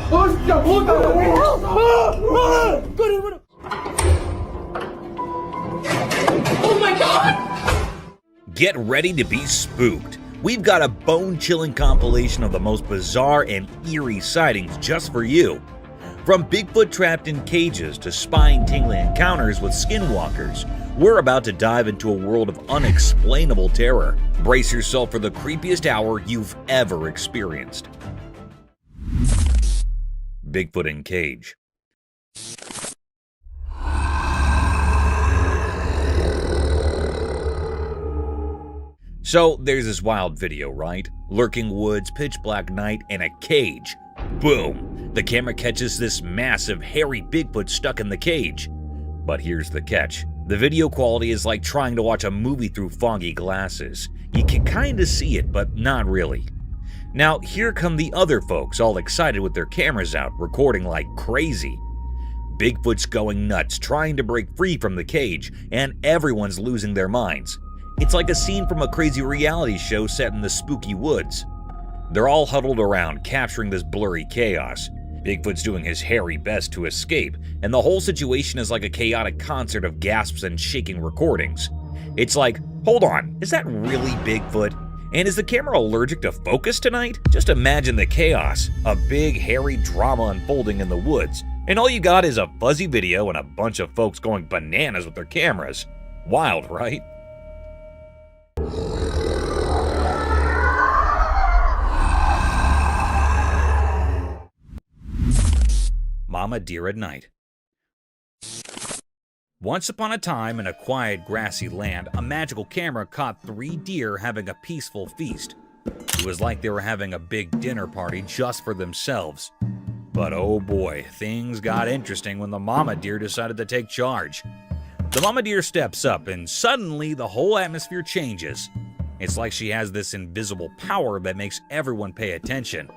Hostia puta! Oh my god! Get ready to be spooked. We've got a bone-chilling compilation of the most bizarre and eerie sightings just for you. From Bigfoot trapped in cages to spine-tingling encounters with skinwalkers, we're about to dive into a world of unexplainable terror. Brace yourself for the creepiest hour you've ever experienced. Bigfoot in cage. So there's this wild video, right? Lurking woods, pitch black night, and a cage. Boom! The camera catches this massive, hairy Bigfoot stuck in the cage. But here's the catch. The video quality is like trying to watch a movie through foggy glasses. You can kinda see it, but not really. Now, here come the other folks, all excited with their cameras out, recording like crazy. Bigfoot's going nuts, trying to break free from the cage, and everyone's losing their minds. It's like a scene from a crazy reality show set in the spooky woods. They're all huddled around, capturing this blurry chaos. Bigfoot's doing his hairy best to escape, and the whole situation is like a chaotic concert of gasps and shaking recordings. It's like, hold on, is that really Bigfoot? And is the camera allergic to focus tonight? Just imagine the chaos, a big hairy drama unfolding in the woods, and all you got is a fuzzy video and a bunch of folks going bananas with their cameras. Wild, right? Mama deer at night. Once upon a time, in a quiet, grassy land, a magical camera caught 3 deer having a peaceful feast. It was like they were having a big dinner party just for themselves. But oh boy, things got interesting when the mama deer decided to take charge. The mama deer steps up, and suddenly the whole atmosphere changes. It's like she has this invisible power that makes everyone pay attention.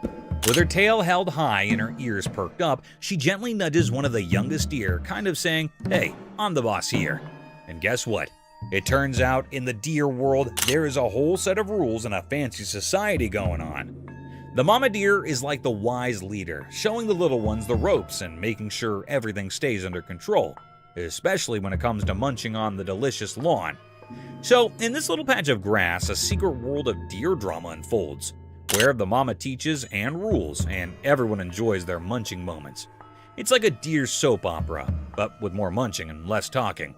With her tail held high and her ears perked up, she gently nudges one of the youngest deer, kind of saying, "Hey, I'm the boss here." And guess what? It turns out, in the deer world, there is a whole set of rules and a fancy society going on. The mama deer is like the wise leader, showing the little ones the ropes and making sure everything stays under control, especially when it comes to munching on the delicious lawn. So, in this little patch of grass, a secret world of deer drama unfolds, where the mama teaches and rules, and everyone enjoys their munching moments. It's like a deer soap opera, but with more munching and less talking.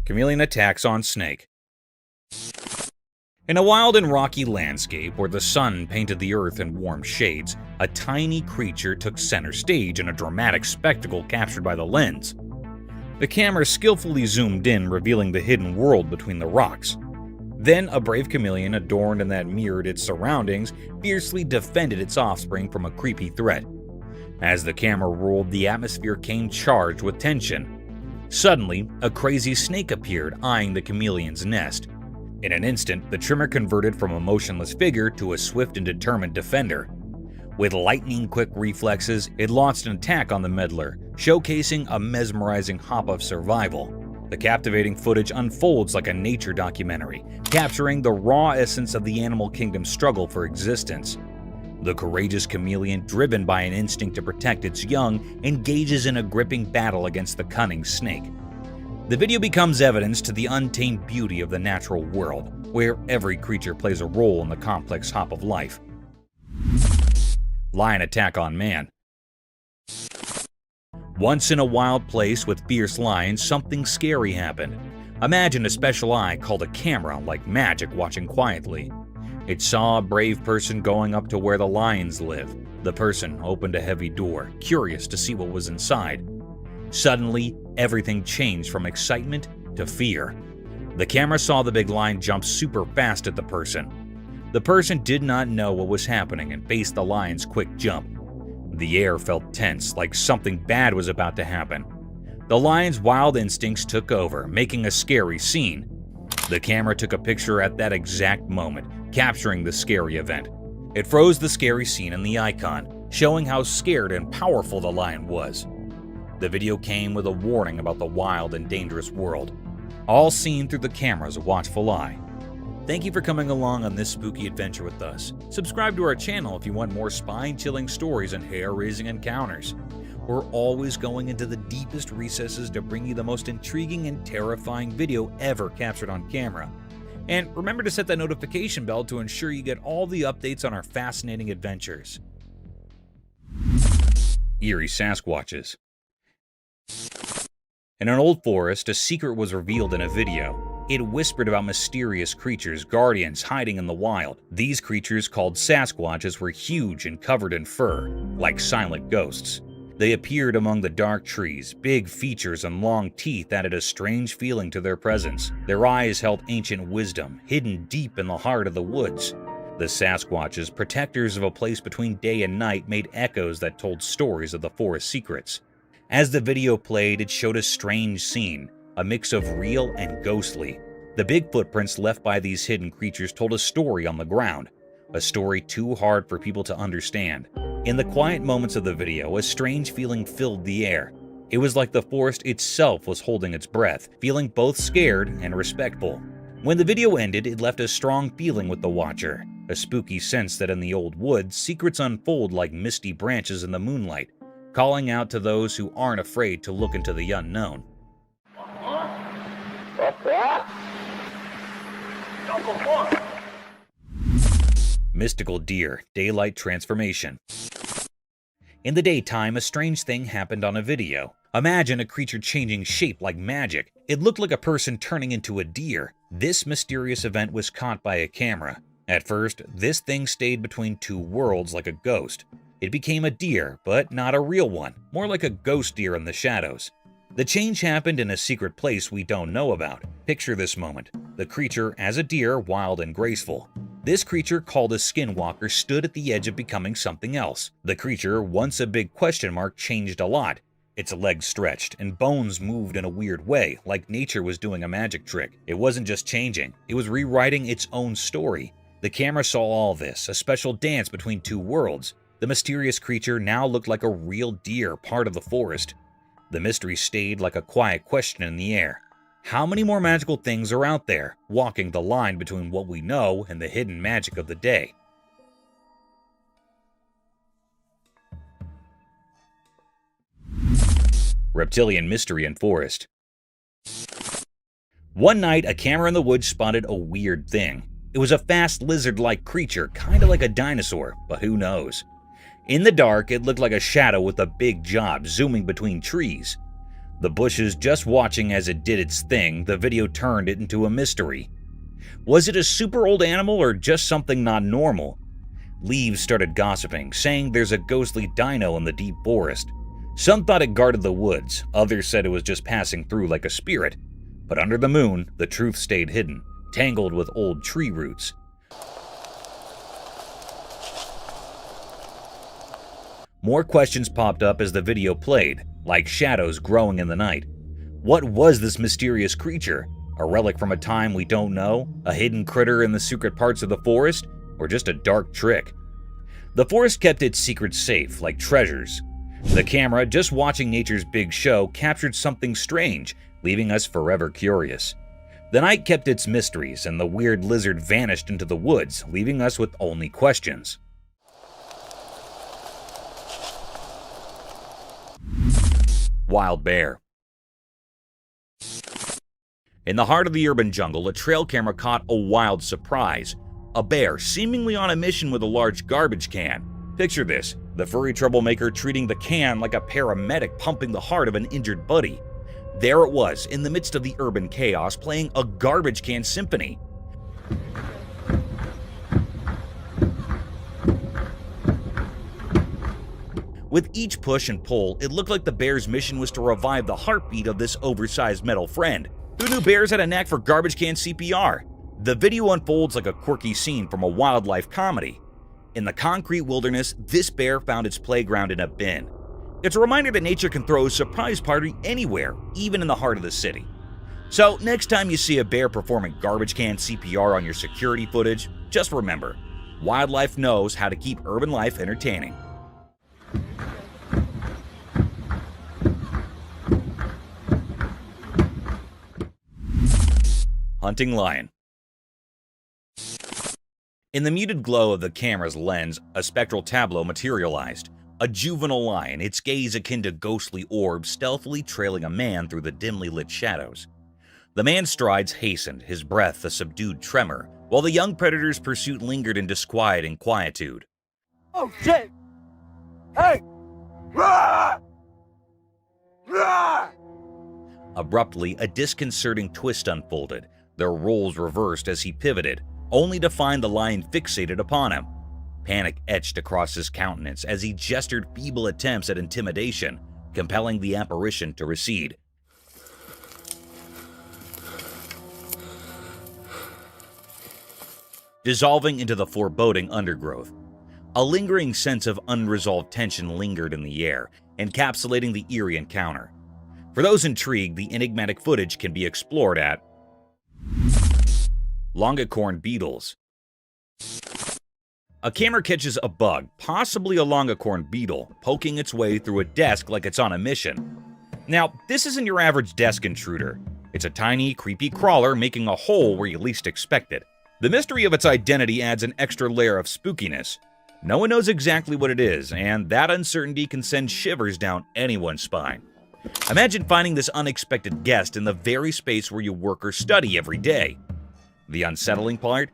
Chameleon attacks on snake. In a wild and rocky landscape where the sun painted the earth in warm shades, a tiny creature took center stage in a dramatic spectacle captured by the lens. The camera skillfully zoomed in, revealing the hidden world between the rocks. Then a brave chameleon, adorned and that mirrored its surroundings, fiercely defended its offspring from a creepy threat. As the camera rolled, the atmosphere came charged with tension. Suddenly, a crazy snake appeared, eyeing the chameleon's nest. In an instant, the trimmer converted from a motionless figure to a swift and determined defender. With lightning-quick reflexes, it launched an attack on the meddler, showcasing a mesmerizing hop of survival. The captivating footage unfolds like a nature documentary, capturing the raw essence of the animal kingdom's struggle for existence. The courageous chameleon, driven by an instinct to protect its young, engages in a gripping battle against the cunning snake. The video becomes evidence to the untamed beauty of the natural world, where every creature plays a role in the complex hop of life. Lion attack on man. Once in a wild place with fierce lions, something scary happened. Imagine a special eye called a camera, like magic, watching quietly. It saw a brave person going up to where the lions live. The person opened a heavy door, curious to see what was inside. Suddenly, everything changed from excitement to fear. The camera saw the big lion jump super fast at the person. The person did not know what was happening and faced the lion's quick jump. The air felt tense, like something bad was about to happen. The lion's wild instincts took over, making a scary scene. The camera took a picture at that exact moment, capturing the scary event. It froze the scary scene in the icon, showing how scared and powerful the lion was. The video came with a warning about the wild and dangerous world. all seen through the camera's watchful eye. Thank you for coming along on this spooky adventure with us. Subscribe to our channel if you want more spine-chilling stories and hair-raising encounters. We're always going into the deepest recesses to bring you the most intriguing and terrifying video ever captured on camera. And remember to set that notification bell to ensure you get all the updates on our fascinating adventures. Eerie Sasquatches. In an old forest, a secret was revealed in a video. It whispered about mysterious creatures, guardians hiding in the wild. These creatures, called Sasquatches, were huge and covered in fur, like silent ghosts. They appeared among the dark trees. Big features and long teeth added a strange feeling to their presence. Their eyes held ancient wisdom, hidden deep in the heart of the woods. The Sasquatches, protectors of a place between day and night, made echoes that told stories of the forest secrets. As the video played, it showed a strange scene, a mix of real and ghostly. The big footprints left by these hidden creatures told a story on the ground, a story too hard for people to understand. In the quiet moments of the video, a strange feeling filled the air. It was like the forest itself was holding its breath, feeling both scared and respectful. When the video ended, it left a strong feeling with the watcher, a spooky sense that in the old woods, secrets unfold like misty branches in the moonlight, calling out to those who aren't afraid to look into the unknown. Mystical deer, daylight transformation. In the daytime, a strange thing happened on a video. Imagine a creature changing shape like magic. It looked like a person turning into a deer. This mysterious event was caught by a camera. At first, this thing stayed between two worlds like a ghost. It became a deer, but not a real one, more like a ghost deer in the shadows. The change happened in a secret place we don't know about. Picture this moment. The creature as a deer, wild and graceful. This creature, called a skinwalker, stood at the edge of becoming something else. The creature, once a big question mark, changed a lot. Its legs stretched, and bones moved in a weird way, like nature was doing a magic trick. It wasn't just changing, it was rewriting its own story. The camera saw all this, a special dance between two worlds. The mysterious creature now looked like a real deer, part of the forest. The mystery stayed like a quiet question in the air. How many more magical things are out there, walking the line between what we know and the hidden magic of the day? Reptilian mystery in forest. One night, a camera in the woods spotted a weird thing. It was a fast lizard-like creature, kind of like a dinosaur, but who knows? In the dark, it looked like a shadow with a big jaw zooming between trees. The bushes just watching as it did its thing, the video turned it into a mystery. Was it a super old animal or just something not normal? Leaves started gossiping, saying there's a ghostly dino in the deep forest. Some thought it guarded the woods, others said it was just passing through like a spirit. But under the moon, the truth stayed hidden, tangled with old tree roots. More questions popped up as the video played, like shadows growing in the night. What was this mysterious creature? A relic from a time we don't know? A hidden critter in the secret parts of the forest? Or just a dark trick? The forest kept its secrets safe, like treasures. The camera, just watching nature's big show, captured something strange, leaving us forever curious. The night kept its mysteries, and the weird lizard vanished into the woods, leaving us with only questions. Wild bear. In the heart of the urban jungle, a trail camera caught a wild surprise. A bear seemingly on a mission with a large garbage can. Picture this, the furry troublemaker treating the can like a paramedic pumping the heart of an injured buddy. There it was, in the midst of the urban chaos, playing a garbage can symphony. With each push and pull, it looked like the bear's mission was to revive the heartbeat of this oversized metal friend. Who knew bears had a knack for garbage can CPR? The video unfolds like a quirky scene from a wildlife comedy. In the concrete wilderness, this bear found its playground in a bin. It's a reminder that nature can throw a surprise party anywhere, even in the heart of the city. So next time you see a bear performing garbage can CPR on your security footage, just remember, wildlife knows how to keep urban life entertaining. hunting lion. In the muted glow of the camera's lens, a spectral tableau materialized. A juvenile lion, its gaze akin to ghostly orbs, stealthily trailing a man through the dimly lit shadows. The man's strides hastened, his breath a subdued tremor, while the young predator's pursuit lingered in disquieting quietude. Oh shit! Hey! Abruptly, a disconcerting twist unfolded, their roles reversed as he pivoted, only to find the lion fixated upon him. Panic etched across his countenance as he gestured feeble attempts at intimidation, compelling the apparition to recede. Dissolving into the foreboding undergrowth. A lingering sense of unresolved tension lingered in the air, encapsulating the eerie encounter. For those intrigued, the enigmatic footage can be explored at Longicorn beetles. A camera catches a bug, possibly a longicorn beetle, poking its way through a desk like it's on a mission. Now, this isn't your average desk intruder. It's a tiny, creepy crawler making a hole where you least expect it. The mystery of its identity adds an extra layer of spookiness. No one knows exactly what it is, and that uncertainty can send shivers down anyone's spine. Imagine finding this unexpected guest in the very space where you work or study every day. The unsettling part?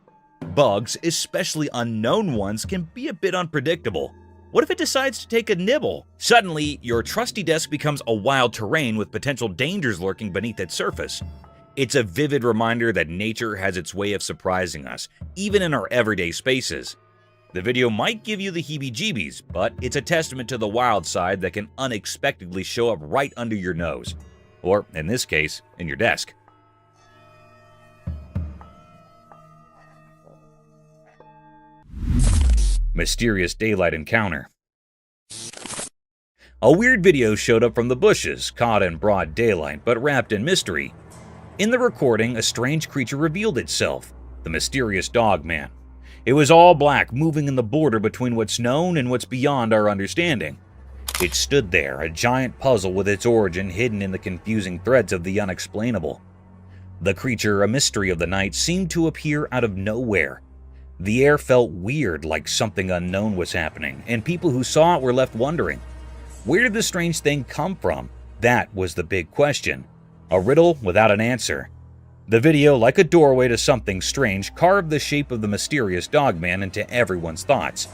Bugs, especially unknown ones, can be a bit unpredictable. What if it decides to take a nibble? Suddenly, your trusty desk becomes a wild terrain with potential dangers lurking beneath its surface. It's a vivid reminder that nature has its way of surprising us, even in our everyday spaces. The video might give you the heebie-jeebies, but it's a testament to the wild side that can unexpectedly show up right under your nose. Or, in this case, in your desk. Mysterious daylight encounter. A weird video showed up from the bushes, caught in broad daylight but wrapped in mystery. In the recording, a strange creature revealed itself, the mysterious dog man. It was all black, moving in the border between what's known and what's beyond our understanding. It stood there, a giant puzzle with its origin hidden in the confusing threads of the unexplainable. The creature, a mystery of the night, seemed to appear out of nowhere. The air felt weird, like something unknown was happening, and people who saw it were left wondering. Where did this strange thing come from? That was the big question. A riddle without an answer. The video, like a doorway to something strange, carved the shape of the mysterious dogman into everyone's thoughts.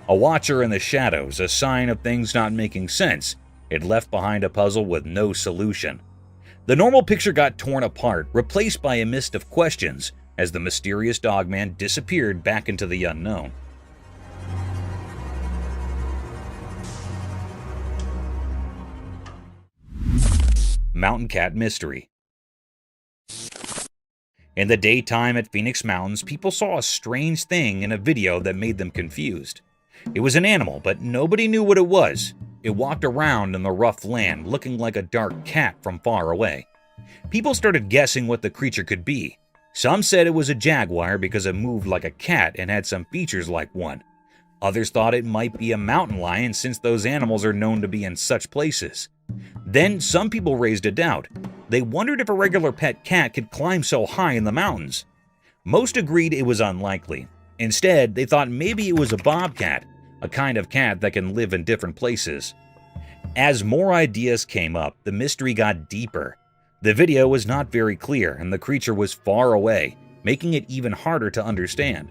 A watcher in the shadows, a sign of things not making sense. It left behind a puzzle with no solution. The normal picture got torn apart, replaced by a mist of questions, as the mysterious dogman disappeared back into the unknown. Mountain Cat Mystery. In the daytime at Phoenix Mountains, people saw a strange thing in a video that made them confused. It was an animal, but nobody knew what it was. It walked around in the rough land, looking like a dark cat from far away. People started guessing what the creature could be. Some said it was a jaguar because it moved like a cat and had some features like one. Others thought it might be a mountain lion since those animals are known to be in such places. Then some people raised a doubt. They wondered if a regular pet cat could climb so high in the mountains. Most agreed it was unlikely. Instead, they thought maybe it was a bobcat, a kind of cat that can live in different places. As more ideas came up, the mystery got deeper. The video was not very clear, and the creature was far away, making it even harder to understand.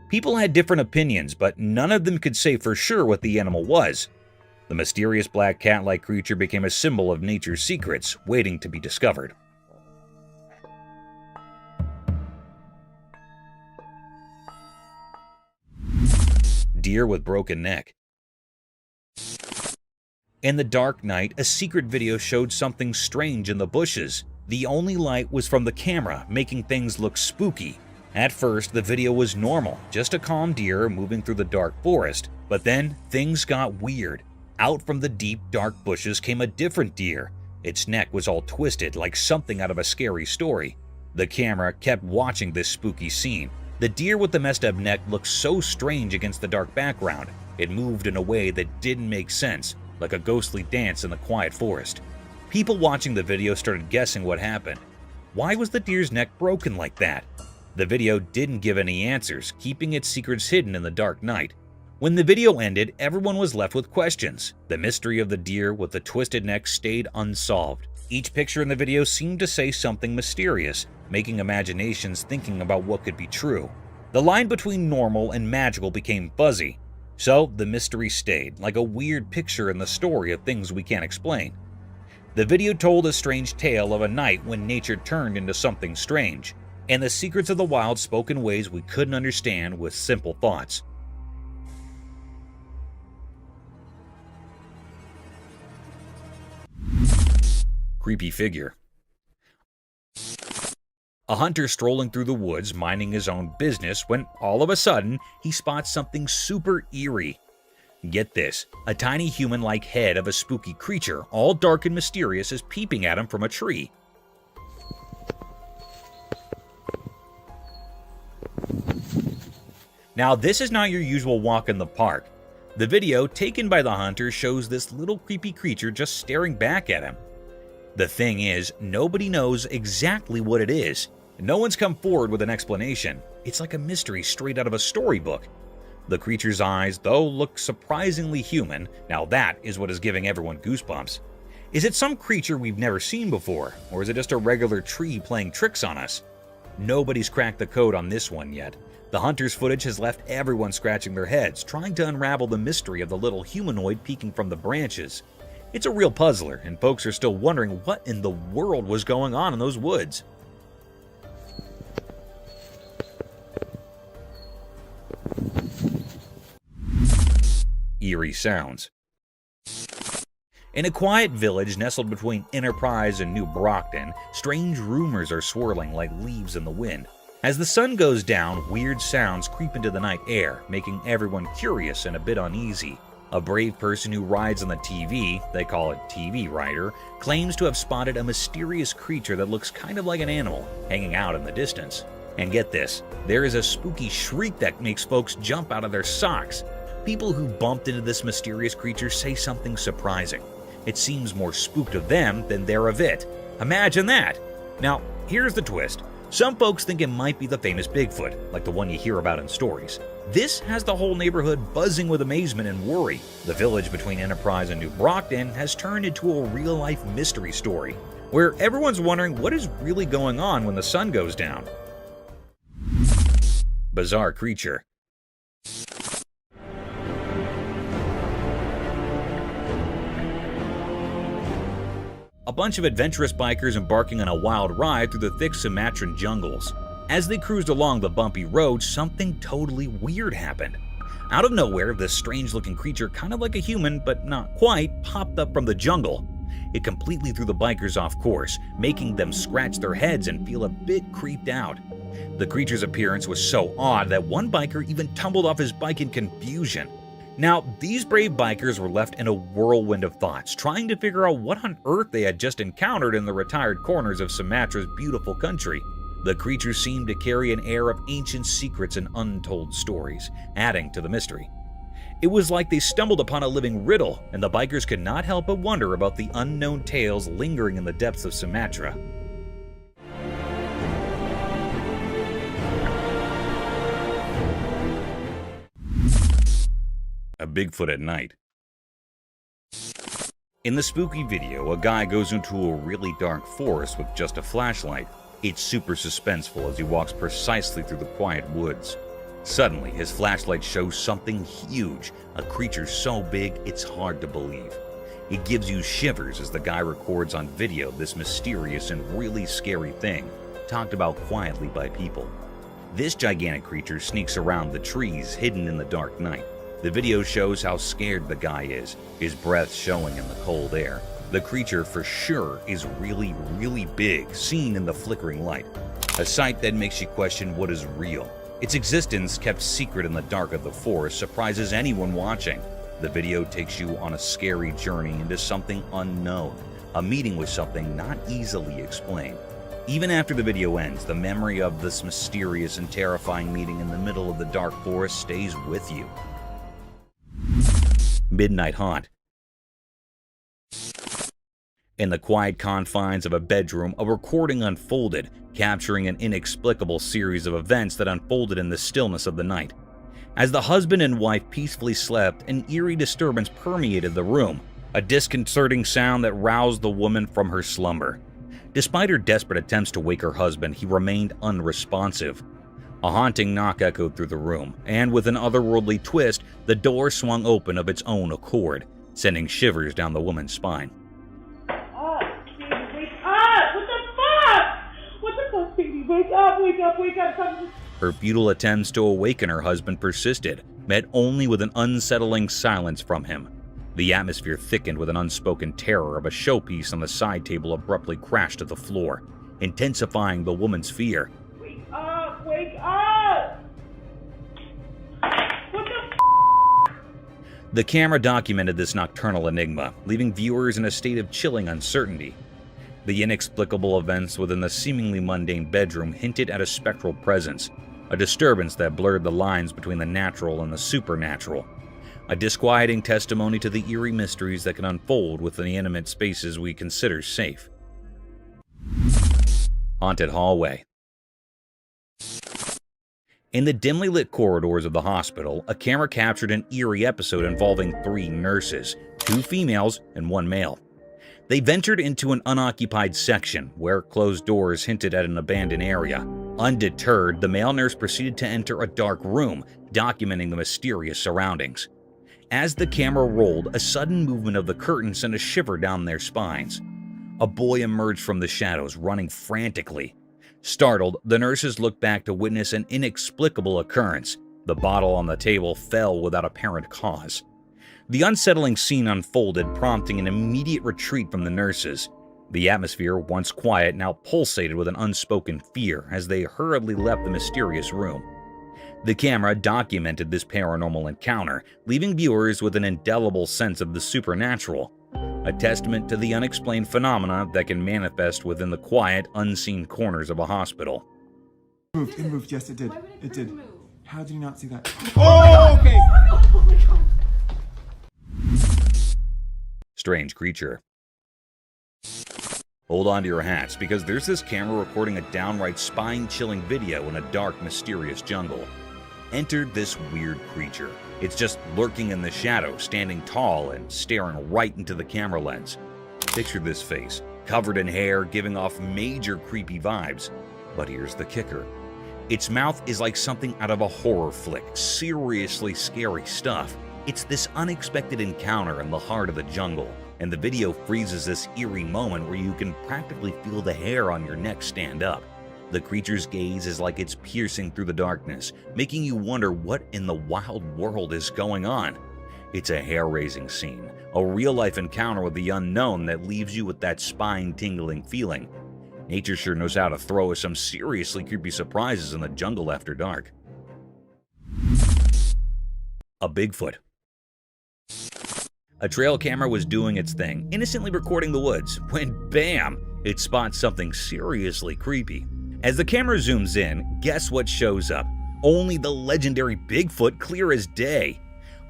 People had different opinions, but none of them could say for sure what the animal was. The mysterious black cat-like creature became a symbol of nature's secrets, waiting to be discovered. Deer with broken neck. In the dark night, a secret video showed something strange in the bushes. The only light was from the camera, making things look spooky. At first, the video was normal, just a calm deer moving through the dark forest. But then, things got weird. Out from the deep, dark bushes came a different deer. Its neck was all twisted, like something out of a scary story. The camera kept watching this spooky scene. The deer with the messed up neck looked so strange against the dark background. It moved in a way that didn't make sense, like a ghostly dance in the quiet forest. People watching the video started guessing what happened. Why was the deer's neck broken like that? The video didn't give any answers, keeping its secrets hidden in the dark night. When the video ended, everyone was left with questions. The mystery of the deer with the twisted neck stayed unsolved. Each picture in the video seemed to say something mysterious, making imaginations thinking about what could be true. The line between normal and magical became fuzzy, so the mystery stayed, like a weird picture in the story of things we can't explain. The video told a strange tale of a night when nature turned into something strange, and the secrets of the wild spoke in ways we couldn't understand with simple thoughts. Creepy figure. A hunter strolling through the woods minding his own business when all of a sudden he spots something super eerie. Get this, a tiny human-like head of a spooky creature, all dark and mysterious, is peeping at him from a tree. Now this is not your usual walk in the park. The video taken by the hunter shows this little creepy creature just staring back at him. The thing is, nobody knows exactly what it is. No one's come forward with an explanation. It's like a mystery straight out of a storybook. The creature's eyes, though, look surprisingly human. Now that is what is giving everyone goosebumps. Is it some creature we've never seen before, or is it just a regular tree playing tricks on us? Nobody's cracked the code on this one yet. The hunter's footage has left everyone scratching their heads, trying to unravel the mystery of the little humanoid peeking from the branches. It's a real puzzler, and folks are still wondering what in the world was going on in those woods. Eerie sounds. In a quiet village nestled between Enterprise and New Brockton, strange rumors are swirling like leaves in the wind. As the sun goes down, weird sounds creep into the night air, making everyone curious and a bit uneasy. A brave person who rides on the TV, they call it TV rider, claims to have spotted a mysterious creature that looks kind of like an animal, hanging out in the distance. And get this, there is a spooky shriek that makes folks jump out of their socks. People who bumped into this mysterious creature say something surprising. It seems more spooked of them than they're of it. Imagine that! Now, here's the twist. Some folks think it might be the famous Bigfoot, like the one you hear about in stories. This has the whole neighborhood buzzing with amazement and worry. The village between Enterprise and New Brockton has turned into a real-life mystery story, where everyone's wondering what is really going on when the sun goes down. Bizarre creature. A bunch of adventurous bikers embarking on a wild ride through the thick Sumatran jungles. As they cruised along the bumpy road, something totally weird happened. Out of nowhere, this strange-looking creature, kind of like a human, but not quite, popped up from the jungle. It completely threw the bikers off course, making them scratch their heads and feel a bit creeped out. The creature's appearance was so odd that one biker even tumbled off his bike in confusion. Now, these brave bikers were left in a whirlwind of thoughts, trying to figure out what on earth they had just encountered in the retired corners of Sumatra's beautiful country. The creature seemed to carry an air of ancient secrets and untold stories, adding to the mystery. It was like they stumbled upon a living riddle, and the bikers could not help but wonder about the unknown tales lingering in the depths of Sumatra. A Bigfoot at night. In the spooky video, a guy goes into a really dark forest with just a flashlight. It's super suspenseful as he walks precisely through the quiet woods. Suddenly, his flashlight shows something huge, a creature so big it's hard to believe. It gives you shivers as the guy records on video this mysterious and really scary thing, talked about quietly by people. This gigantic creature sneaks around the trees hidden in the dark night. The video shows how scared the guy is, his breath showing in the cold air. The creature for sure is really, really big, seen in the flickering light. A sight that makes you question what is real. Its existence, kept secret in the dark of the forest, surprises anyone watching. The video takes you on a scary journey into something unknown, a meeting with something not easily explained. Even after the video ends, the memory of this mysterious and terrifying meeting in the middle of the dark forest stays with you. Midnight haunt. In the quiet confines of a bedroom, a recording unfolded, capturing an inexplicable series of events that unfolded in the stillness of the night. As the husband and wife peacefully slept, an eerie disturbance permeated the room, a disconcerting sound that roused the woman from her slumber. Despite her desperate attempts to wake her husband, he remained unresponsive. A haunting knock echoed through the room, and with an otherworldly twist, the door swung open of its own accord, sending shivers down the woman's spine. Wake up. Her futile attempts to awaken her husband persisted, met only with an unsettling silence from him. The atmosphere thickened with an unspoken terror of a showpiece on the side table abruptly crashed to the floor, intensifying the woman's fear. Wake up! What the f***? The camera documented this nocturnal enigma, leaving viewers in a state of chilling uncertainty. The inexplicable events within the seemingly mundane bedroom hinted at a spectral presence, a disturbance that blurred the lines between the natural and the supernatural, a disquieting testimony to the eerie mysteries that can unfold within the intimate spaces we consider safe. Haunted Hallway. In the dimly lit corridors of the hospital, a camera captured an eerie episode involving 3 nurses, 2 females and 1 male. They ventured into an unoccupied section where closed doors hinted at an abandoned area. Undeterred, the male nurse proceeded to enter a dark room, documenting the mysterious surroundings. As the camera rolled, a sudden movement of the curtain sent a shiver down their spines. A boy emerged from the shadows, running frantically. Startled, the nurses looked back to witness an inexplicable occurrence. The bottle on the table fell without apparent cause. The unsettling scene unfolded, prompting an immediate retreat from the nurses. The atmosphere, once quiet, now pulsated with an unspoken fear as they hurriedly left the mysterious room. The camera documented this paranormal encounter, leaving viewers with an indelible sense of the supernatural, a testament to the unexplained phenomena that can manifest within the quiet, unseen corners of a hospital. It moved, yes it did. It did. How did you not see that? Oh, okay. Oh my god. Strange creature. Hold on to your hats, because there's this camera recording a downright spine-chilling video in a dark, mysterious jungle. Enter this weird creature. It's just lurking in the shadow, standing tall and staring right into the camera lens. Picture this face, covered in hair, giving off major creepy vibes. But here's the kicker. Its mouth is like something out of a horror flick, seriously scary stuff. It's this unexpected encounter in the heart of the jungle, and the video freezes this eerie moment where you can practically feel the hair on your neck stand up. The creature's gaze is like it's piercing through the darkness, making you wonder what in the wild world is going on. It's a hair-raising scene, a real-life encounter with the unknown that leaves you with that spine-tingling feeling. Nature sure knows how to throw us some seriously creepy surprises in the jungle after dark. A Bigfoot. A trail camera was doing its thing, innocently recording the woods, when bam, it spots something seriously creepy. As the camera zooms in, guess what shows up? Only the legendary Bigfoot, clear as day.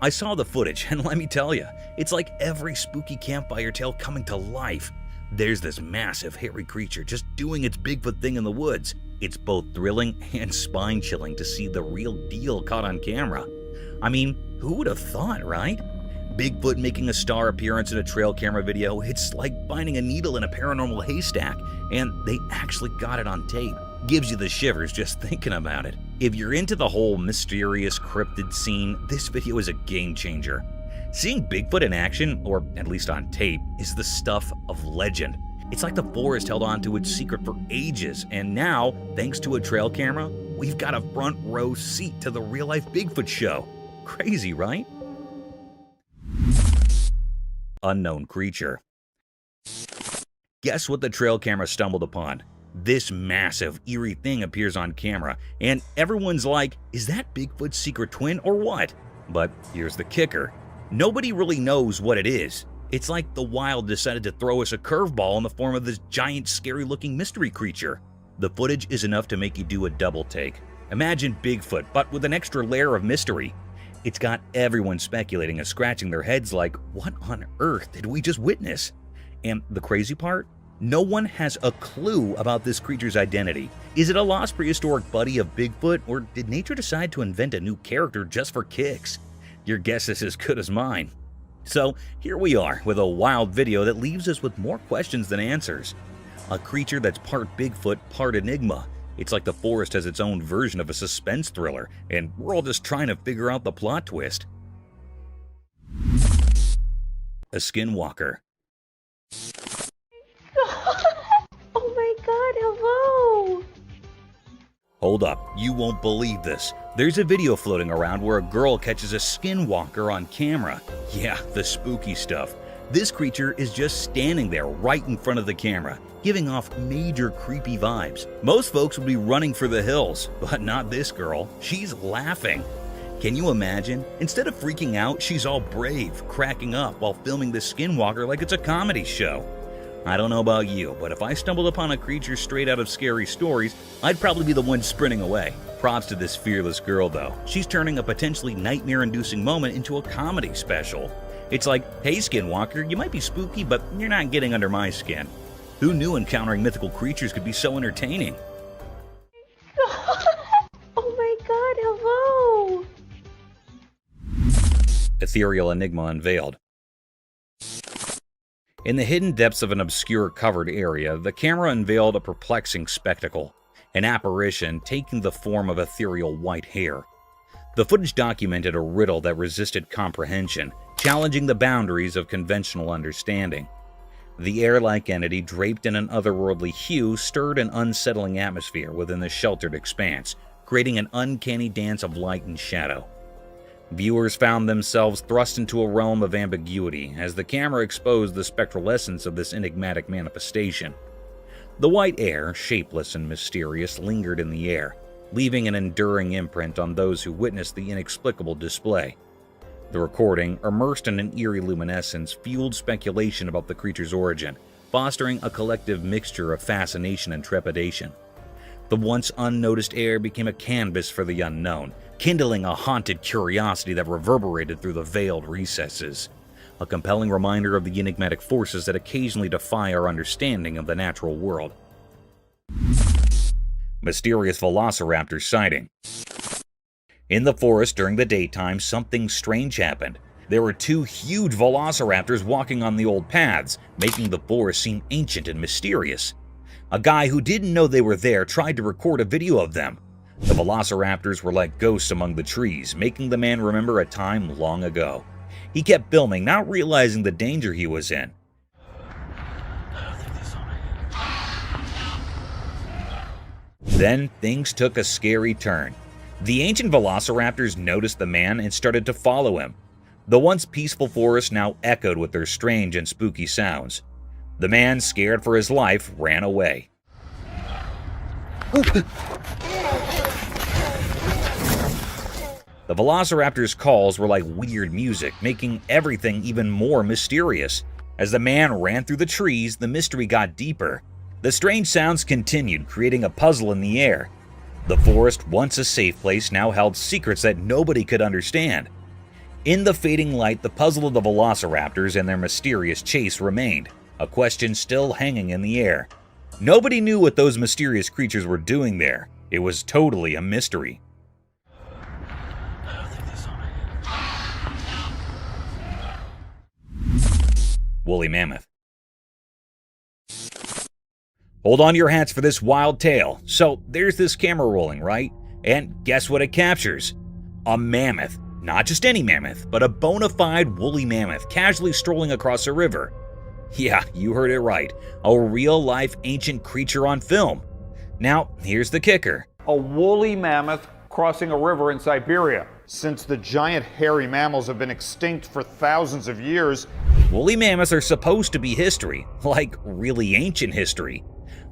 I saw the footage, and let me tell you, it's like every spooky campfire tale coming to life. There's this massive, hairy creature just doing its Bigfoot thing in the woods. It's both thrilling and spine-chilling to see the real deal caught on camera. I mean, who would have thought, right? Bigfoot making a star appearance in a trail camera video, it's like finding a needle in a paranormal haystack, and they actually got it on tape. Gives you the shivers just thinking about it. If you're into the whole mysterious cryptid scene, this video is a game changer. Seeing Bigfoot in action, or at least on tape, is the stuff of legend. It's like the forest held on to its secret for ages, and now, thanks to a trail camera, we've got a front row seat to the real-life Bigfoot show. Crazy, right? Unknown creature. Guess what the trail camera stumbled upon? This massive, eerie thing appears on camera, and everyone's like, is that Bigfoot's secret twin or what? But here's the kicker. Nobody really knows what it is. It's like the wild decided to throw us a curveball in the form of this giant, scary-looking mystery creature. The footage is enough to make you do a double take. Imagine Bigfoot, but with an extra layer of mystery. It's got everyone speculating and scratching their heads like, what on earth did we just witness? And the crazy part? No one has a clue about this creature's identity. Is it a lost prehistoric buddy of Bigfoot, or did nature decide to invent a new character just for kicks? Your guess is as good as mine. So here we are with a wild video that leaves us with more questions than answers. A creature that's part Bigfoot, part enigma. It's like the forest has its own version of a suspense thriller, and we're all just trying to figure out the plot twist. A skinwalker. Oh my god, hello! Hold up, you won't believe this. There's a video floating around where a girl catches a skinwalker on camera. Yeah, the spooky stuff. This creature is just standing there right in front of the camera, giving off major creepy vibes. Most folks would be running for the hills, but not this girl. She's laughing. Can you imagine? Instead of freaking out, she's all brave, cracking up while filming the skinwalker like it's a comedy show. I don't know about you, but if I stumbled upon a creature straight out of scary stories, I'd probably be the one sprinting away. Props to this fearless girl though. She's turning a potentially nightmare-inducing moment into a comedy special. It's like, hey skinwalker, you might be spooky, but you're not getting under my skin. Who knew encountering mythical creatures could be so entertaining? Oh my god, hello! Ethereal enigma unveiled. In the hidden depths of an obscure covered area, the camera unveiled a perplexing spectacle, an apparition taking the form of ethereal white hair. The footage documented a riddle that resisted comprehension, challenging the boundaries of conventional understanding. The air-like entity, draped in an otherworldly hue, stirred an unsettling atmosphere within the sheltered expanse, creating an uncanny dance of light and shadow. Viewers found themselves thrust into a realm of ambiguity as the camera exposed the spectral essence of this enigmatic manifestation. The white air, shapeless and mysterious, lingered in the air, leaving an enduring imprint on those who witnessed the inexplicable display. The recording, immersed in an eerie luminescence, fueled speculation about the creature's origin, fostering a collective mixture of fascination and trepidation. The once unnoticed air became a canvas for the unknown, kindling a haunted curiosity that reverberated through the veiled recesses. A compelling reminder of the enigmatic forces that occasionally defy our understanding of the natural world. Mysterious velociraptor sighting. In the forest during the daytime, something strange happened. There were two huge velociraptors walking on the old paths, making the forest seem ancient and mysterious. A guy who didn't know they were there tried to record a video of them. The velociraptors were like ghosts among the trees, making the man remember a time long ago. He kept filming, not realizing the danger he was in. Then things took a scary turn. The ancient velociraptors noticed the man and started to follow him. The once peaceful forest now echoed with their strange and spooky sounds. The man, scared for his life, ran away. The velociraptors' calls were like weird music, making everything even more mysterious. As the man ran through the trees, the mystery got deeper. The strange sounds continued, creating a puzzle in the air. The forest, once a safe place, now held secrets that nobody could understand. In the fading light, the puzzle of the velociraptors and their mysterious chase remained, a question still hanging in the air. Nobody knew what those mysterious creatures were doing there. It was totally a mystery. Woolly mammoth. Hold on to your hats for this wild tale. So there's this camera rolling, right? And guess what it captures? A mammoth. Not just any mammoth, but a bona fide woolly mammoth casually strolling across a river. Yeah, you heard it right. A real-life ancient creature on film. Now, here's the kicker. A woolly mammoth crossing a river in Siberia. Since the giant hairy mammals have been extinct for thousands of years, Woolly mammoths are supposed to be history, like really ancient history.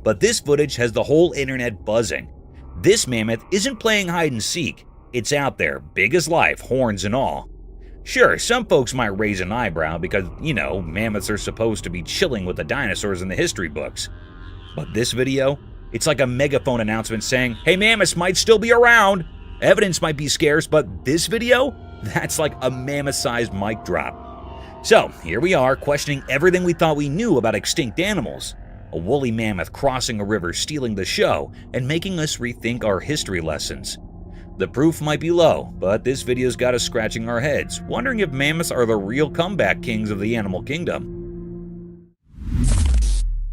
But this footage has the whole internet buzzing. This mammoth isn't playing hide and seek. It's out there, big as life, horns and all. Sure, some folks might raise an eyebrow because, mammoths are supposed to be chilling with the dinosaurs in the history books. But this video, it's like a megaphone announcement saying, hey, mammoths might still be around. Evidence might be scarce, but this video, that's like a mammoth-sized mic drop. So, here we are, questioning everything we thought we knew about extinct animals. A woolly mammoth crossing a river, stealing the show, and making us rethink our history lessons. The proof might be low, but this video's got us scratching our heads, wondering if mammoths are the real comeback kings of the animal kingdom.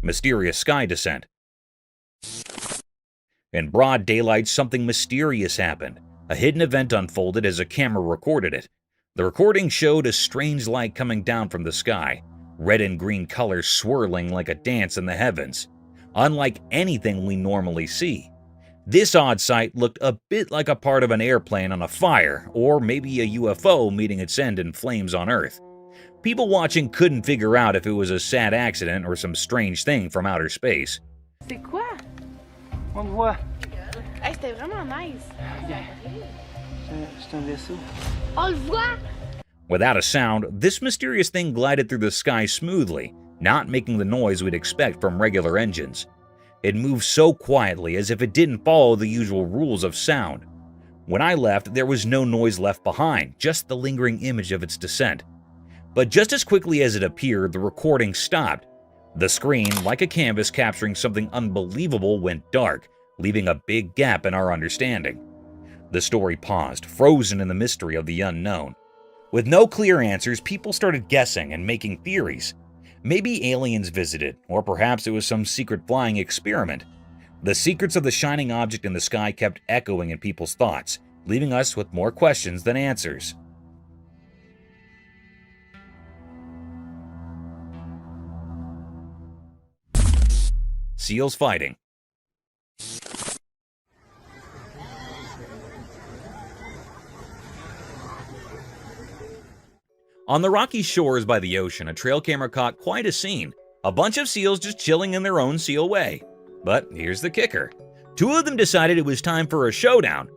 Mysterious sky descent. In broad daylight, something mysterious happened. A hidden event unfolded as a camera recorded it. The recording showed a strange light coming down from the sky, red and green colors swirling like a dance in the heavens, unlike anything we normally see. This odd sight looked a bit like a part of an airplane on a fire, or maybe a UFO meeting its end in flames on Earth. People watching couldn't figure out if it was a sad accident or some strange thing from outer space. C'est quoi? On le voit. Hey, c'était vraiment nice. C'est un vaisseau. On le voit! Without a sound, this mysterious thing glided through the sky smoothly, not making the noise we'd expect from regular engines. It moved so quietly as if it didn't follow the usual rules of sound. When I left, there was no noise left behind, just the lingering image of its descent. But just as quickly as it appeared, the recording stopped. The screen, like a canvas capturing something unbelievable, went dark, leaving a big gap in our understanding. The story paused, frozen in the mystery of the unknown. With no clear answers, people started guessing and making theories. Maybe aliens visited, or perhaps it was some secret flying experiment. The secrets of the shining object in the sky kept echoing in people's thoughts, leaving us with more questions than answers. Seals fighting. On the rocky shores by the ocean, a trail camera caught quite a scene. A bunch of seals just chilling in their own seal way. But here's the kicker. Two of them decided it was time for a showdown.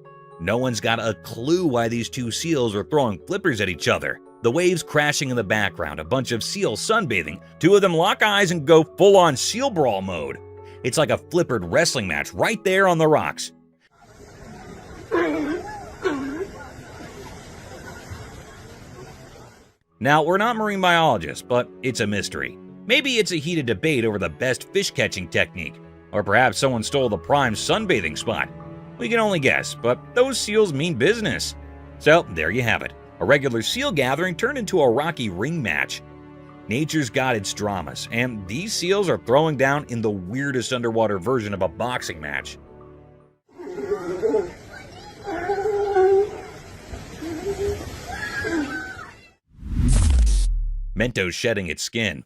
No one's got a clue why these two seals are throwing flippers at each other. The waves crashing in the background, a bunch of seals sunbathing. Two of them lock eyes and go full-on seal brawl mode. It's like a flippered wrestling match right there on the rocks. Now, we're not marine biologists, but it's a mystery. Maybe it's a heated debate over the best fish-catching technique, or perhaps someone stole the prime sunbathing spot. We can only guess, but those seals mean business. So, there you have it. A regular seal gathering turned into a rocky ring match. Nature's got its dramas, and these seals are throwing down in the weirdest underwater version of a boxing match. Mento shedding its skin.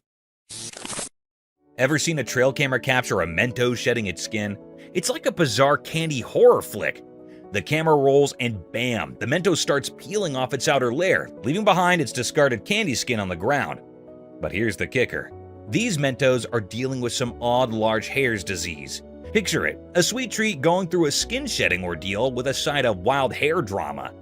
Ever seen a trail camera capture a mento shedding its skin? It's like a bizarre candy horror flick. The camera rolls and bam, the mento starts peeling off its outer layer, leaving behind its discarded candy skin on the ground. But here's the kicker. These mentos are dealing with some odd large hairs disease. Picture it, a sweet treat going through a skin shedding ordeal with a side of wild hair drama.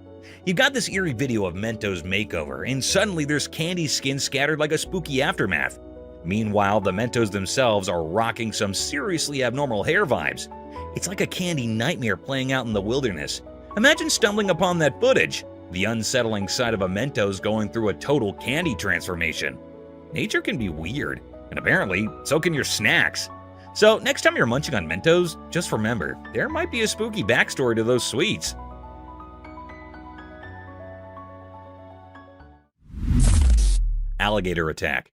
You've got this eerie video of Mento's makeover, and suddenly there's candy skin scattered like a spooky aftermath. Meanwhile, the Mentos themselves are rocking some seriously abnormal hair vibes. It's like a candy nightmare playing out in the wilderness. Imagine stumbling upon that footage. The unsettling sight of a Mentos going through a total candy transformation. Nature can be weird, and apparently, so can your snacks. So next time you're munching on Mentos, just remember, there might be a spooky backstory to those sweets. Alligator attack.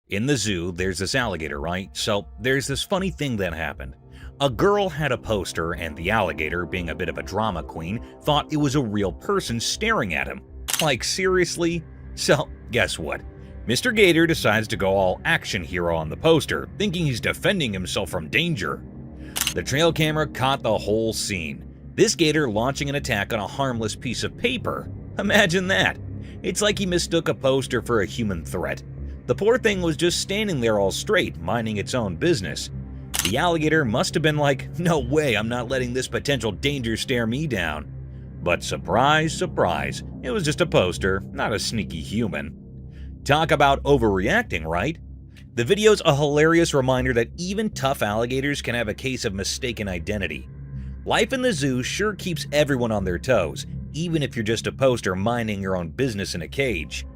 In the zoo, there's this alligator, right? So there's this funny thing that happened. A girl had a poster, and the alligator, being a bit of a drama queen, thought it was a real person staring at him. Like, seriously? So, guess what? Mr. Gator decides to go all action hero on the poster, thinking he's defending himself from danger. The trail camera caught the whole scene. This gator launching an attack on a harmless piece of paper. Imagine that. It's like he mistook a poster for a human threat. The poor thing was just standing there all straight, minding its own business. The alligator must have been like, no way, I'm not letting this potential danger stare me down. But surprise, surprise, it was just a poster, not a sneaky human. Talk about overreacting, right? The video's a hilarious reminder that even tough alligators can have a case of mistaken identity. Life in the zoo sure keeps everyone on their toes, even if you're just a poster minding your own business in a cage.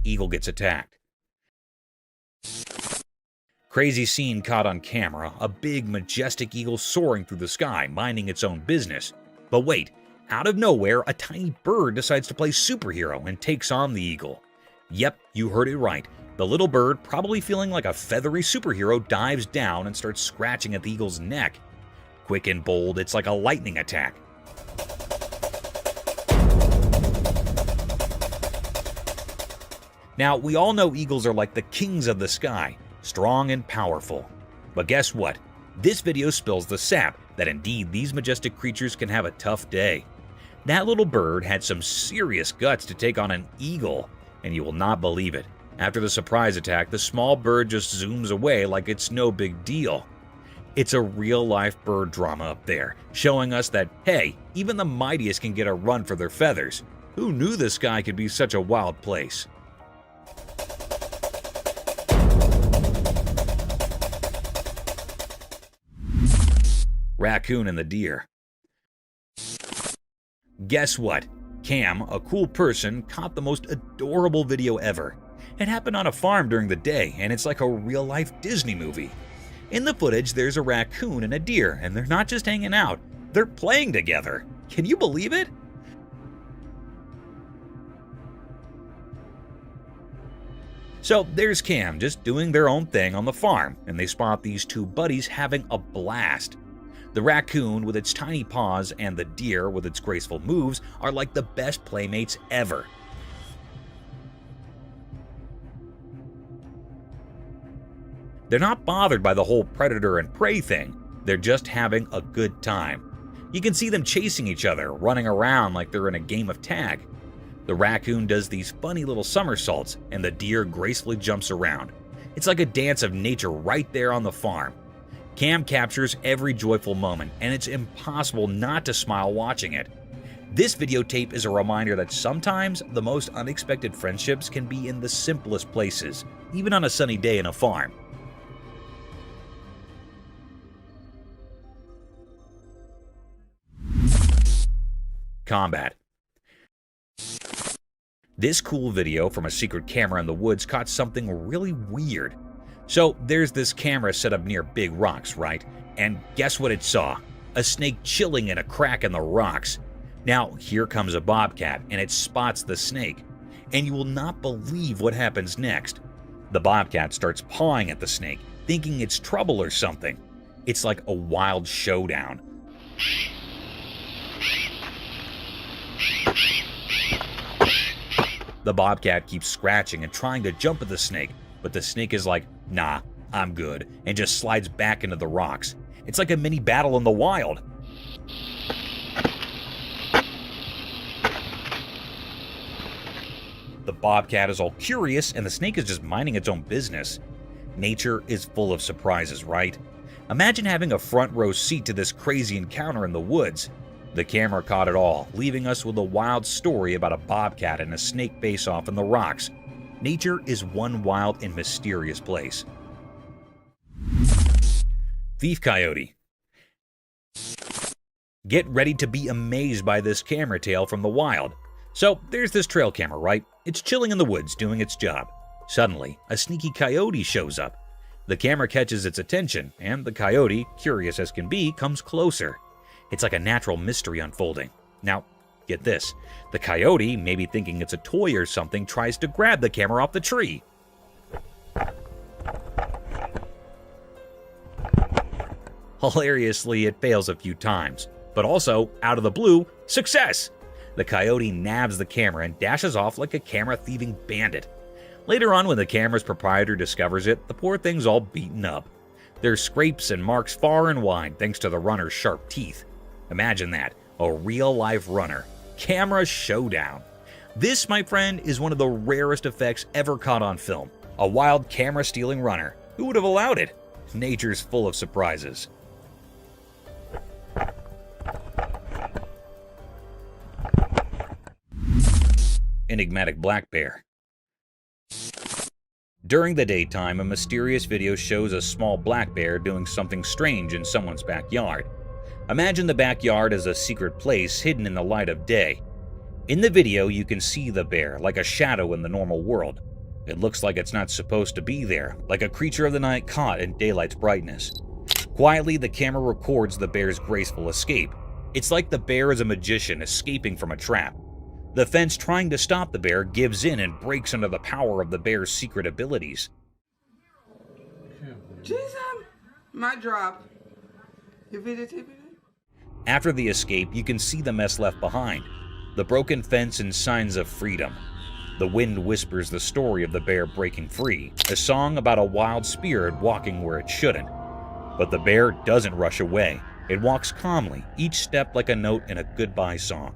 Eagle gets attacked. Crazy scene caught on camera, a big majestic eagle soaring through the sky, minding its own business. But wait, out of nowhere, a tiny bird decides to play superhero and takes on the eagle. Yep, you heard it right. The little bird, probably feeling like a feathery superhero, dives down and starts scratching at the eagle's neck. Quick and bold, it's like a lightning attack. Now, we all know eagles are like the kings of the sky, strong and powerful. But guess what? This video spills the sap that indeed these majestic creatures can have a tough day. That little bird had some serious guts to take on an eagle, and you will not believe it. After the surprise attack, the small bird just zooms away like it's no big deal. It's a real-life bird drama up there, showing us that, hey, even the mightiest can get a run for their feathers. Who knew the sky could be such a wild place? Raccoon and the deer. Guess what? Cam, a cool person, caught the most adorable video ever. It happened on a farm during the day, and it's like a real-life Disney movie. In the footage, there's a raccoon and a deer, and they're not just hanging out, they're playing together. Can you believe it? So there's Cam just doing their own thing on the farm, and they spot these two buddies having a blast. The raccoon with its tiny paws and the deer with its graceful moves are like the best playmates ever. They're not bothered by the whole predator and prey thing, they're just having a good time. You can see them chasing each other, running around like they're in a game of tag. The raccoon does these funny little somersaults, and the deer gracefully jumps around. It's like a dance of nature right there on the farm. Cam captures every joyful moment, and it's impossible not to smile watching it. This videotape is a reminder that sometimes the most unexpected friendships can be in the simplest places, even on a sunny day in a farm. Combat. This cool video from a secret camera in the woods caught something really weird. So there's this camera set up near big rocks, right? And guess what it saw? A snake chilling in a crack in the rocks. Now here comes a bobcat and it spots the snake. And you will not believe what happens next. The bobcat starts pawing at the snake, thinking it's trouble or something. It's like a wild showdown. The bobcat keeps scratching and trying to jump at the snake, but the snake is like, nah, I'm good, and just slides back into the rocks. It's like a mini battle in the wild. The bobcat is all curious, and the snake is just minding its own business. Nature is full of surprises, right? Imagine having a front row seat to this crazy encounter in the woods. The camera caught it all, leaving us with a wild story about a bobcat and a snake face-off in the rocks. Nature is one wild and mysterious place. Thief coyote. Get ready to be amazed by this camera tale from the wild. So there's this trail camera, right? It's chilling in the woods doing its job. Suddenly, a sneaky coyote shows up. The camera catches its attention, and the coyote, curious as can be, comes closer. It's like a natural mystery unfolding. Now, get this. The coyote, maybe thinking it's a toy or something, tries to grab the camera off the tree. Hilariously, it fails a few times. But also, out of the blue, success! The coyote nabs the camera and dashes off like a camera-thieving bandit. Later on, when the camera's proprietor discovers it, the poor thing's all beaten up. There's scrapes and marks far and wide thanks to the runner's sharp teeth. Imagine that, a real-life runner. Camera showdown. This, my friend, is one of the rarest effects ever caught on film. A wild camera-stealing runner. Who would have allowed it? Nature's full of surprises. Enigmatic black bear. During the daytime, a mysterious video shows a small black bear doing something strange in someone's backyard. Imagine the backyard as a secret place hidden in the light of day. In the video, you can see the bear like a shadow in the normal world. It looks like it's not supposed to be there, like a creature of the night caught in daylight's brightness. Quietly, the camera records the bear's graceful escape. It's like the bear is a magician escaping from a trap. The fence trying to stop the bear gives in and breaks under the power of the bear's secret abilities. Jesus, my drop. After the escape, you can see the mess left behind. The broken fence and signs of freedom. The wind whispers the story of the bear breaking free, a song about a wild spirit walking where it shouldn't. But the bear doesn't rush away. It walks calmly, each step like a note in a goodbye song.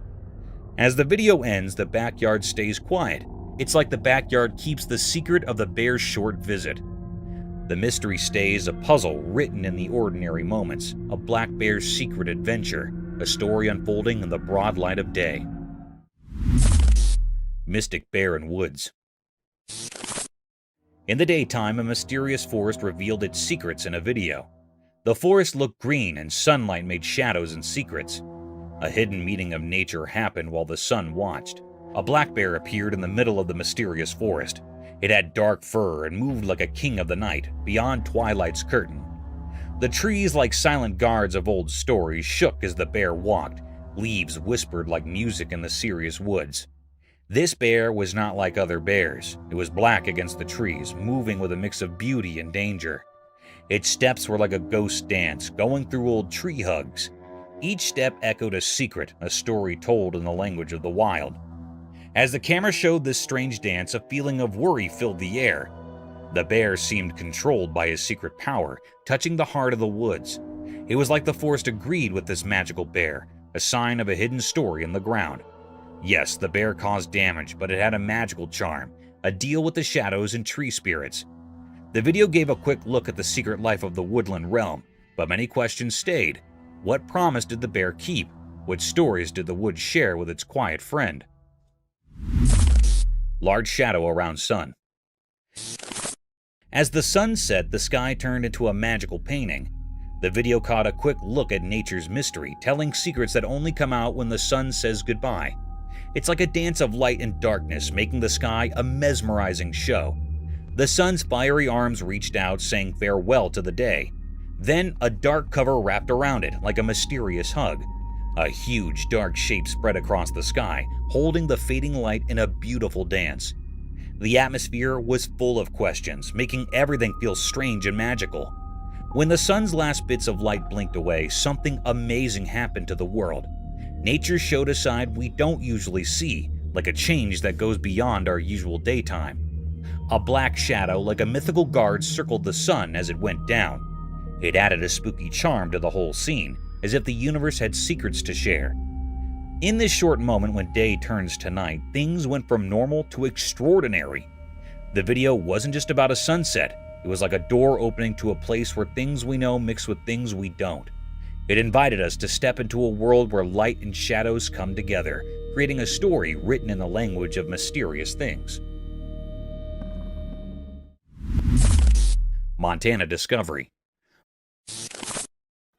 As the video ends, the backyard stays quiet. It's like the backyard keeps the secret of the bear's short visit. The mystery stays a puzzle written in the ordinary moments, a black bear's secret adventure, a story unfolding in the broad light of day. Mystic Bear in Woods. In the daytime, a mysterious forest revealed its secrets in a video. The forest looked green and sunlight made shadows and secrets. A hidden meeting of nature happened while the sun watched. A black bear appeared in the middle of the mysterious forest. It had dark fur and moved like a king of the night, beyond twilight's curtain. The trees, like silent guards of old stories, shook as the bear walked. Leaves whispered like music in the serious woods. This bear was not like other bears. It was black against the trees, moving with a mix of beauty and danger. Its steps were like a ghost dance, going through old tree hugs. Each step echoed a secret, a story told in the language of the wild. As the camera showed this strange dance, a feeling of worry filled the air. The bear seemed controlled by his secret power, touching the heart of the woods. It was like the forest agreed with this magical bear, a sign of a hidden story in the ground. Yes, the bear caused damage, but it had a magical charm, a deal with the shadows and tree spirits. The video gave a quick look at the secret life of the woodland realm, but many questions stayed. What promise did the bear keep? What stories did the woods share with its quiet friend? Large shadow around sun. As the sun set, the sky turned into a magical painting. The video caught a quick look at nature's mystery, telling secrets that only come out when the sun says goodbye. It's like a dance of light and darkness, making the sky a mesmerizing show. The sun's fiery arms reached out, saying farewell to the day. Then a dark cover wrapped around it, like a mysterious hug. A huge dark shape spread across the sky, holding the fading light in a beautiful dance. The atmosphere was full of questions, making everything feel strange and magical. When the sun's last bits of light blinked away, something amazing happened to the world. Nature showed a side we don't usually see, like a change that goes beyond our usual daytime. A black shadow, like a mythical guard, circled the sun as it went down. It added a spooky charm to the whole scene, as if the universe had secrets to share. In this short moment when day turns to night, things went from normal to extraordinary. The video wasn't just about a sunset, it was like a door opening to a place where things we know mix with things we don't. It invited us to step into a world where light and shadows come together, creating a story written in the language of mysterious things. Montana discovery.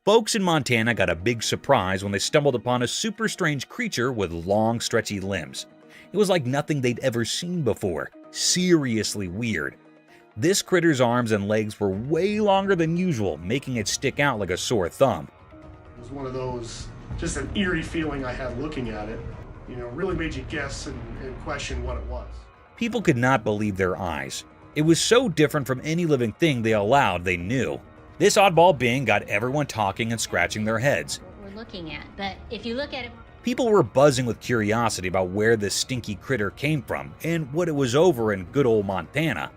Folks in Montana got a big surprise when they stumbled upon a super strange creature with long, stretchy limbs. It was like nothing they'd ever seen before. Seriously weird. This critter's arms and legs were way longer than usual, making it stick out like a sore thumb. It was one of those, just an eerie feeling I had looking at it. Really made you guess and question what it was. People could not believe their eyes. It was so different from any living thing they knew. This oddball being got everyone talking and scratching their heads. What we're looking at, but if you look at it... People were buzzing with curiosity about where this stinky critter came from and what it was over in good old Montana.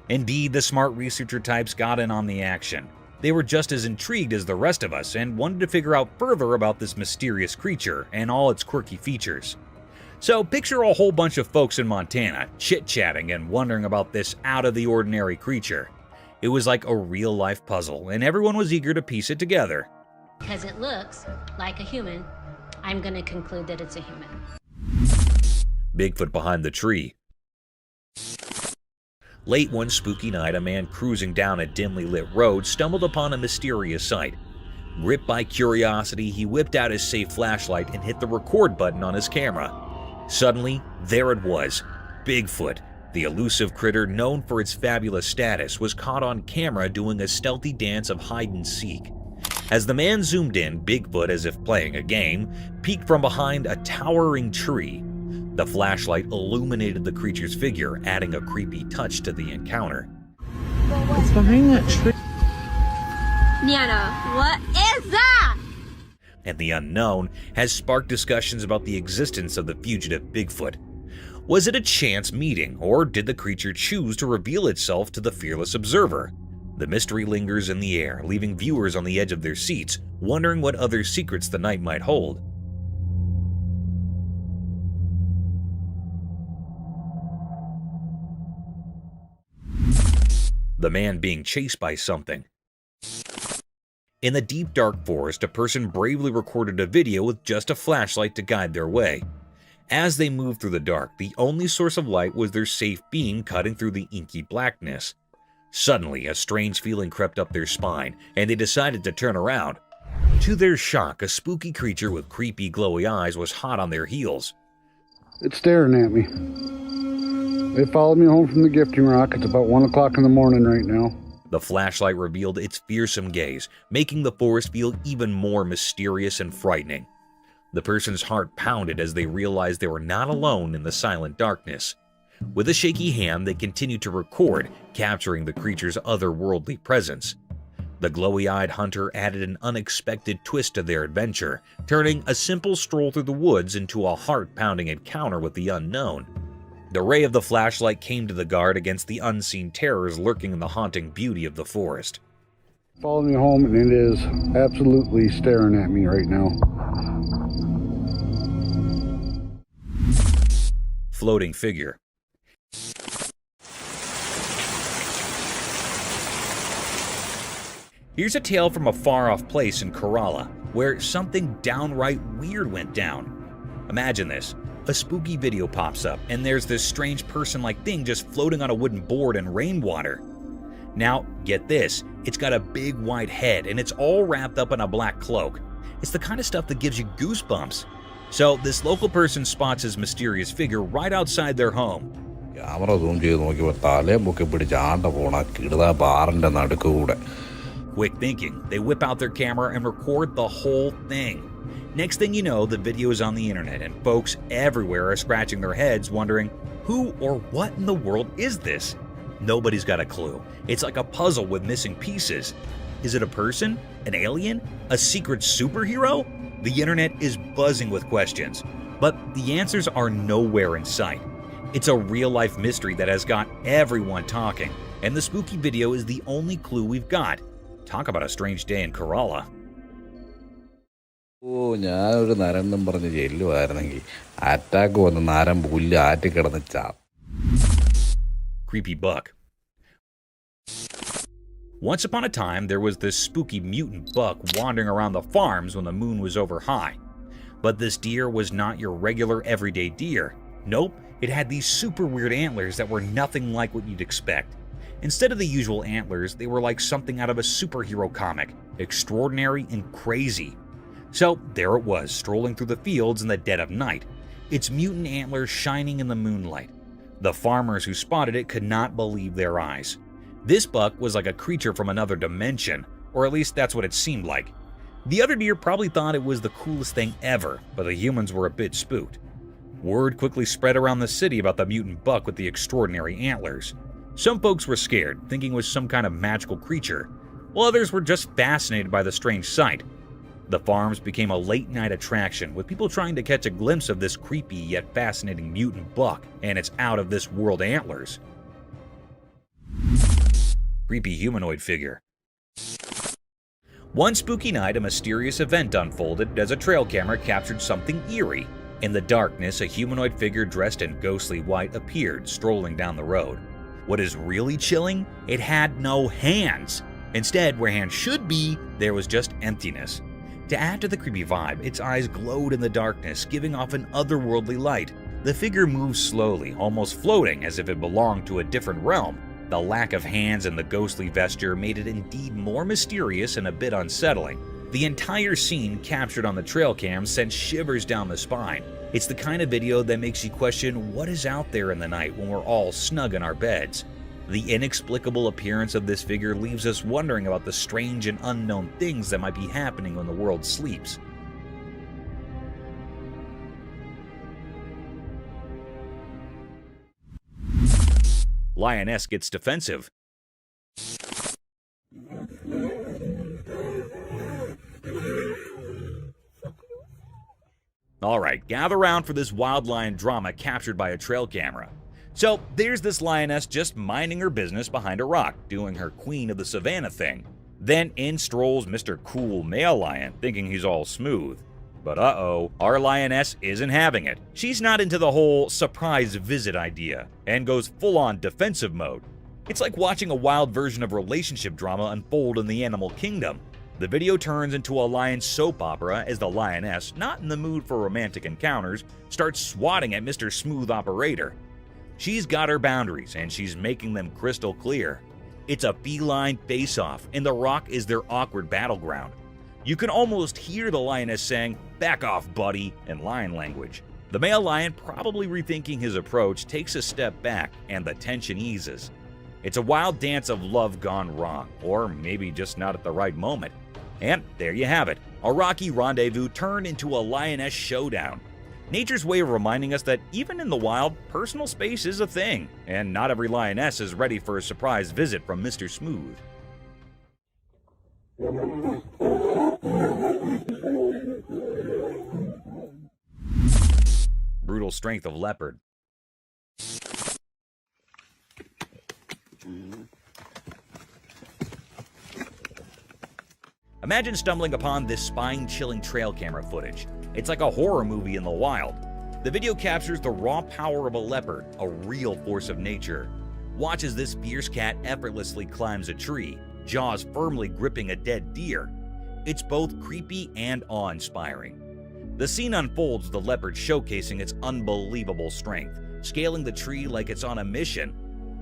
Indeed, the smart researcher types got in on the action. They were just as intrigued as the rest of us and wanted to figure out further about this mysterious creature and all its quirky features. So picture a whole bunch of folks in Montana chit-chatting and wondering about this out-of-the-ordinary creature. It was like a real-life puzzle, and everyone was eager to piece it together. Because it looks like a human, I'm going to conclude that it's a human. Bigfoot behind the tree. Late one spooky night, a man cruising down a dimly lit road stumbled upon a mysterious sight. Gripped by curiosity, he whipped out his safe flashlight and hit the record button on his camera. Suddenly, there it was. Bigfoot, the elusive critter known for its fabulous status, was caught on camera doing a stealthy dance of hide-and-seek. As the man zoomed in, Bigfoot, as if playing a game, peeked from behind a towering tree. The flashlight illuminated the creature's figure, adding a creepy touch to the encounter. It's behind that tree. Nana, what is that? And the unknown has sparked discussions about the existence of the fugitive Bigfoot. Was it a chance meeting, or did the creature choose to reveal itself to the fearless observer? The mystery lingers in the air, leaving viewers on the edge of their seats, wondering what other secrets the night might hold. The man being chased by something. In the deep dark forest, a person bravely recorded a video with just a flashlight to guide their way. As they moved through the dark, the only source of light was their safe beam cutting through the inky blackness. Suddenly, a strange feeling crept up their spine, and they decided to turn around. To their shock, a spooky creature with creepy glowy eyes was hot on their heels. It's staring at me. They followed me home from the gifting rock. It's about 1 o'clock in the morning right now. The flashlight revealed its fearsome gaze, making the forest feel even more mysterious and frightening. The person's heart pounded as they realized they were not alone in the silent darkness. With a shaky hand, they continued to record, capturing the creature's otherworldly presence. The glowy-eyed hunter added an unexpected twist to their adventure, turning a simple stroll through the woods into a heart-pounding encounter with the unknown. The ray of the flashlight came to the guard against the unseen terrors lurking in the haunting beauty of the forest. Followed me home, and it is absolutely staring at me right now. Floating figure. Here's a tale from a far-off place in Kerala, where something downright weird went down. Imagine this. A spooky video pops up, and there's this strange person-like thing just floating on a wooden board in rainwater. Now, get this. It's got a big white head, and it's all wrapped up in a black cloak. It's the kind of stuff that gives you goosebumps. So, this local person spots his mysterious figure right outside their home. Quick thinking, they whip out their camera and record the whole thing. Next thing you know, the video is on the internet, and folks everywhere are scratching their heads wondering, who or what in the world is this? Nobody's got a clue. It's like a puzzle with missing pieces. Is it a person? An alien? A secret superhero? The internet is buzzing with questions, but the answers are nowhere in sight. It's a real-life mystery that has got everyone talking, and the spooky video is the only clue we've got. Talk about a strange day in Kerala. Creepy buck. Once upon a time, there was this spooky mutant buck wandering around the farms when the moon was over high. But this deer was not your regular everyday deer. Nope, it had these super weird antlers that were nothing like what you'd expect. Instead of the usual antlers, they were like something out of a superhero comic, extraordinary and crazy. So there it was, strolling through the fields in the dead of night, its mutant antlers shining in the moonlight. The farmers who spotted it could not believe their eyes. This buck was like a creature from another dimension, or at least that's what it seemed like. The other deer probably thought it was the coolest thing ever, but the humans were a bit spooked. Word quickly spread around the city about the mutant buck with the extraordinary antlers. Some folks were scared, thinking it was some kind of magical creature, while others were just fascinated by the strange sight. The farms became a late-night attraction, with people trying to catch a glimpse of this creepy yet fascinating mutant buck and its out-of-this-world antlers. Creepy humanoid figure. One spooky night, a mysterious event unfolded as a trail camera captured something eerie. In the darkness, a humanoid figure dressed in ghostly white appeared, strolling down the road. What is really chilling? It had no hands. Instead, where hands should be, there was just emptiness. To add to the creepy vibe, its eyes glowed in the darkness, giving off an otherworldly light. The figure moved slowly, almost floating as if it belonged to a different realm. The lack of hands and the ghostly vesture made it indeed more mysterious and a bit unsettling. The entire scene captured on the trail cam sent shivers down the spine. It's the kind of video that makes you question what is out there in the night when we're all snug in our beds. The inexplicable appearance of this figure leaves us wondering about the strange and unknown things that might be happening when the world sleeps. Lioness gets defensive. Alright, gather round for this wild lion drama captured by a trail camera. So, there's this lioness just minding her business behind a rock, doing her queen of the savannah thing. Then in strolls Mr. Cool Male Lion, thinking he's all smooth. But uh-oh, our lioness isn't having it. She's not into the whole surprise visit idea, and goes full-on defensive mode. It's like watching a wild version of relationship drama unfold in the animal kingdom. The video turns into a lion soap opera as the lioness, not in the mood for romantic encounters, starts swatting at Mr. Smooth Operator. She's got her boundaries, and she's making them crystal clear. It's a feline face-off, and the rock is their awkward battleground. You can almost hear the lioness saying, "Back off, buddy," in lion language. The male lion, probably rethinking his approach, takes a step back, and the tension eases. It's a wild dance of love gone wrong, or maybe just not at the right moment. And there you have it, a rocky rendezvous turned into a lioness showdown. Nature's way of reminding us that even in the wild, personal space is a thing, and not every lioness is ready for a surprise visit from Mr. Smooth. Brutal strength of leopard. Imagine stumbling upon this spine-chilling trail camera footage. It's like a horror movie in the wild. The video captures the raw power of a leopard, a real force of nature. Watch as this fierce cat effortlessly climbs a tree, jaws firmly gripping a dead deer. It's both creepy and awe-inspiring. The scene unfolds with the leopard showcasing its unbelievable strength, scaling the tree like it's on a mission.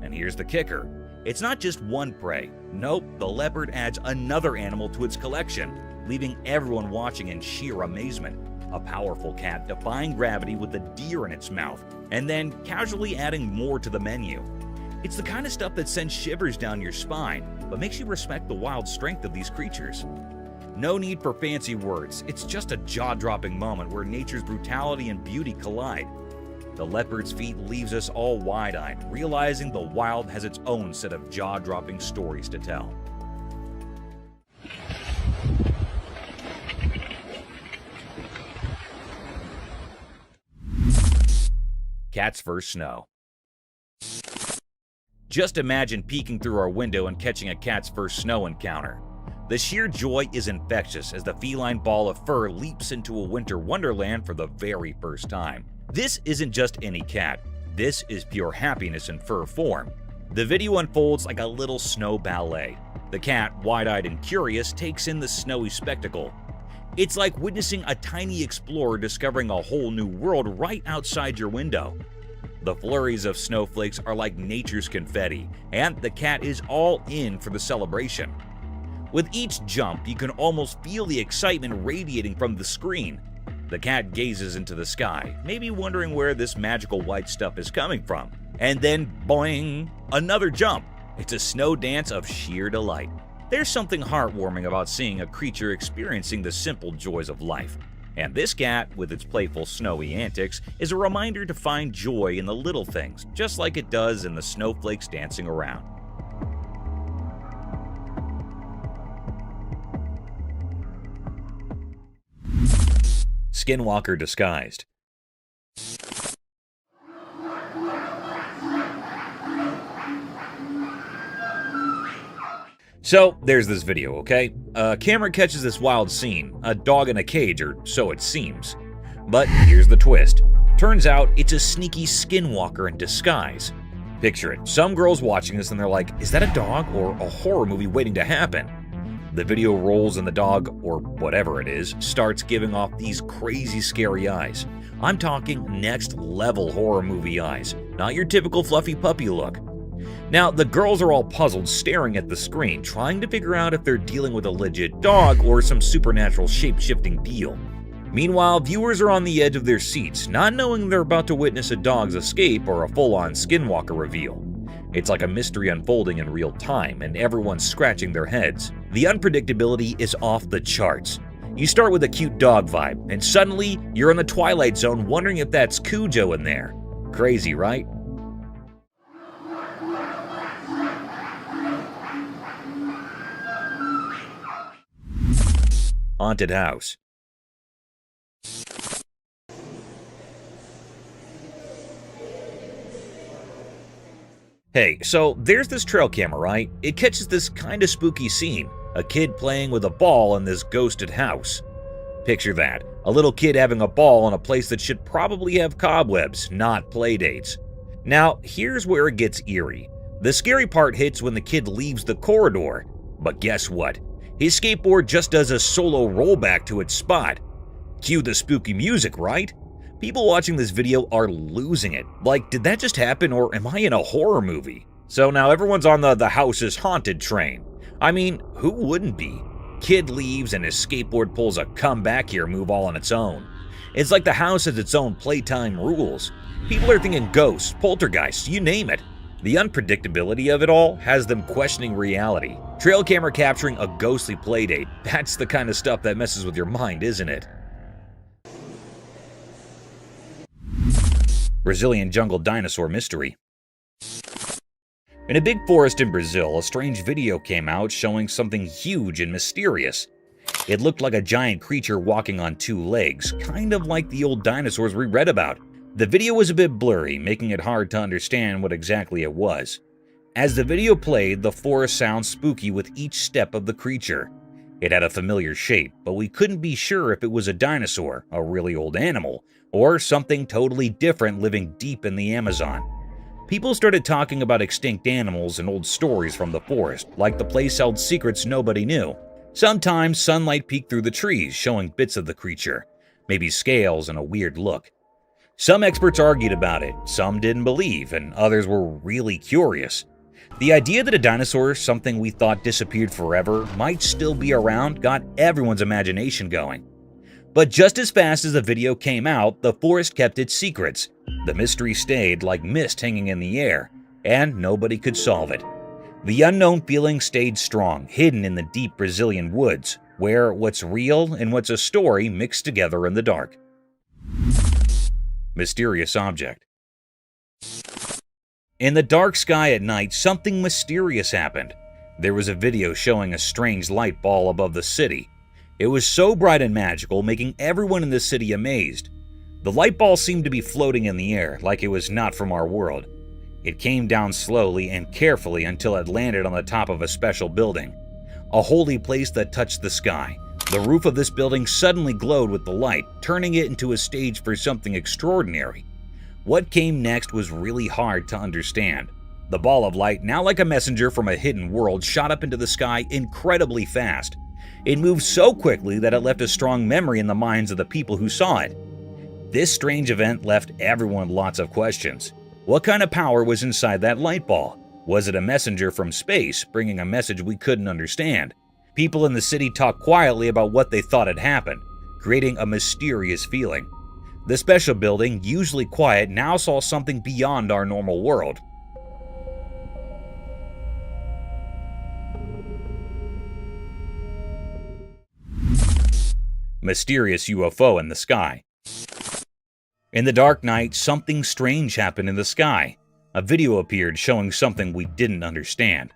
And here's the kicker. It's not just one prey. Nope, the leopard adds another animal to its collection, leaving everyone watching in sheer amazement. A powerful cat defying gravity with a deer in its mouth, and then casually adding more to the menu. It's the kind of stuff that sends shivers down your spine, but makes you respect the wild strength of these creatures. No need for fancy words, it's just a jaw-dropping moment where nature's brutality and beauty collide. The leopard's feat leaves us all wide-eyed, realizing the wild has its own set of jaw-dropping stories to tell. Cat's first snow. Just imagine peeking through our window and catching a cat's first snow encounter. The sheer joy is infectious as the feline ball of fur leaps into a winter wonderland for the very first time. This isn't just any cat. This is pure happiness in fur form. The video unfolds like a little snow ballet. The cat, wide-eyed and curious, takes in the snowy spectacle. It's like witnessing a tiny explorer discovering a whole new world right outside your window. The flurries of snowflakes are like nature's confetti, and the cat is all in for the celebration. With each jump, you can almost feel the excitement radiating from the screen. The cat gazes into the sky, maybe wondering where this magical white stuff is coming from. And then, boing, another jump. It's a snow dance of sheer delight. There's something heartwarming about seeing a creature experiencing the simple joys of life. And this cat, with its playful snowy antics, is a reminder to find joy in the little things, just like it does in the snowflakes dancing around. Skinwalker disguised. So, there's this video, okay? A camera catches this wild scene, a dog in a cage, or so it seems. But here's the twist. Turns out it's a sneaky skinwalker in disguise. Picture it, some girl's watching this and they're like, is that a dog or a horror movie waiting to happen? The video rolls and the dog, or whatever it is, starts giving off these crazy scary eyes. I'm talking next level horror movie eyes, not your typical fluffy puppy look. Now, the girls are all puzzled, staring at the screen, trying to figure out if they're dealing with a legit dog or some supernatural shape-shifting deal. Meanwhile, viewers are on the edge of their seats, not knowing they're about to witness a dog's escape or a full-on skinwalker reveal. It's like a mystery unfolding in real time, and everyone's scratching their heads. The unpredictability is off the charts. You start with a cute dog vibe, and suddenly you're in the Twilight Zone wondering if that's Cujo in there. Crazy, right? Haunted house. Hey, so there's this trail camera, right? It catches this kinda spooky scene. A kid playing with a ball in this ghosted house. Picture that. A little kid having a ball in a place that should probably have cobwebs, not playdates. Now, here's where it gets eerie. The scary part hits when the kid leaves the corridor. But guess what? His skateboard just does a solo rollback to its spot. Cue the spooky music, right? People watching this video are losing it. Like, did that just happen, or am I in a horror movie? So now everyone's on the house is haunted train. I mean, who wouldn't be? Kid leaves and his skateboard pulls a come back here move all on its own. It's like the house has its own playtime rules. People are thinking ghosts, poltergeists, you name it. The unpredictability of it all has them questioning reality. Trail camera capturing a ghostly playdate, that's the kind of stuff that messes with your mind, isn't it? Brazilian jungle dinosaur mystery. In a big forest in Brazil, a strange video came out showing something huge and mysterious. It looked like a giant creature walking on two legs, kind of like the old dinosaurs we read about. The video was a bit blurry, making it hard to understand what exactly it was. As the video played, the forest sounds spooky with each step of the creature. It had a familiar shape, but we couldn't be sure if it was a dinosaur, a really old animal, or something totally different living deep in the Amazon. People started talking about extinct animals and old stories from the forest, like the place held secrets nobody knew. Sometimes sunlight peeked through the trees, showing bits of the creature, maybe scales and a weird look. Some experts argued about it, some didn't believe, and others were really curious. The idea that a dinosaur, something we thought disappeared forever, might still be around got everyone's imagination going. But just as fast as the video came out, the forest kept its secrets. The mystery stayed like mist hanging in the air, and nobody could solve it. The unknown feeling stayed strong, hidden in the deep Brazilian woods, where what's real and what's a story mixed together in the dark. Mysterious object. In the dark sky at night, something mysterious happened. There was a video showing a strange light ball above the city. It was so bright and magical, making everyone in the city amazed. The light ball seemed to be floating in the air, like it was not from our world. It came down slowly and carefully until it landed on the top of a special building, a holy place that touched the sky. The roof of this building suddenly glowed with the light, turning it into a stage for something extraordinary. What came next was really hard to understand. The ball of light, now like a messenger from a hidden world, shot up into the sky incredibly fast. It moved so quickly that it left a strong memory in the minds of the people who saw it. This strange event left everyone lots of questions. What kind of power was inside that light ball? Was it a messenger from space, bringing a message we couldn't understand? People in the city talked quietly about what they thought had happened, creating a mysterious feeling. The special building, usually quiet, now saw something beyond our normal world. Mysterious UFO in the sky. In the dark night, something strange happened in the sky. A video appeared showing something we didn't understand.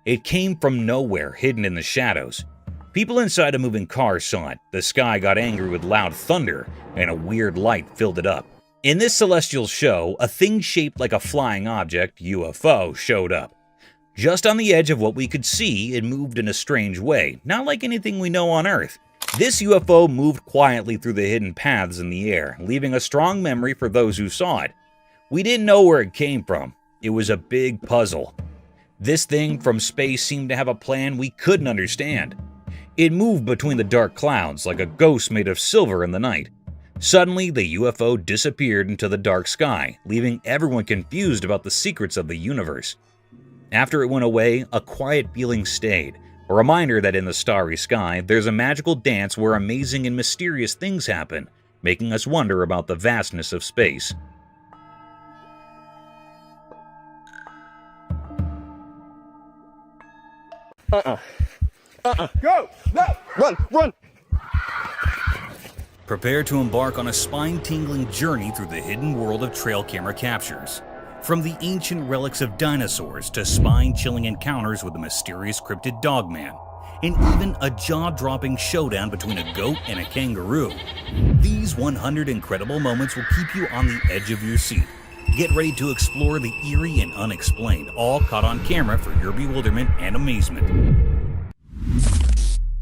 It came from nowhere, hidden in the shadows. People inside a moving car saw it. The sky got angry with loud thunder, and a weird light filled it up. In this celestial show, a thing shaped like a flying object, UFO, showed up. Just on the edge of what we could see, it moved in a strange way, not like anything we know on Earth. This UFO moved quietly through the hidden paths in the air, leaving a strong memory for those who saw it. We didn't know where it came from. It was a big puzzle. This thing from space seemed to have a plan we couldn't understand. It moved between the dark clouds like a ghost made of silver in the night. Suddenly, the UFO disappeared into the dark sky, leaving everyone confused about the secrets of the universe. After it went away, a quiet feeling stayed, a reminder that in the starry sky, there's a magical dance where amazing and mysterious things happen, making us wonder about the vastness of space. Go! No! Run! Run! Prepare to embark on a spine-tingling journey through the hidden world of trail camera captures. From the ancient relics of dinosaurs to spine-chilling encounters with the mysterious cryptid Dogman, and even a jaw-dropping showdown between a goat and a kangaroo. These 100 incredible moments will keep you on the edge of your seat. Get ready to explore the eerie and unexplained, all caught on camera for your bewilderment and amazement.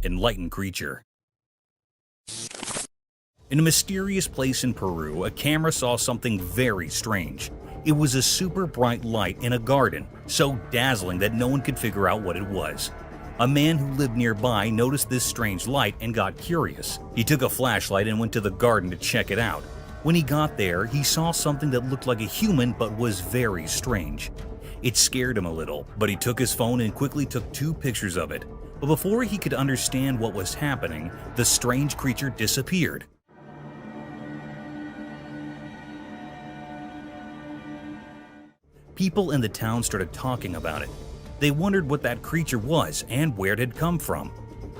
Enlightened Creature. In a mysterious place in Peru, a camera saw something very strange. It was a super bright light in a garden, so dazzling that no one could figure out what it was. A man who lived nearby noticed this strange light and got curious. He took a flashlight and went to the garden to check it out. When he got there, he saw something that looked like a human but was very strange. It scared him a little, but he took his phone and quickly took 2 pictures of it. But before he could understand what was happening, the strange creature disappeared. People in the town started talking about it. They wondered what that creature was and where it had come from.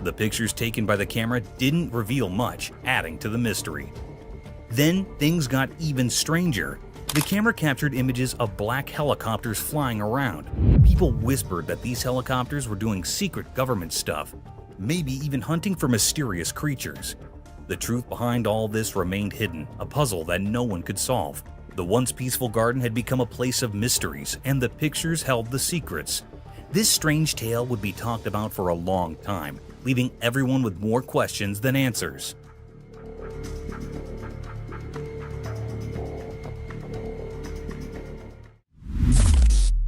The pictures taken by the camera didn't reveal much, adding to the mystery. Then things got even stranger. The camera captured images of black helicopters flying around. People whispered that these helicopters were doing secret government stuff, maybe even hunting for mysterious creatures. The truth behind all this remained hidden, a puzzle that no one could solve. The once peaceful garden had become a place of mysteries, and the pictures held the secrets. This strange tale would be talked about for a long time, leaving everyone with more questions than answers.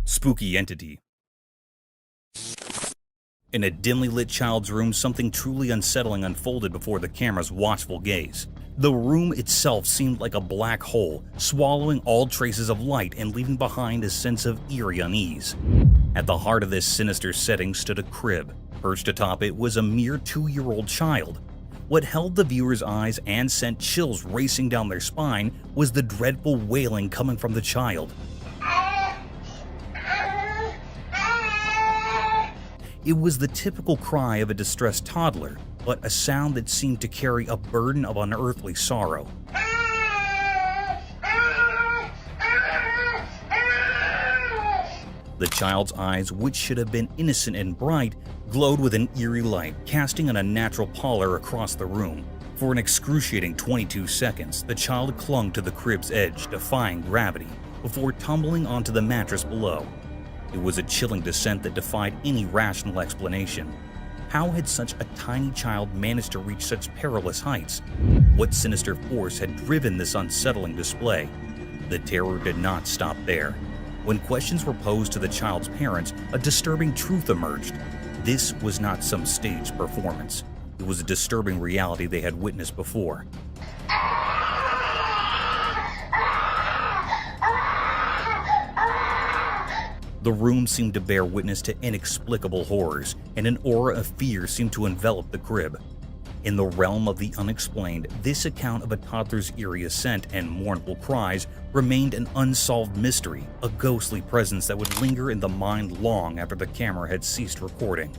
Spooky Entity. In a dimly lit child's room, something truly unsettling unfolded before the camera's watchful gaze. The room itself seemed like a black hole, swallowing all traces of light and leaving behind a sense of eerie unease. At the heart of this sinister setting stood a crib. Perched atop it was a mere 2-year-old child. What held the viewer's eyes and sent chills racing down their spine was the dreadful wailing coming from the child. It was the typical cry of a distressed toddler, but a sound that seemed to carry a burden of unearthly sorrow. The child's eyes, which should have been innocent and bright, glowed with an eerie light, casting an unnatural pallor across the room. For an excruciating 22 seconds, the child clung to the crib's edge, defying gravity, before tumbling onto the mattress below. It was a chilling descent that defied any rational explanation. How had such a tiny child managed to reach such perilous heights? What sinister force had driven this unsettling display? The terror did not stop there. When questions were posed to the child's parents, a disturbing truth emerged. This was not some staged performance. It was a disturbing reality they had witnessed before. The room seemed to bear witness to inexplicable horrors, and an aura of fear seemed to envelop the crib. In the realm of the unexplained, this account of a toddler's eerie ascent and mournful cries remained an unsolved mystery, a ghostly presence that would linger in the mind long after the camera had ceased recording.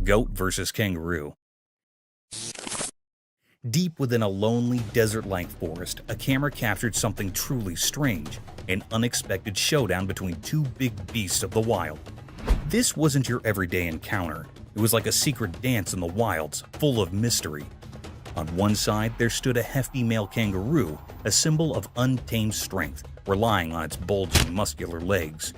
Goat versus kangaroo. Deep within a lonely, desert-like forest, a camera captured something truly strange, an unexpected showdown between 2 big beasts of the wild. This wasn't your everyday encounter. It was like a secret dance in the wilds, full of mystery. On one side, there stood a hefty male kangaroo, a symbol of untamed strength, relying on its bulging, muscular legs.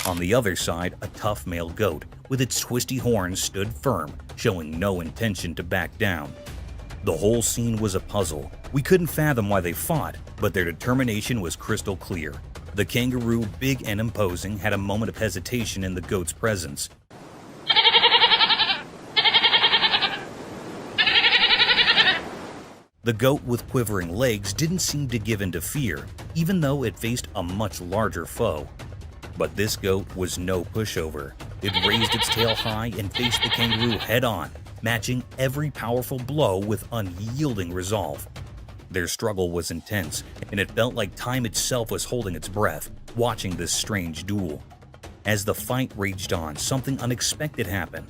On the other side, a tough male goat, with its twisty horns, stood firm, showing no intention to back down. The whole scene was a puzzle. We couldn't fathom why they fought, but their determination was crystal clear. The kangaroo, big and imposing, had a moment of hesitation in the goat's presence. The goat with quivering legs didn't seem to give in to fear, even though it faced a much larger foe. But this goat was no pushover. It raised its tail high and faced the kangaroo head-on, matching every powerful blow with unyielding resolve. Their struggle was intense, and it felt like time itself was holding its breath, watching this strange duel. As the fight raged on, something unexpected happened.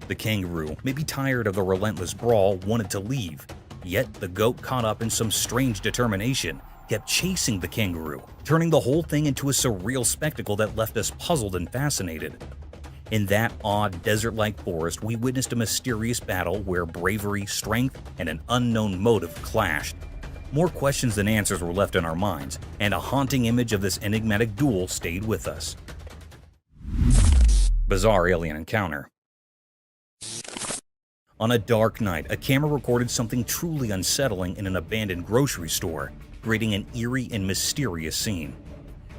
The kangaroo, maybe tired of the relentless brawl, wanted to leave. Yet the goat, caught up in some strange determination, kept chasing the kangaroo, turning the whole thing into a surreal spectacle that left us puzzled and fascinated. In that odd desert-like forest, we witnessed a mysterious battle where bravery, strength, and an unknown motive clashed. More questions than answers were left in our minds, and a haunting image of this enigmatic duel stayed with us. Bizarre alien encounter. On a dark night, a camera recorded something truly unsettling in an abandoned grocery store, creating an eerie and mysterious scene.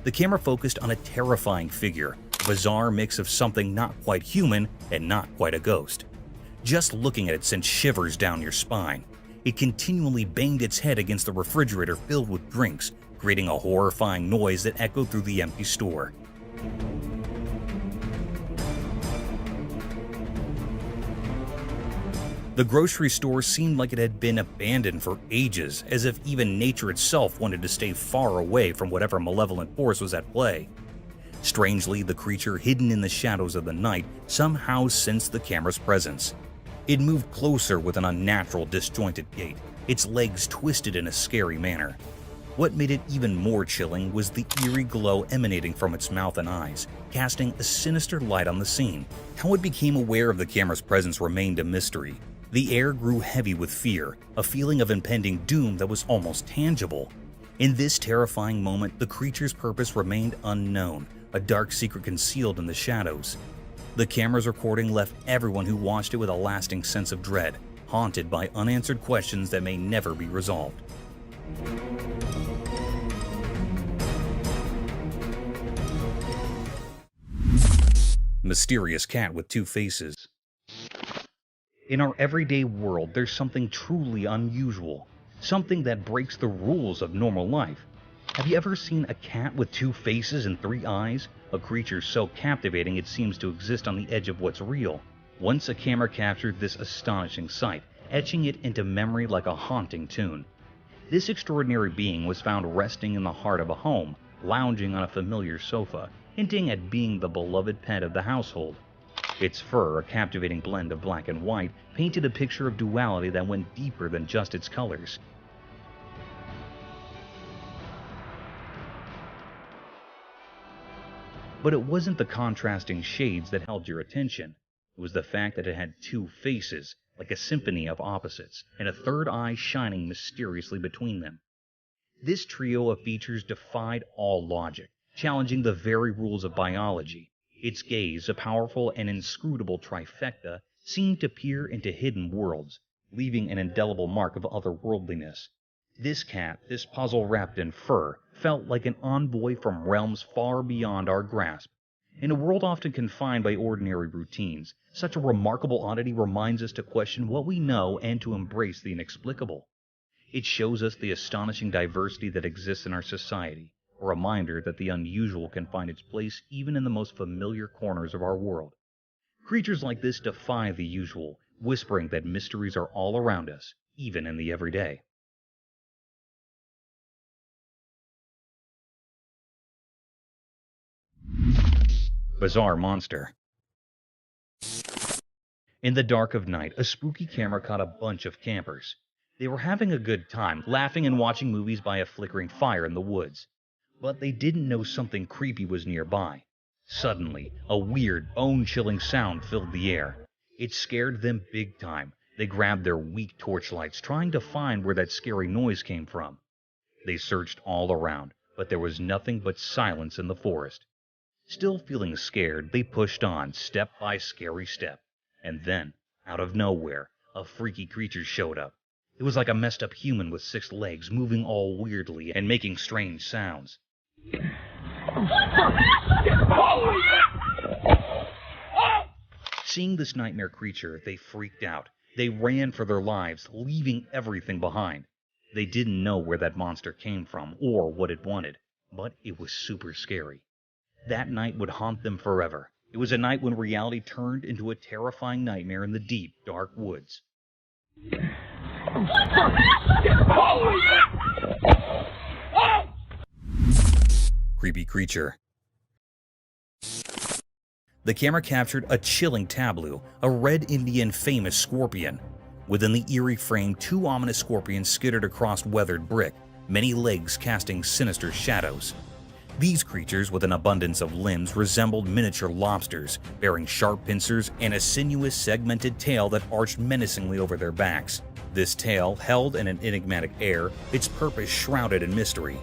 The camera focused on a terrifying figure, a bizarre mix of something not quite human and not quite a ghost. Just looking at it sent shivers down your spine. It continually banged its head against the refrigerator filled with drinks, creating a horrifying noise that echoed through the empty store. The grocery store seemed like it had been abandoned for ages, as if even nature itself wanted to stay far away from whatever malevolent force was at play. Strangely, the creature hidden in the shadows of the night somehow sensed the camera's presence. It moved closer with an unnatural, disjointed gait, its legs twisted in a scary manner. What made it even more chilling was the eerie glow emanating from its mouth and eyes, casting a sinister light on the scene. How it became aware of the camera's presence remained a mystery. The air grew heavy with fear, a feeling of impending doom that was almost tangible. In this terrifying moment, the creature's purpose remained unknown, a dark secret concealed in the shadows. The camera's recording left everyone who watched it with a lasting sense of dread, haunted by unanswered questions that may never be resolved. Mysterious cat with two faces. In our everyday world, there's something truly unusual, something that breaks the rules of normal life. Have you ever seen a cat with two faces and three eyes? A creature so captivating it seems to exist on the edge of what's real. Once a camera captured this astonishing sight, etching it into memory like a haunting tune. This extraordinary being was found resting in the heart of a home, lounging on a familiar sofa, hinting at being the beloved pet of the household. Its fur, a captivating blend of black and white, painted a picture of duality that went deeper than just its colors. But it wasn't the contrasting shades that held your attention. It was the fact that it had two faces, like a symphony of opposites, and a third eye shining mysteriously between them. This trio of features defied all logic, challenging the very rules of biology. Its gaze, a powerful and inscrutable trifecta, seemed to peer into hidden worlds, leaving an indelible mark of otherworldliness. This cat, this puzzle wrapped in fur, felt like an envoy from realms far beyond our grasp. In a world often confined by ordinary routines, such a remarkable oddity reminds us to question what we know and to embrace the inexplicable. It shows us the astonishing diversity that exists in our society, a reminder that the unusual can find its place even in the most familiar corners of our world. Creatures like this defy the usual, whispering that mysteries are all around us, even in the everyday. Bizarre monster. In the dark of night, a spooky camera caught a bunch of campers. They were having a good time, laughing and watching movies by a flickering fire in the woods. But they didn't know something creepy was nearby. Suddenly, a weird, bone-chilling sound filled the air. It scared them big time. They grabbed their weak torchlights, trying to find where that scary noise came from. They searched all around, but there was nothing but silence in the forest. Still feeling scared, they pushed on, step by scary step. And then, out of nowhere, a freaky creature showed up. It was like a messed up human with 6 legs, moving all weirdly and making strange sounds. Seeing this nightmare creature, they freaked out. They ran for their lives, leaving everything behind. They didn't know where that monster came from or what it wanted, but it was super scary. That night would haunt them forever. It was a night when reality turned into a terrifying nightmare in the deep, dark woods. Creepy creature. The camera captured a chilling tableau, a red Indian famous scorpion. Within the eerie frame, two ominous scorpions skittered across weathered brick, many legs casting sinister shadows. These creatures, with an abundance of limbs, resembled miniature lobsters, bearing sharp pincers and a sinuous, segmented tail that arched menacingly over their backs. This tail, held in an enigmatic air, its purpose shrouded in mystery.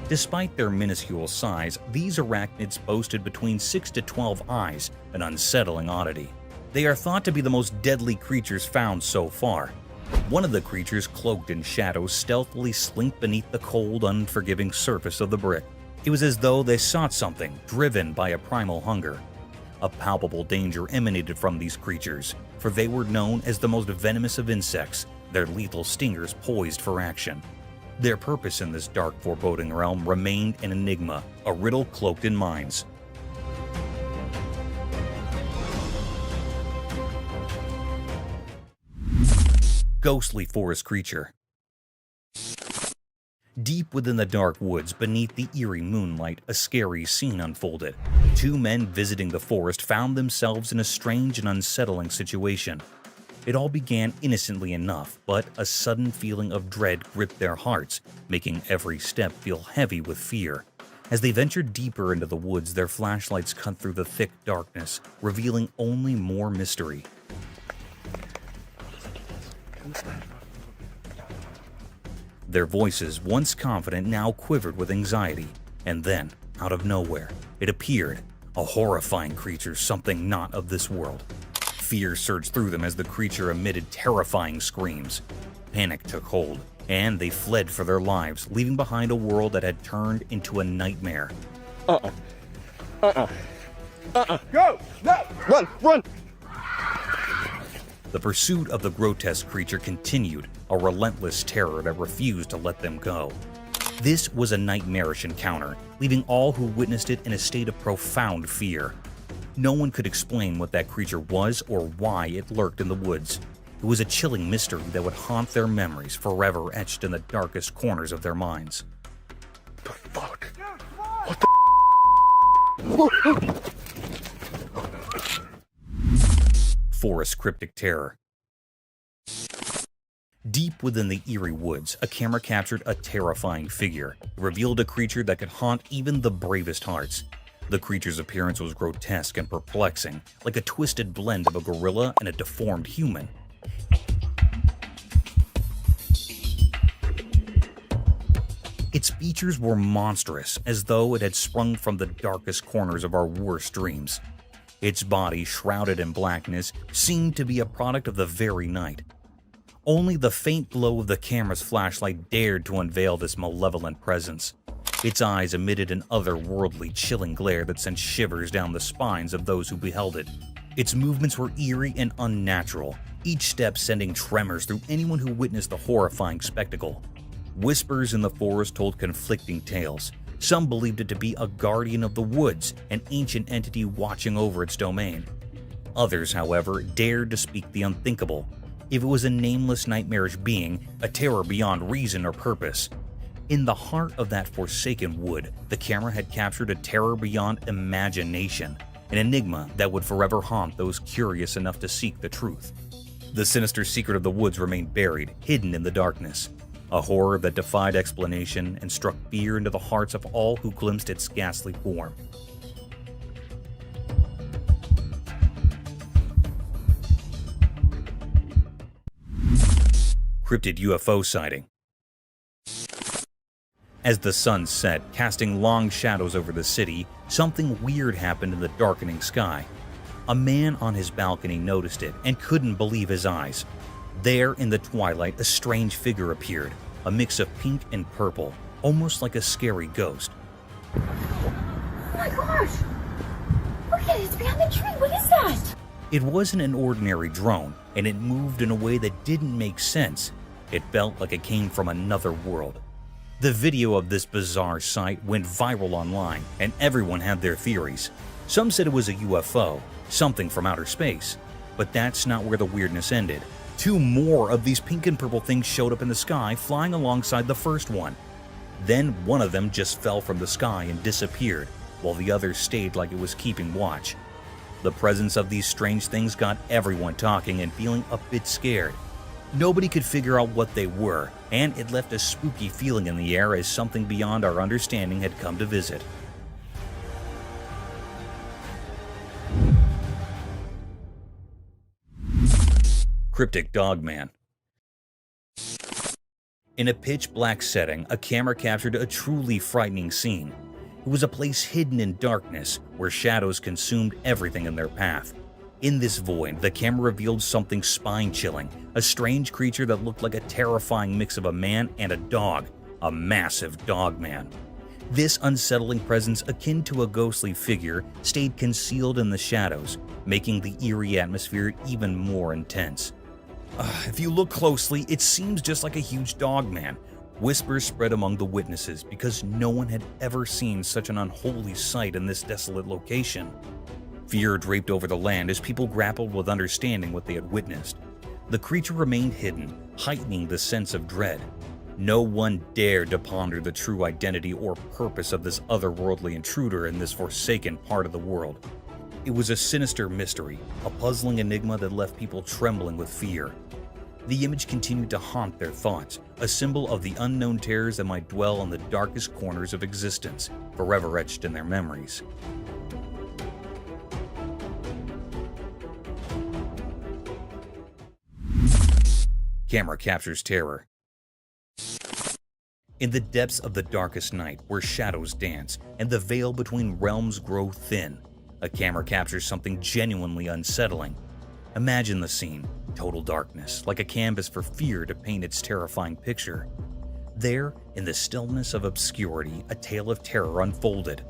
Despite their minuscule size, these arachnids boasted between 6 to 12 eyes, an unsettling oddity. They are thought to be the most deadly creatures found so far. One of the creatures, cloaked in shadows, stealthily slinked beneath the cold, unforgiving surface of the brick. It was as though they sought something, driven by a primal hunger. A palpable danger emanated from these creatures, for they were known as the most venomous of insects, their lethal stingers poised for action. Their purpose in this dark, foreboding realm remained an enigma, a riddle cloaked in minds. Ghostly forest creature. Deep within the dark woods, beneath the eerie moonlight, a scary scene unfolded. Two men visiting the forest found themselves in a strange and unsettling situation. It all began innocently enough, but a sudden feeling of dread gripped their hearts, making every step feel heavy with fear. As they ventured deeper into the woods, their flashlights cut through the thick darkness, revealing only more mystery. Their voices, once confident, now quivered with anxiety. And then, out of nowhere, it appeared, a horrifying creature, something not of this world. Fear surged through them as the creature emitted terrifying screams. Panic took hold, and they fled for their lives, leaving behind a world that had turned into a nightmare. Go! No! Run! Run! The pursuit of the grotesque creature continued, a relentless terror that refused to let them go. This was a nightmarish encounter, leaving all who witnessed it in a state of profound fear. No one could explain what that creature was or why it lurked in the woods. It was a chilling mystery that would haunt their memories, forever etched in the darkest corners of their minds. The fuck? What the? Forest cryptic terror. Deep within the eerie woods, a camera captured a terrifying figure. It revealed a creature that could haunt even the bravest hearts. The creature's appearance was grotesque and perplexing, like a twisted blend of a gorilla and a deformed human. Its features were monstrous, as though it had sprung from the darkest corners of our worst dreams. Its body, shrouded in blackness, seemed to be a product of the very night. Only the faint glow of the camera's flashlight dared to unveil this malevolent presence. Its eyes emitted an otherworldly, chilling glare that sent shivers down the spines of those who beheld it. Its movements were eerie and unnatural, each step sending tremors through anyone who witnessed the horrifying spectacle. Whispers in the forest told conflicting tales. Some believed it to be a guardian of the woods, an ancient entity watching over its domain. Others, however, dared to speak the unthinkable. If it was a nameless, nightmarish being, a terror beyond reason or purpose. In the heart of that forsaken wood, the camera had captured a terror beyond imagination, an enigma that would forever haunt those curious enough to seek the truth. The sinister secret of the woods remained buried, hidden in the darkness. A horror that defied explanation and struck fear into the hearts of all who glimpsed its ghastly form. Cryptid UFO sighting. As the sun set, casting long shadows over the city, something weird happened in the darkening sky. A man on his balcony noticed it and couldn't believe his eyes. There, in the twilight, a strange figure appeared, a mix of pink and purple, almost like a scary ghost. Oh my gosh! Look at it, it's behind the tree, what is that? It wasn't an ordinary drone, and it moved in a way that didn't make sense. It felt like it came from another world. The video of this bizarre sight went viral online, and everyone had their theories. Some said it was a UFO, something from outer space. But that's not where the weirdness ended. 2 more of these pink and purple things showed up in the sky, flying alongside the first one. Then one of them just fell from the sky and disappeared, while the other stayed like it was keeping watch. The presence of these strange things got everyone talking and feeling a bit scared. Nobody could figure out what they were, and it left a spooky feeling in the air as something beyond our understanding had come to visit. Cryptic Dogman. In a pitch-black setting, a camera captured a truly frightening scene. It was a place hidden in darkness, where shadows consumed everything in their path. In this void, the camera revealed something spine-chilling, a strange creature that looked like a terrifying mix of a man and a dog, a massive dogman. This unsettling presence, akin to a ghostly figure, stayed concealed in the shadows, making the eerie atmosphere even more intense. If you look closely, it seems just like a huge dogman. Whispers spread among the witnesses because no one had ever seen such an unholy sight in this desolate location. Fear draped over the land as people grappled with understanding what they had witnessed. The creature remained hidden, heightening the sense of dread. No one dared to ponder the true identity or purpose of this otherworldly intruder in this forsaken part of the world. It was a sinister mystery, a puzzling enigma that left people trembling with fear. The image continued to haunt their thoughts, a symbol of the unknown terrors that might dwell in the darkest corners of existence, forever etched in their memories. Camera captures terror. In the depths of the darkest night, where shadows dance and the veil between realms grow thin, a camera captures something genuinely unsettling. Imagine the scene, total darkness, like a canvas for fear to paint its terrifying picture. There, in the stillness of obscurity, a tale of terror unfolded.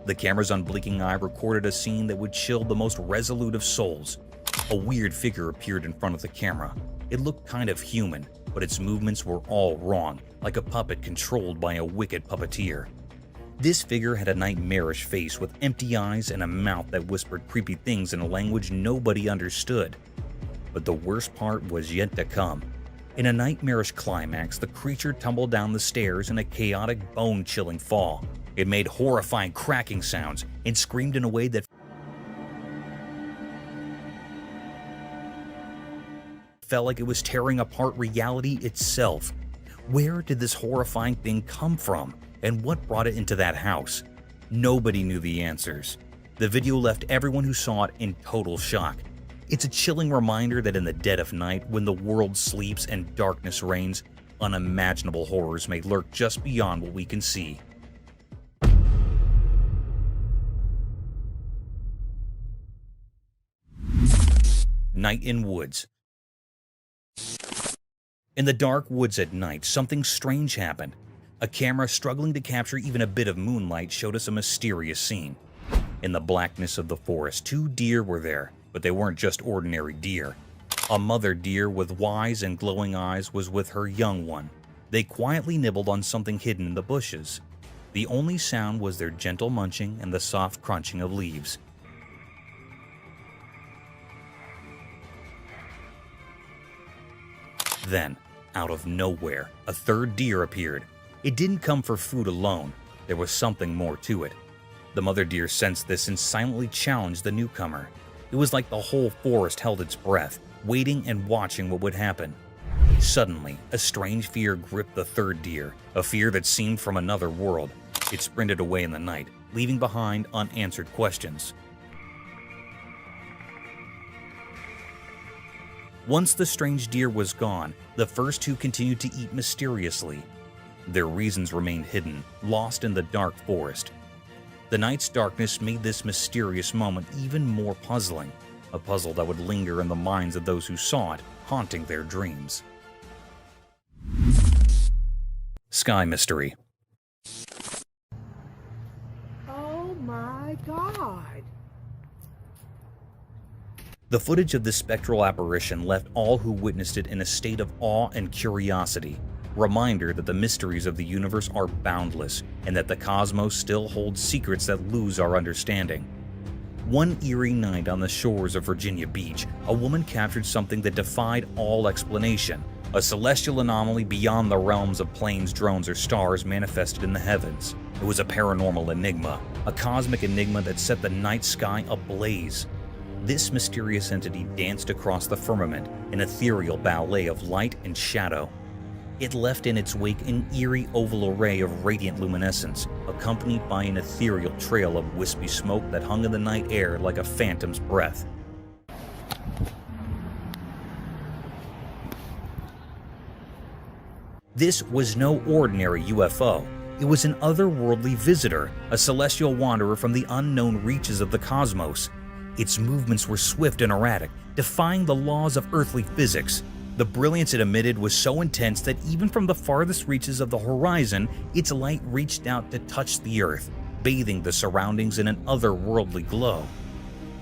The camera's unblinking eye recorded a scene that would chill the most resolute of souls. A weird figure appeared in front of the camera. It looked kind of human, but its movements were all wrong, like a puppet controlled by a wicked puppeteer. This figure had a nightmarish face with empty eyes and a mouth that whispered creepy things in a language nobody understood. But the worst part was yet to come. In a nightmarish climax, the creature tumbled down the stairs in a chaotic, bone-chilling fall. It made horrifying cracking sounds and screamed in a way that felt like it was tearing apart reality itself. Where did this horrifying thing come from, and what brought it into that house? Nobody knew the answers. The video left everyone who saw it in total shock. It's a chilling reminder that in the dead of night, when the world sleeps and darkness reigns, unimaginable horrors may lurk just beyond what we can see. Night in woods. In the dark woods at night, something strange happened. A camera struggling to capture even a bit of moonlight showed us a mysterious scene. In the blackness of the forest, 2 deer were there, but they weren't just ordinary deer. A mother deer with wise and glowing eyes was with her young one. They quietly nibbled on something hidden in the bushes. The only sound was their gentle munching and the soft crunching of leaves. Then, out of nowhere, a 3rd deer appeared. It didn't come for food alone. There was something more to it. The mother deer sensed this and silently challenged the newcomer. It was like the whole forest held its breath, waiting and watching what would happen. Suddenly, a strange fear gripped the 3rd deer, a fear that seemed from another world. It sprinted away in the night, leaving behind unanswered questions. Once the strange deer was gone, the first 2 continued to eat mysteriously. Their reasons remained hidden, lost in the dark forest. The night's darkness made this mysterious moment even more puzzling, a puzzle that would linger in the minds of those who saw it, haunting their dreams. Sky Mystery. Oh my God. The footage of this spectral apparition left all who witnessed it in a state of awe and curiosity, reminder that the mysteries of the universe are boundless and that the cosmos still holds secrets that lose our understanding. One eerie night on the shores of Virginia Beach, a woman captured something that defied all explanation, a celestial anomaly beyond the realms of planes, drones, or stars manifested in the heavens. It was a paranormal enigma, a cosmic enigma that set the night sky ablaze. This mysterious entity danced across the firmament, an ethereal ballet of light and shadow. It left in its wake an eerie oval array of radiant luminescence, accompanied by an ethereal trail of wispy smoke that hung in the night air like a phantom's breath. This was no ordinary UFO. It was an otherworldly visitor, a celestial wanderer from the unknown reaches of the cosmos. Its movements were swift and erratic, defying the laws of earthly physics. The brilliance it emitted was so intense that even from the farthest reaches of the horizon, its light reached out to touch the earth, bathing the surroundings in an otherworldly glow.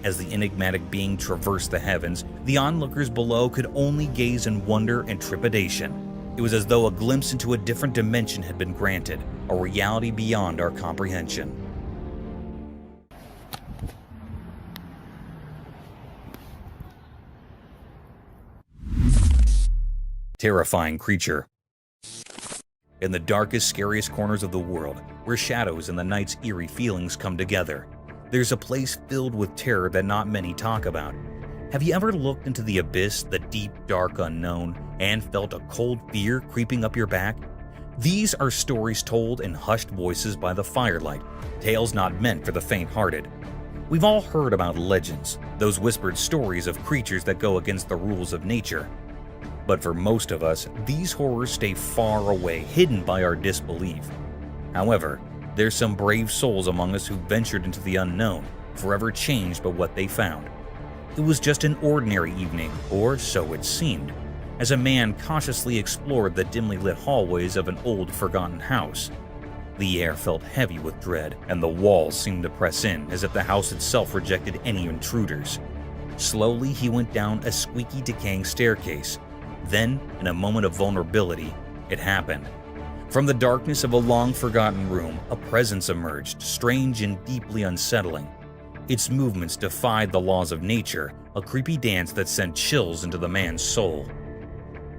As the enigmatic being traversed the heavens, the onlookers below could only gaze in wonder and trepidation. It was as though a glimpse into a different dimension had been granted, a reality beyond our comprehension. Terrifying creature. In the darkest, scariest corners of the world, where shadows and the night's eerie feelings come together, there's a place filled with terror that not many talk about. Have you ever looked into the abyss, the deep, dark unknown, and felt a cold fear creeping up your back? These are stories told in hushed voices by the firelight, tales not meant for the faint-hearted. We've all heard about legends, those whispered stories of creatures that go against the rules of nature. But for most of us, these horrors stay far away, hidden by our disbelief. However, there's some brave souls among us who ventured into the unknown, forever changed by what they found. It was just an ordinary evening, or so it seemed, as a man cautiously explored the dimly lit hallways of an old, forgotten house. The air felt heavy with dread, and the walls seemed to press in as if the house itself rejected any intruders. Slowly, he went down a squeaky, decaying staircase. Then, in a moment of vulnerability, it happened. From the darkness of a long-forgotten room, a presence emerged, strange and deeply unsettling. Its movements defied the laws of nature, a creepy dance that sent chills into the man's soul.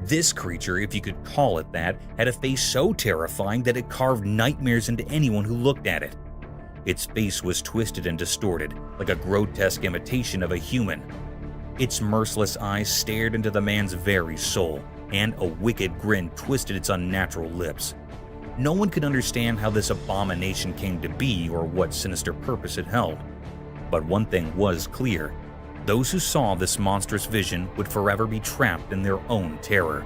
This creature, if you could call it that, had a face so terrifying that it carved nightmares into anyone who looked at it. Its face was twisted and distorted, like a grotesque imitation of a human. Its merciless eyes stared into the man's very soul, and a wicked grin twisted its unnatural lips. No one could understand how this abomination came to be or what sinister purpose it held. But one thing was clear. Those who saw this monstrous vision would forever be trapped in their own terror.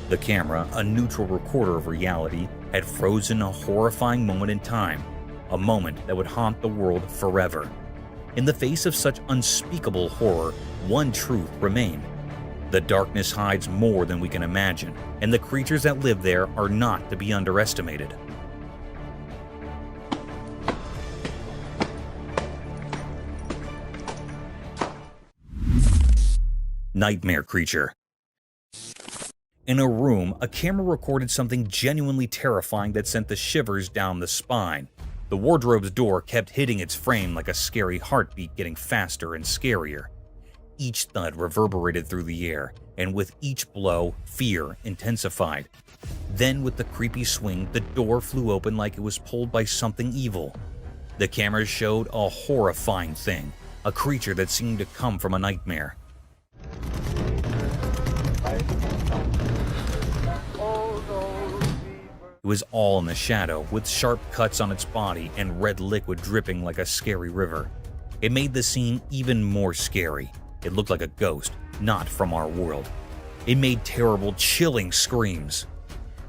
The camera, a neutral recorder of reality, had frozen a horrifying moment in time, a moment that would haunt the world forever. In the face of such unspeakable horror, one truth remained. The darkness hides more than we can imagine, and the creatures that live there are not to be underestimated. Nightmare creature. In a room, a camera recorded something genuinely terrifying that sent the shivers down the spine. The wardrobe's door kept hitting its frame like a scary heartbeat, getting faster and scarier. Each thud reverberated through the air, and with each blow, fear intensified. Then, with the creepy swing, the door flew open like it was pulled by something evil. The camera showed a horrifying thing, a creature that seemed to come from a nightmare. It was all in the shadow, with sharp cuts on its body and red liquid dripping like a scary river. It made the scene even more scary. It looked like a ghost, not from our world. It made terrible, chilling screams.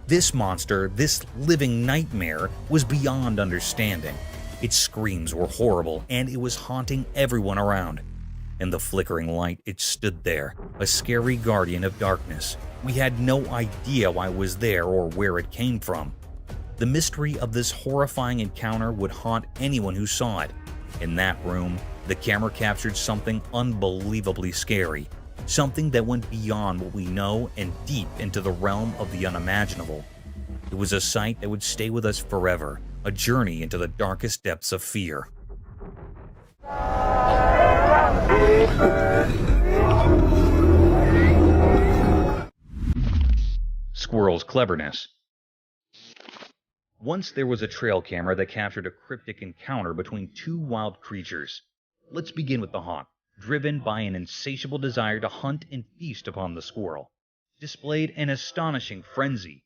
This monster, this living nightmare, was beyond understanding. Its screams were horrible, and it was haunting everyone around. In the flickering light, it stood there, a scary guardian of darkness. We had no idea why it was there or where it came from. The mystery of this horrifying encounter would haunt anyone who saw it. In that room, The camera captured something unbelievably scary, something that went beyond what we know and deep into the realm of the unimaginable. It was a sight that would stay with us forever, a journey into the darkest depths of fear. Squirrel's cleverness. Once there was a trail camera that captured a cryptic encounter between two wild creatures. Let's begin with the hawk, driven by an insatiable desire to hunt and feast upon the squirrel, displayed an astonishing frenzy.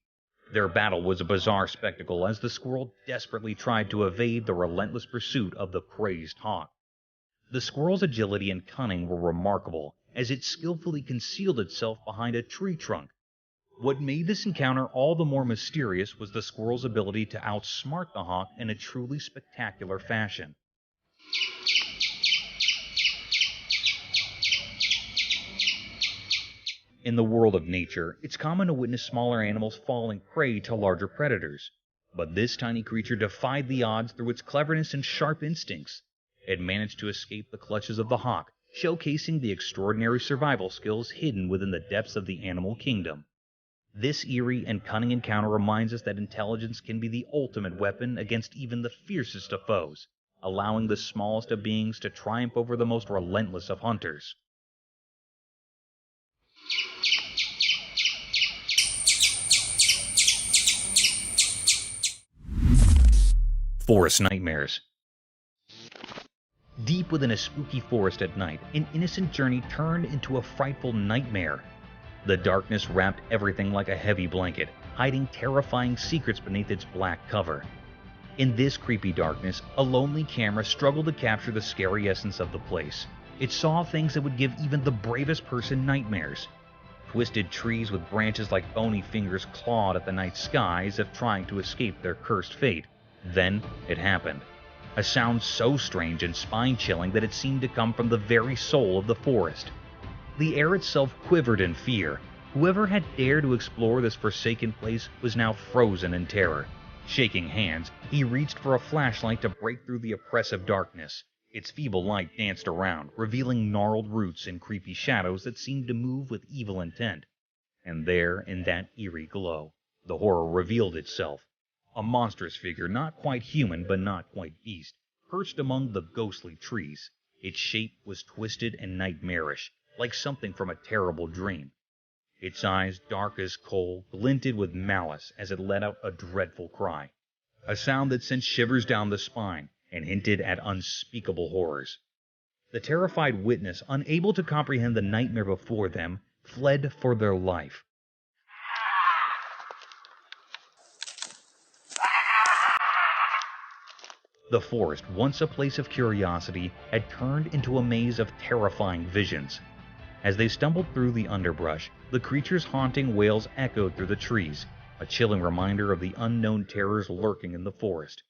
Their battle was a bizarre spectacle as the squirrel desperately tried to evade the relentless pursuit of the crazed hawk. The squirrel's agility and cunning were remarkable, as it skillfully concealed itself behind a tree trunk. What made this encounter all the more mysterious was the squirrel's ability to outsmart the hawk in a truly spectacular fashion. In the world of nature, it's common to witness smaller animals falling prey to larger predators. But this tiny creature defied the odds through its cleverness and sharp instincts. It managed to escape the clutches of the hawk, showcasing the extraordinary survival skills hidden within the depths of the animal kingdom. This eerie and cunning encounter reminds us that intelligence can be the ultimate weapon against even the fiercest of foes, allowing the smallest of beings to triumph over the most relentless of hunters. Forest nightmares. Deep within a spooky forest at night, an innocent journey turned into a frightful nightmare. The darkness wrapped everything like a heavy blanket, hiding terrifying secrets beneath its black cover. In this creepy darkness, a lonely camera struggled to capture the scary essence of the place. It saw things that would give even the bravest person nightmares. Twisted trees with branches like bony fingers clawed at the night sky as if trying to escape their cursed fate. Then it happened. A sound so strange and spine-chilling that it seemed to come from the very soul of the forest. The air itself quivered in fear. Whoever had dared to explore this forsaken place was now frozen in terror. Shaking hands, he reached for a flashlight to break through the oppressive darkness. Its feeble light danced around, revealing gnarled roots and creepy shadows that seemed to move with evil intent. And there, in that eerie glow, the horror revealed itself. A monstrous figure, not quite human but not quite beast, perched among the ghostly trees. Its shape was twisted and nightmarish, like something from a terrible dream. Its eyes, dark as coal, glinted with malice as it let out a dreadful cry, a sound that sent shivers down the spine and hinted at unspeakable horrors. The terrified witness, unable to comprehend the nightmare before them, fled for their life. The forest, once a place of curiosity, had turned into a maze of terrifying visions. As they stumbled through the underbrush, the creature's haunting wails echoed through the trees, a chilling reminder of the unknown terrors lurking in the forest.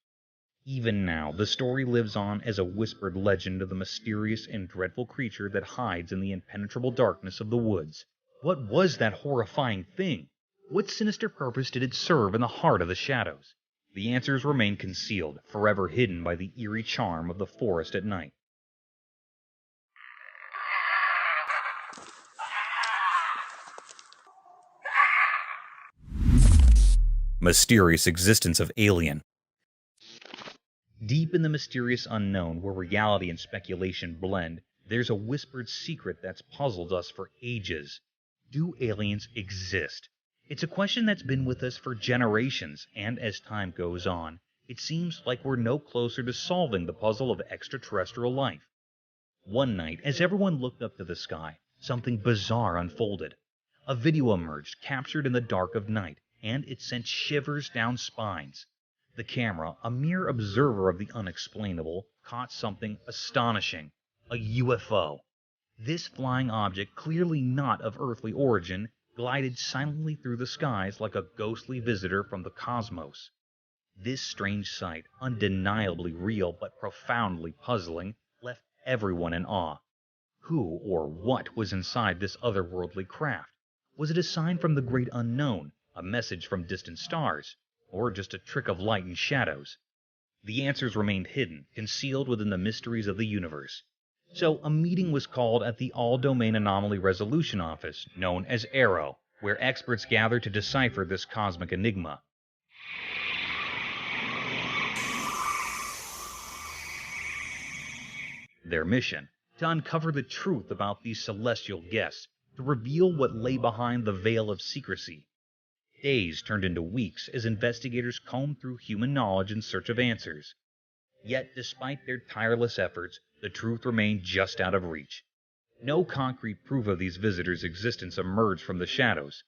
Even now, the story lives on as a whispered legend of the mysterious and dreadful creature that hides in the impenetrable darkness of the woods. What was that horrifying thing? What sinister purpose did it serve in the heart of the shadows? The answers remain concealed, forever hidden by the eerie charm of the forest at night. Mysterious existence of alien. Deep in the mysterious unknown, where reality and speculation blend, there's a whispered secret that's puzzled us for ages. Do aliens exist? It's a question that's been with us for generations, and as time goes on, it seems like we're no closer to solving the puzzle of extraterrestrial life. One night, as everyone looked up to the sky, something bizarre unfolded. A video emerged, captured in the dark of night, and it sent shivers down spines. The camera, a mere observer of the unexplainable, caught something astonishing: a UFO. This flying object, clearly not of earthly origin, glided silently through the skies like a ghostly visitor from the cosmos. This strange sight, undeniably real but profoundly puzzling, left everyone in awe. Who or what was inside this otherworldly craft? Was it a sign from the great unknown, a message from distant stars, or just a trick of light and shadows? The answers remained hidden, concealed within the mysteries of the universe. So a meeting was called at the All-Domain Anomaly Resolution Office, known as ARROW, where experts gathered to decipher this cosmic enigma. Their mission: to uncover the truth about these celestial guests, to reveal what lay behind the veil of secrecy. Days turned into weeks as investigators combed through human knowledge in search of answers. Yet, despite their tireless efforts, the truth remained just out of reach. No concrete proof of these visitors' existence emerged from the shadows.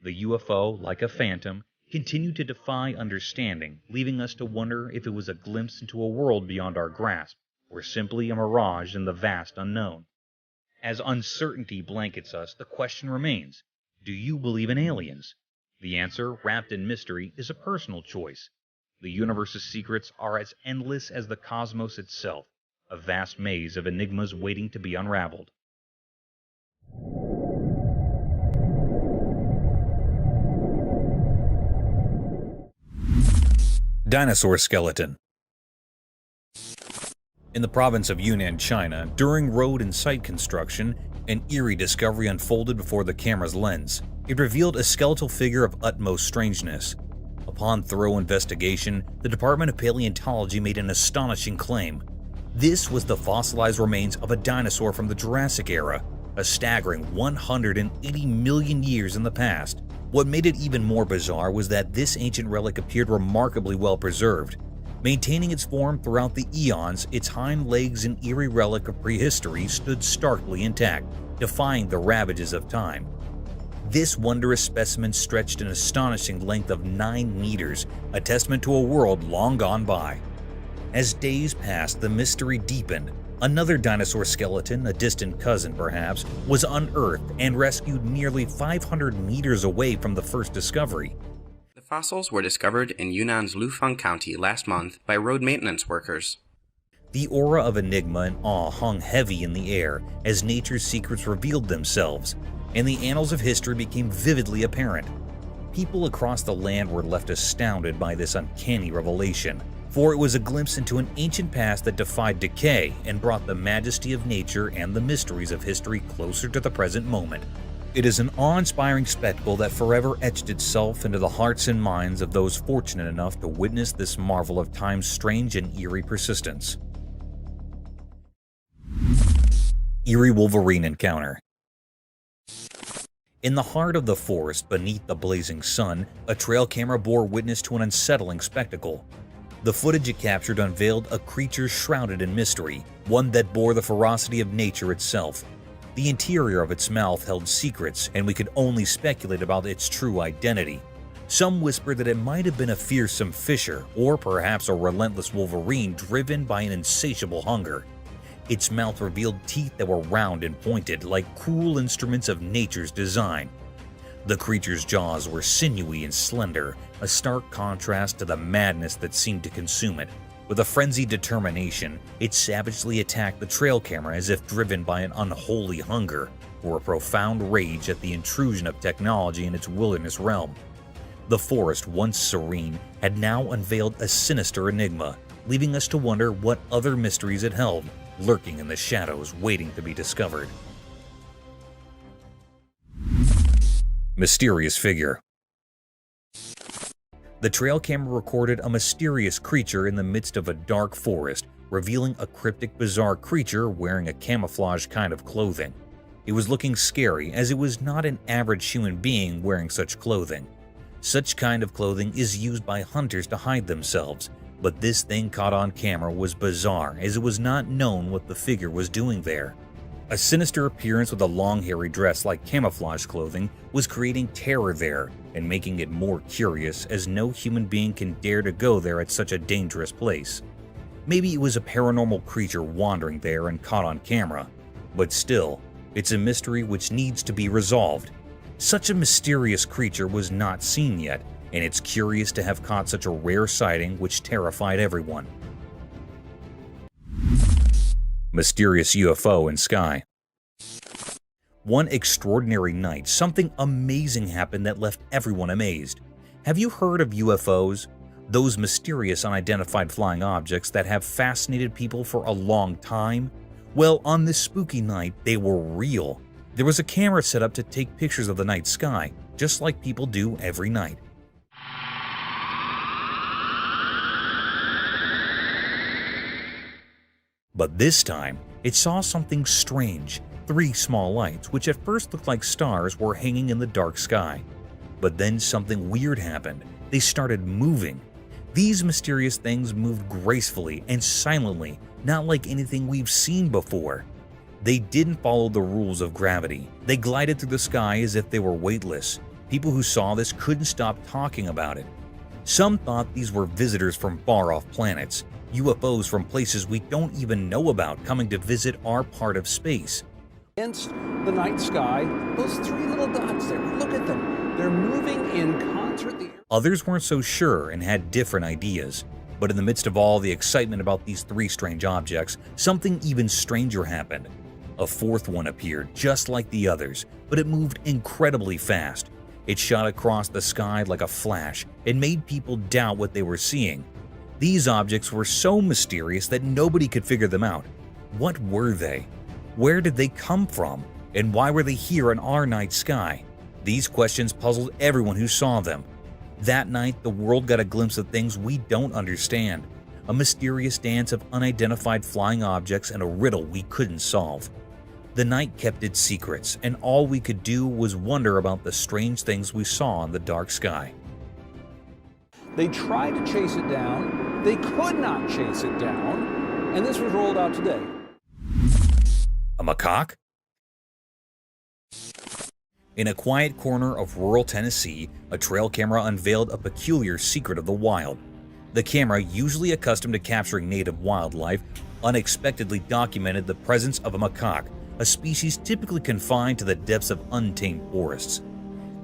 The UFO, like a phantom, continued to defy understanding, leaving us to wonder if it was a glimpse into a world beyond our grasp, or simply a mirage in the vast unknown. As uncertainty blankets us, the question remains: do you believe in aliens? The answer, wrapped in mystery, is a personal choice. The universe's secrets are as endless as the cosmos itself, a vast maze of enigmas waiting to be unraveled. Dinosaur skeleton. In the province of Yunnan, China, during road and site construction, an eerie discovery unfolded before the camera's lens. It revealed a skeletal figure of utmost strangeness. Upon thorough investigation, the Department of Paleontology made an astonishing claim. This was the fossilized remains of a dinosaur from the Jurassic era, a staggering 180 million years in the past. What made it even more bizarre was that this ancient relic appeared remarkably well preserved. Maintaining its form throughout the eons, its hind legs, an eerie relic of prehistory, stood starkly intact, defying the ravages of time. This wondrous specimen stretched an astonishing length of 9 meters, a testament to a world long gone by. As days passed, the mystery deepened. Another dinosaur skeleton, a distant cousin perhaps, was unearthed and rescued nearly 500 meters away from the first discovery. The fossils were discovered in Yunnan's Lufeng County last month by road maintenance workers. The aura of enigma and awe hung heavy in the air as nature's secrets revealed themselves, and the annals of history became vividly apparent. People across the land were left astounded by this uncanny revelation, for it was a glimpse into an ancient past that defied decay and brought the majesty of nature and the mysteries of history closer to the present moment. It is an awe-inspiring spectacle that forever etched itself into the hearts and minds of those fortunate enough to witness this marvel of time's strange and eerie persistence. Eerie Wolverine Encounter. In the heart of the forest beneath the blazing sun, a trail camera bore witness to an unsettling spectacle. The footage it captured unveiled a creature shrouded in mystery, one that bore the ferocity of nature itself. The interior of its mouth held secrets, and we could only speculate about its true identity. Some whispered that it might have been a fearsome fisher, or perhaps a relentless wolverine driven by an insatiable hunger. Its mouth revealed teeth that were round and pointed, like cruel instruments of nature's design. The creature's jaws were sinewy and slender, a stark contrast to the madness that seemed to consume it. With a frenzied determination, it savagely attacked the trail camera as if driven by an unholy hunger, or a profound rage at the intrusion of technology in its wilderness realm. The forest, once serene, had now unveiled a sinister enigma, leaving us to wonder what other mysteries it held, lurking in the shadows waiting to be discovered. Mysterious figure. The trail camera recorded a mysterious creature in the midst of a dark forest, revealing a cryptic, bizarre creature wearing a camouflage kind of clothing. It was looking scary, as it was not an average human being wearing such clothing. Such kind of clothing is used by hunters to hide themselves, but this thing caught on camera was bizarre, as it was not known what the figure was doing there. A sinister appearance with a long hairy dress like camouflage clothing was creating terror there and making it more curious, as no human being can dare to go there at such a dangerous place. Maybe it was a paranormal creature wandering there and caught on camera, but still, it's a mystery which needs to be resolved. Such a mysterious creature was not seen yet, and it's curious to have caught such a rare sighting which terrified everyone. Mysterious UFO in sky. One extraordinary night, something amazing happened that left everyone amazed. Have you heard of UFOs? Those mysterious unidentified flying objects that have fascinated people for a long time? Well, on this spooky night, they were real. There was a camera set up to take pictures of the night sky, just like people do every night. But this time, it saw something strange. 3 small lights, which at first looked like stars, were hanging in the dark sky. But then something weird happened. They started moving. These mysterious things moved gracefully and silently, not like anything we've seen before. They didn't follow the rules of gravity. They glided through the sky as if they were weightless. People who saw this couldn't stop talking about it. Some thought these were visitors from far-off planets, UFOs from places we don't even know about coming to visit our part of space. Against the night sky, those 3 little dots there, look at them. They're moving in concert. Others weren't so sure and had different ideas. But in the midst of all the excitement about these 3 strange objects, something even stranger happened. A 4th one appeared, just like the others, but it moved incredibly fast. It shot across the sky like a flash and made people doubt what they were seeing. These objects were so mysterious that nobody could figure them out. What were they? Where did they come from? And why were they here in our night sky? These questions puzzled everyone who saw them. That night, the world got a glimpse of things we don't understand. A mysterious dance of unidentified flying objects and a riddle we couldn't solve. The night kept its secrets, and all we could do was wonder about the strange things we saw in the dark sky. They tried to chase it down. They could not chase it down. And this was rolled out today. A macaque? In a quiet corner of rural Tennessee, a trail camera unveiled a peculiar secret of the wild. The camera, usually accustomed to capturing native wildlife, unexpectedly documented the presence of a macaque, a species typically confined to the depths of untamed forests.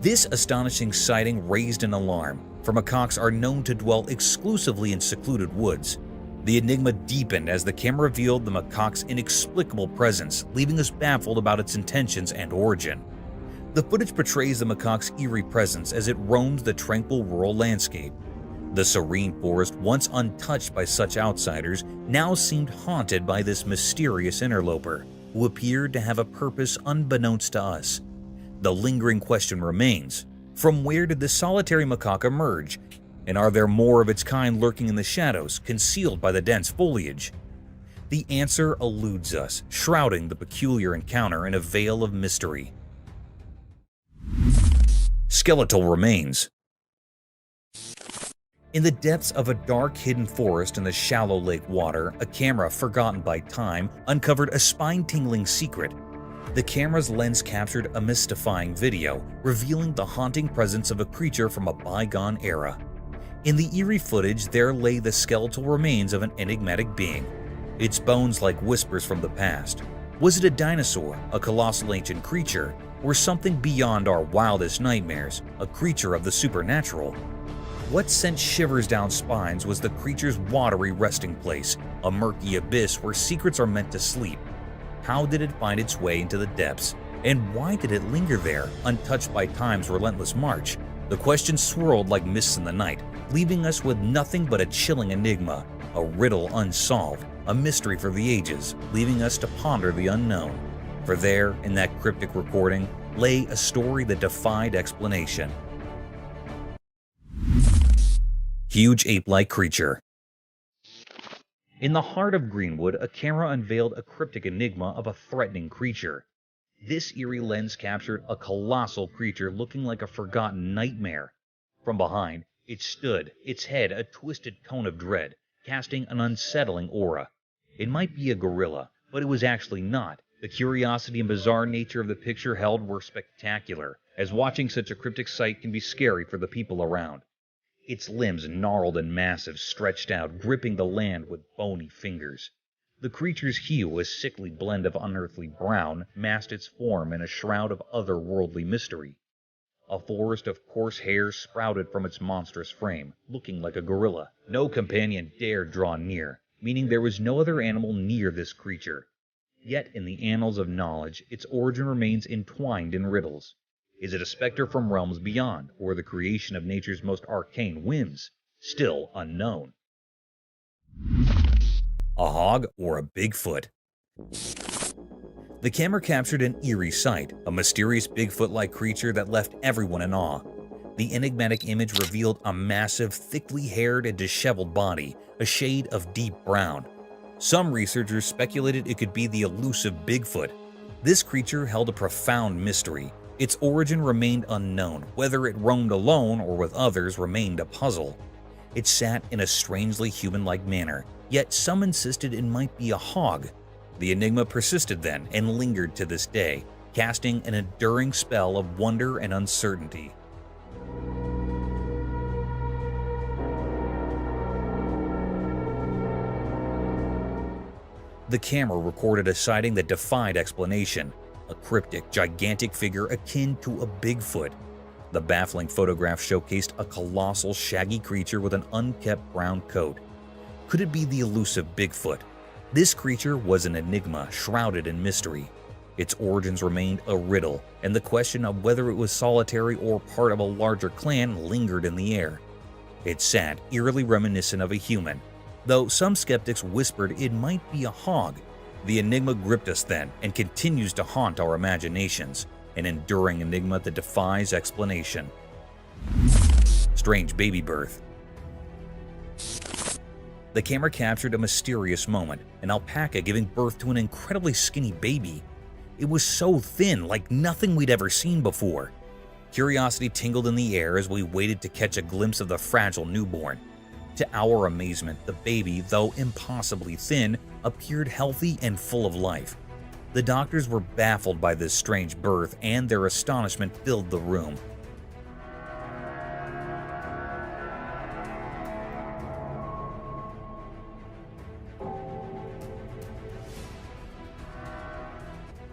This astonishing sighting raised an alarm, for macaques are known to dwell exclusively in secluded woods. The enigma deepened as the camera revealed the macaque's inexplicable presence, leaving us baffled about its intentions and origin. The footage portrays the macaque's eerie presence as it roams the tranquil rural landscape. The serene forest, once untouched by such outsiders, now seemed haunted by this mysterious interloper, who appeared to have a purpose unbeknownst to us. The lingering question remains, from where did the solitary macaque emerge? And are there more of its kind lurking in the shadows, concealed by the dense foliage? The answer eludes us, shrouding the peculiar encounter in a veil of mystery. Skeletal remains. In the depths of a dark, hidden forest in the shallow lake water, a camera forgotten by time uncovered a spine-tingling secret. The camera's lens captured a mystifying video, revealing the haunting presence of a creature from a bygone era. In the eerie footage, there lay the skeletal remains of an enigmatic being, its bones like whispers from the past. Was it a dinosaur, a colossal ancient creature, or something beyond our wildest nightmares, a creature of the supernatural? What sent shivers down spines was the creature's watery resting place, a murky abyss where secrets are meant to sleep. How did it find its way into the depths? And why did it linger there, untouched by time's relentless march? The questions swirled like mists in the night, leaving us with nothing but a chilling enigma, a riddle unsolved, a mystery for the ages, leaving us to ponder the unknown. For there, in that cryptic recording, lay a story that defied explanation. Huge ape-like creature. In the heart of Greenwood, a camera unveiled a cryptic enigma of a threatening creature. This eerie lens captured a colossal creature looking like a forgotten nightmare. From behind, it stood, its head a twisted cone of dread, casting an unsettling aura. It might be a gorilla, but it was actually not. The curiosity and bizarre nature of the picture held were spectacular, as watching such a cryptic sight can be scary for the people around. Its limbs, gnarled and massive, stretched out, gripping the land with bony fingers. The creature's hue, a sickly blend of unearthly brown, masked its form in a shroud of otherworldly mystery. A forest of coarse hairs sprouted from its monstrous frame, looking like a gorilla. No companion dared draw near, meaning there was no other animal near this creature. Yet in the annals of knowledge, its origin remains entwined in riddles. Is it a specter from realms beyond, or the creation of nature's most arcane whims? Still unknown. A hog or a Bigfoot? The camera captured an eerie sight, a mysterious Bigfoot-like creature that left everyone in awe. The enigmatic image revealed a massive, thickly haired and disheveled body, a shade of deep brown. Some researchers speculated it could be the elusive Bigfoot. This creature held a profound mystery. Its origin remained unknown, whether it roamed alone or with others remained a puzzle. It sat in a strangely human-like manner, yet some insisted it might be a hog. The enigma persisted then and lingered to this day, casting an enduring spell of wonder and uncertainty. The camera recorded a sighting that defied explanation, a cryptic, gigantic figure akin to a Bigfoot. The baffling photograph showcased a colossal, shaggy creature with an unkempt brown coat. Could it be the elusive Bigfoot? This creature was an enigma shrouded in mystery. Its origins remained a riddle, and the question of whether it was solitary or part of a larger clan lingered in the air. It sat eerily reminiscent of a human, though some skeptics whispered it might be a hog. The enigma gripped us then and continues to haunt our imaginations, an enduring enigma that defies explanation. Strange baby birth. The camera captured a mysterious moment, an alpaca giving birth to an incredibly skinny baby. It was so thin, like nothing we'd ever seen before. Curiosity tingled in the air as we waited to catch a glimpse of the fragile newborn. To our amazement, the baby, though impossibly thin, appeared healthy and full of life. The doctors were baffled by this strange birth, and their astonishment filled the room.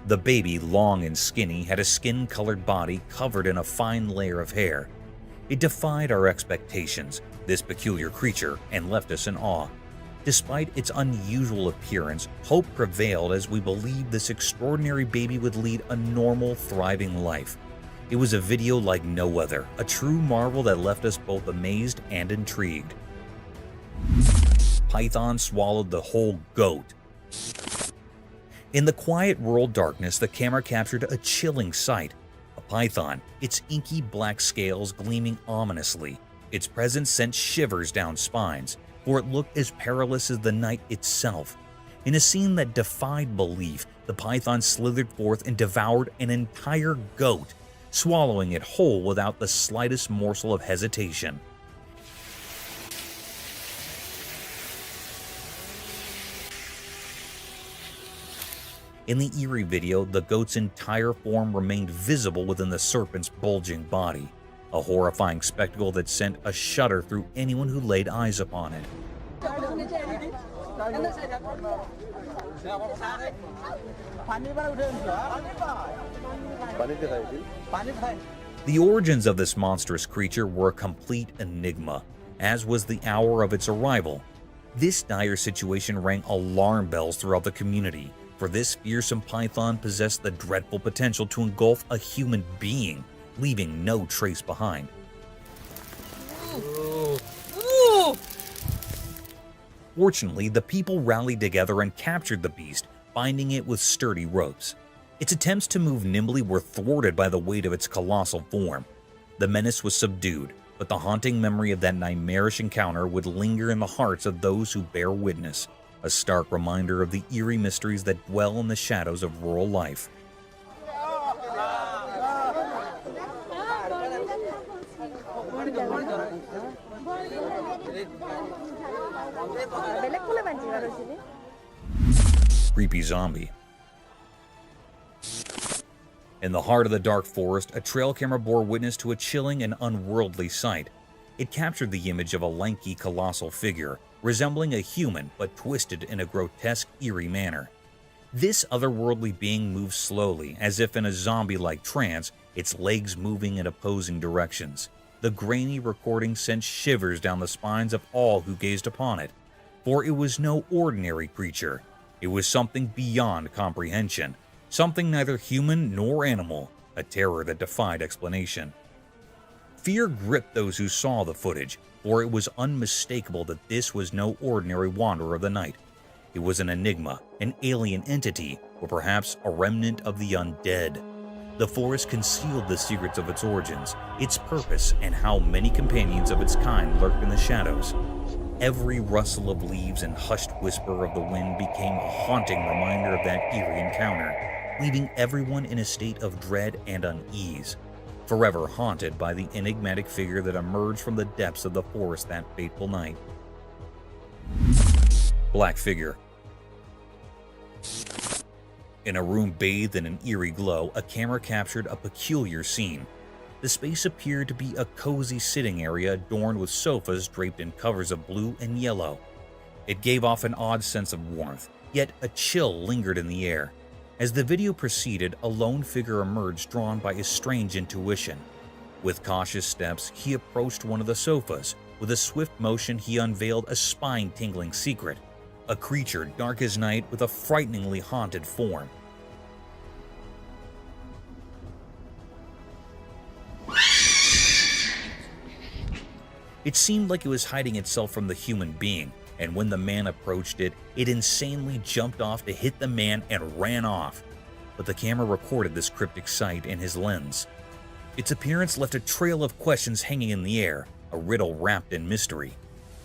The baby, long and skinny, had a skin-colored body covered in a fine layer of hair. It defied our expectations, this peculiar creature, and left us in awe. Despite its unusual appearance, hope prevailed as we believed this extraordinary baby would lead a normal, thriving life. It was a video like no other, a true marvel that left us both amazed and intrigued. Python swallowed the whole goat. In the quiet rural darkness, the camera captured a chilling sight. A python, its inky black scales gleaming ominously. Its presence sent shivers down spines, for it looked as perilous as the night itself. In a scene that defied belief, the python slithered forth and devoured an entire goat, swallowing it whole without the slightest morsel of hesitation. In the eerie video, the goat's entire form remained visible within the serpent's bulging body, a horrifying spectacle that sent a shudder through anyone who laid eyes upon it. The origins of this monstrous creature were a complete enigma, as was the hour of its arrival. This dire situation rang alarm bells throughout the community, for this fearsome python possessed the dreadful potential to engulf a human being, leaving no trace behind. Fortunately, the people rallied together and captured the beast, binding it with sturdy ropes. Its attempts to move nimbly were thwarted by the weight of its colossal form. The menace was subdued, but the haunting memory of that nightmarish encounter would linger in the hearts of those who bear witness, a stark reminder of the eerie mysteries that dwell in the shadows of rural life. Creepy zombie. In the heart of the dark forest, a trail camera bore witness to a chilling and unworldly sight. It captured the image of a lanky, colossal figure, resembling a human but twisted in a grotesque, eerie manner. This otherworldly being moved slowly, as if in a zombie-like trance, its legs moving in opposing directions. The grainy recording sent shivers down the spines of all who gazed upon it, for it was no ordinary creature. It was something beyond comprehension, something neither human nor animal, a terror that defied explanation. Fear gripped those who saw the footage, for it was unmistakable that this was no ordinary wanderer of the night. It was an enigma, an alien entity, or perhaps a remnant of the undead. The forest concealed the secrets of its origins, its purpose, and how many companions of its kind lurked in the shadows. Every rustle of leaves and hushed whisper of the wind became a haunting reminder of that eerie encounter, leaving everyone in a state of dread and unease, forever haunted by the enigmatic figure that emerged from the depths of the forest that fateful night. Black figure. In a room bathed in an eerie glow, a camera captured a peculiar scene. The space appeared to be a cozy sitting area adorned with sofas draped in covers of blue and yellow. It gave off an odd sense of warmth, yet a chill lingered in the air. As the video proceeded, a lone figure emerged drawn by a strange intuition. With cautious steps, he approached one of the sofas. With a swift motion, he unveiled a spine-tingling secret. A creature dark as night with a frighteningly haunted form. It seemed like it was hiding itself from the human being, and when the man approached it, it insanely jumped off to hit the man and ran off. But the camera recorded this cryptic sight in his lens. Its appearance left a trail of questions hanging in the air, a riddle wrapped in mystery.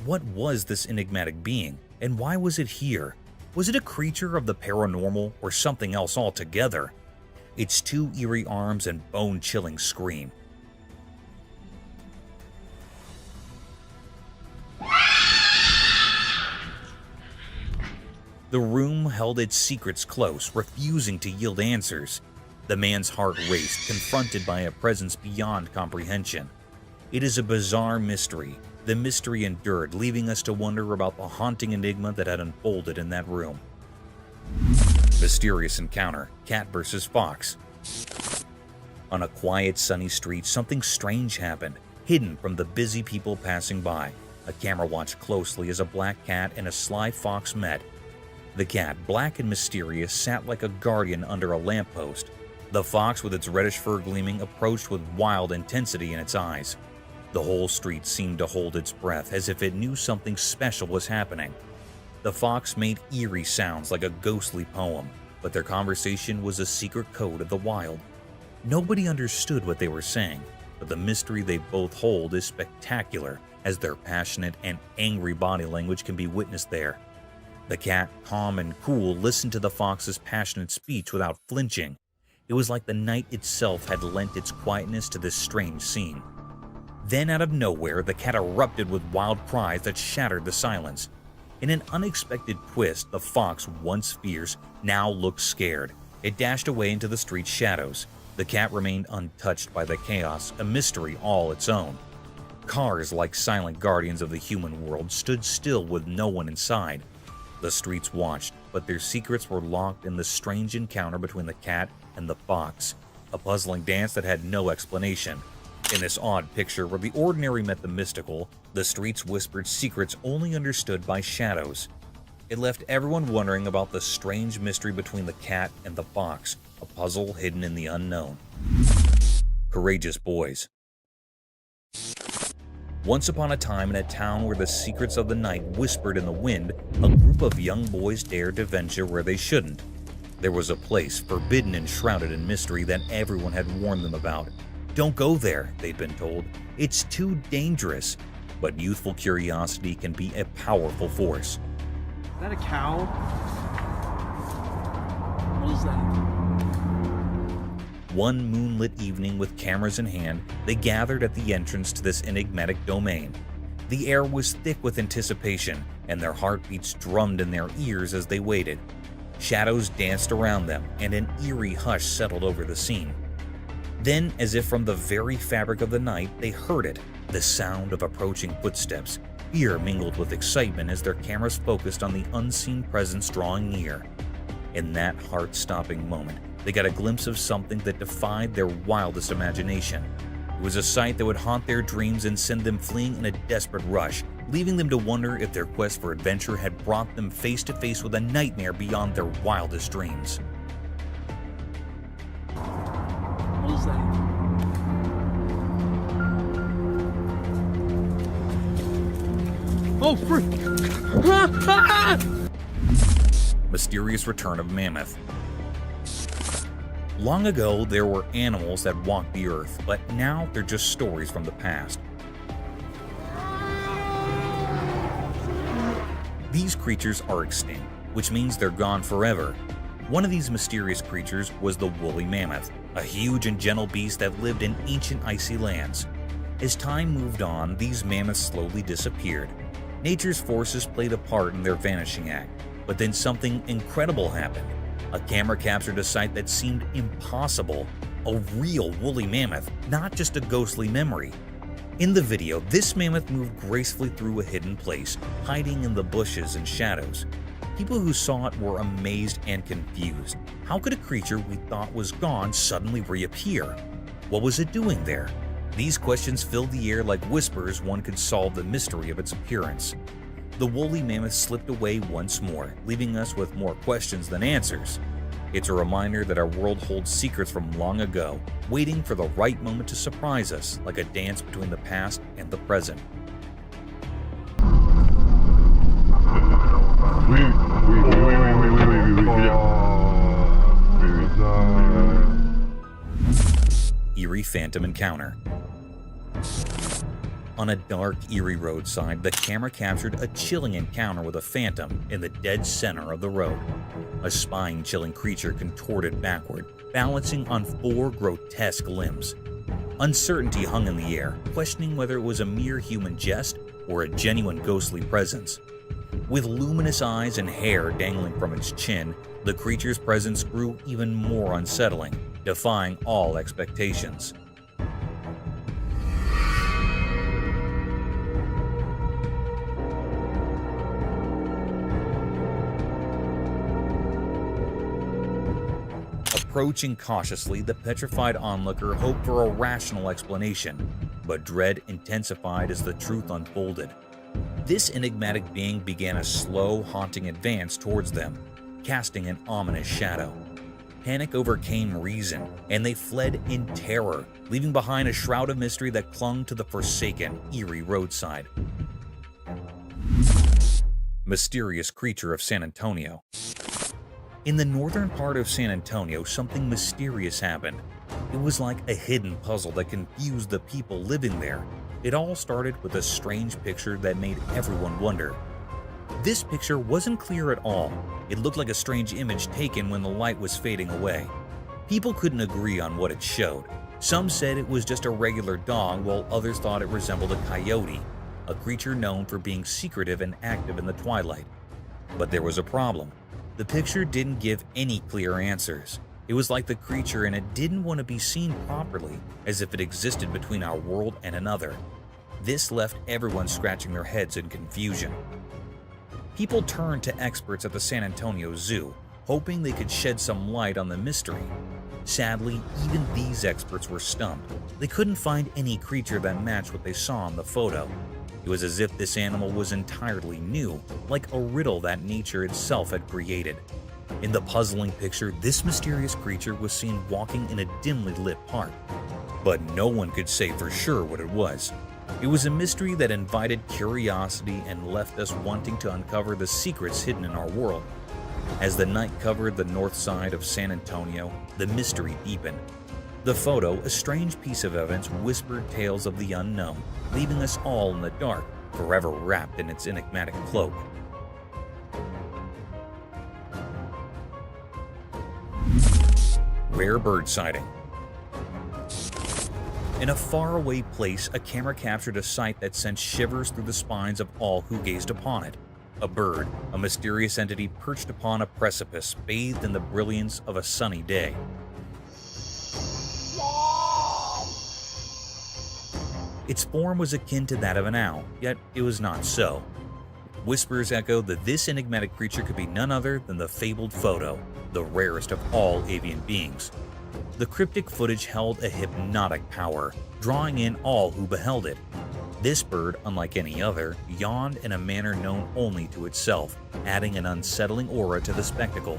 What was this enigmatic being, and why was it here? Was it a creature of the paranormal or something else altogether? Its two eerie arms and bone-chilling scream. The room held its secrets close, refusing to yield answers. The man's heart raced, confronted by a presence beyond comprehension. It is a bizarre mystery. The mystery endured, leaving us to wonder about the haunting enigma that had unfolded in that room. Mysterious encounter, cat versus fox. On a quiet, sunny street, something strange happened, hidden from the busy people passing by. A camera watched closely as a black cat and a sly fox met. The cat, black and mysterious, sat like a guardian under a lamppost. The fox, with its reddish fur gleaming, approached with wild intensity in its eyes. The whole street seemed to hold its breath, as if it knew something special was happening. The fox made eerie sounds like a ghostly poem, but their conversation was a secret code of the wild. Nobody understood what they were saying, but the mystery they both hold is spectacular, as their passionate and angry body language can be witnessed there. The cat, calm and cool, listened to the fox's passionate speech without flinching. It was like the night itself had lent its quietness to this strange scene. Then, out of nowhere, the cat erupted with wild cries that shattered the silence. In an unexpected twist, the fox, once fierce, now looked scared. It dashed away into the street's shadows. The cat remained untouched by the chaos, a mystery all its own. Cars, like silent guardians of the human world, stood still with no one inside. The streets watched, but their secrets were locked in the strange encounter between the cat and the fox, a puzzling dance that had no explanation. In this odd picture where the ordinary met the mystical, the streets whispered secrets only understood by shadows. It left everyone wondering about the strange mystery between the cat and the fox, a puzzle hidden in the unknown. Courageous boys. Once upon a time, in a town where the secrets of the night whispered in the wind, a group of young boys dared to venture where they shouldn't. There was a place, forbidden and shrouded in mystery, that everyone had warned them about. Don't go there, they'd been told. It's too dangerous. But youthful curiosity can be a powerful force. Is that a cow? What is that? One moonlit evening, with cameras in hand, they gathered at the entrance to this enigmatic domain. The air was thick with anticipation, and their heartbeats drummed in their ears as they waited. Shadows danced around them, and an eerie hush settled over the scene. Then, as if from the very fabric of the night, they heard it, the sound of approaching footsteps. Fear mingled with excitement as their cameras focused on the unseen presence drawing near. In that heart-stopping moment, they got a glimpse of something that defied their wildest imagination. It was a sight that would haunt their dreams and send them fleeing in a desperate rush, leaving them to wonder if their quest for adventure had brought them face to face with a nightmare beyond their wildest dreams. What is that? Oh, freak! Mysterious return of mammoth. Long ago, there were animals that walked the earth, but now they're just stories from the past. These creatures are extinct, which means they're gone forever. One of these mysterious creatures was the woolly mammoth, a huge and gentle beast that lived in ancient icy lands. As time moved on, these mammoths slowly disappeared. Nature's forces played a part in their vanishing act, but then something incredible happened. A camera captured a sight that seemed impossible, a real woolly mammoth, not just a ghostly memory. In the video, this mammoth moved gracefully through a hidden place, hiding in the bushes and shadows. People who saw it were amazed and confused. How could a creature we thought was gone suddenly reappear? What was it doing there? These questions filled the air like whispers one could solve the mystery of its appearance. The woolly mammoth slipped away once more, leaving us with more questions than answers. It's a reminder that our world holds secrets from long ago, waiting for the right moment to surprise us, like a dance between the past and the present. Eerie Phantom Encounter. On a dark, eerie roadside, the camera captured a chilling encounter with a phantom in the dead center of the road. A spine-chilling creature contorted backward, balancing on 4 grotesque limbs. Uncertainty hung in the air, questioning whether it was a mere human jest or a genuine ghostly presence. With luminous eyes and hair dangling from its chin, the creature's presence grew even more unsettling, defying all expectations. Approaching cautiously, the petrified onlooker hoped for a rational explanation, but dread intensified as the truth unfolded. This enigmatic being began a slow, haunting advance towards them, casting an ominous shadow. Panic overcame reason, and they fled in terror, leaving behind a shroud of mystery that clung to the forsaken, eerie roadside. Mysterious creature of San Antonio. In the northern part of San Antonio, something mysterious happened. It was like a hidden puzzle that confused the people living there. It all started with a strange picture that made everyone wonder. This picture wasn't clear at all. It looked like a strange image taken when the light was fading away. People couldn't agree on what it showed. Some said it was just a regular dog, while others thought it resembled a coyote, a creature known for being secretive and active in the twilight. But there was a problem. The picture didn't give any clear answers. It was like the creature in it didn't want to be seen properly, as if it existed between our world and another. This left everyone scratching their heads in confusion. People turned to experts at the San Antonio Zoo, hoping they could shed some light on the mystery. Sadly, even these experts were stumped. They couldn't find any creature that matched what they saw in the photo. It was as if this animal was entirely new, like a riddle that nature itself had created. In the puzzling picture, this mysterious creature was seen walking in a dimly lit park, but no one could say for sure what it was. It was a mystery that invited curiosity and left us wanting to uncover the secrets hidden in our world. As the night covered the north side of San Antonio, the mystery deepened. The photo, a strange piece of evidence, whispered tales of the unknown, leaving us all in the dark, forever wrapped in its enigmatic cloak. Rare bird sighting. In a faraway place, a camera captured a sight that sent shivers through the spines of all who gazed upon it. A bird, a mysterious entity perched upon a precipice, bathed in the brilliance of a sunny day. Its form was akin to that of an owl, yet it was not so. Whispers echoed that this enigmatic creature could be none other than the fabled photo, the rarest of all avian beings. The cryptic footage held a hypnotic power, drawing in all who beheld it. This bird, unlike any other, yawned in a manner known only to itself, adding an unsettling aura to the spectacle.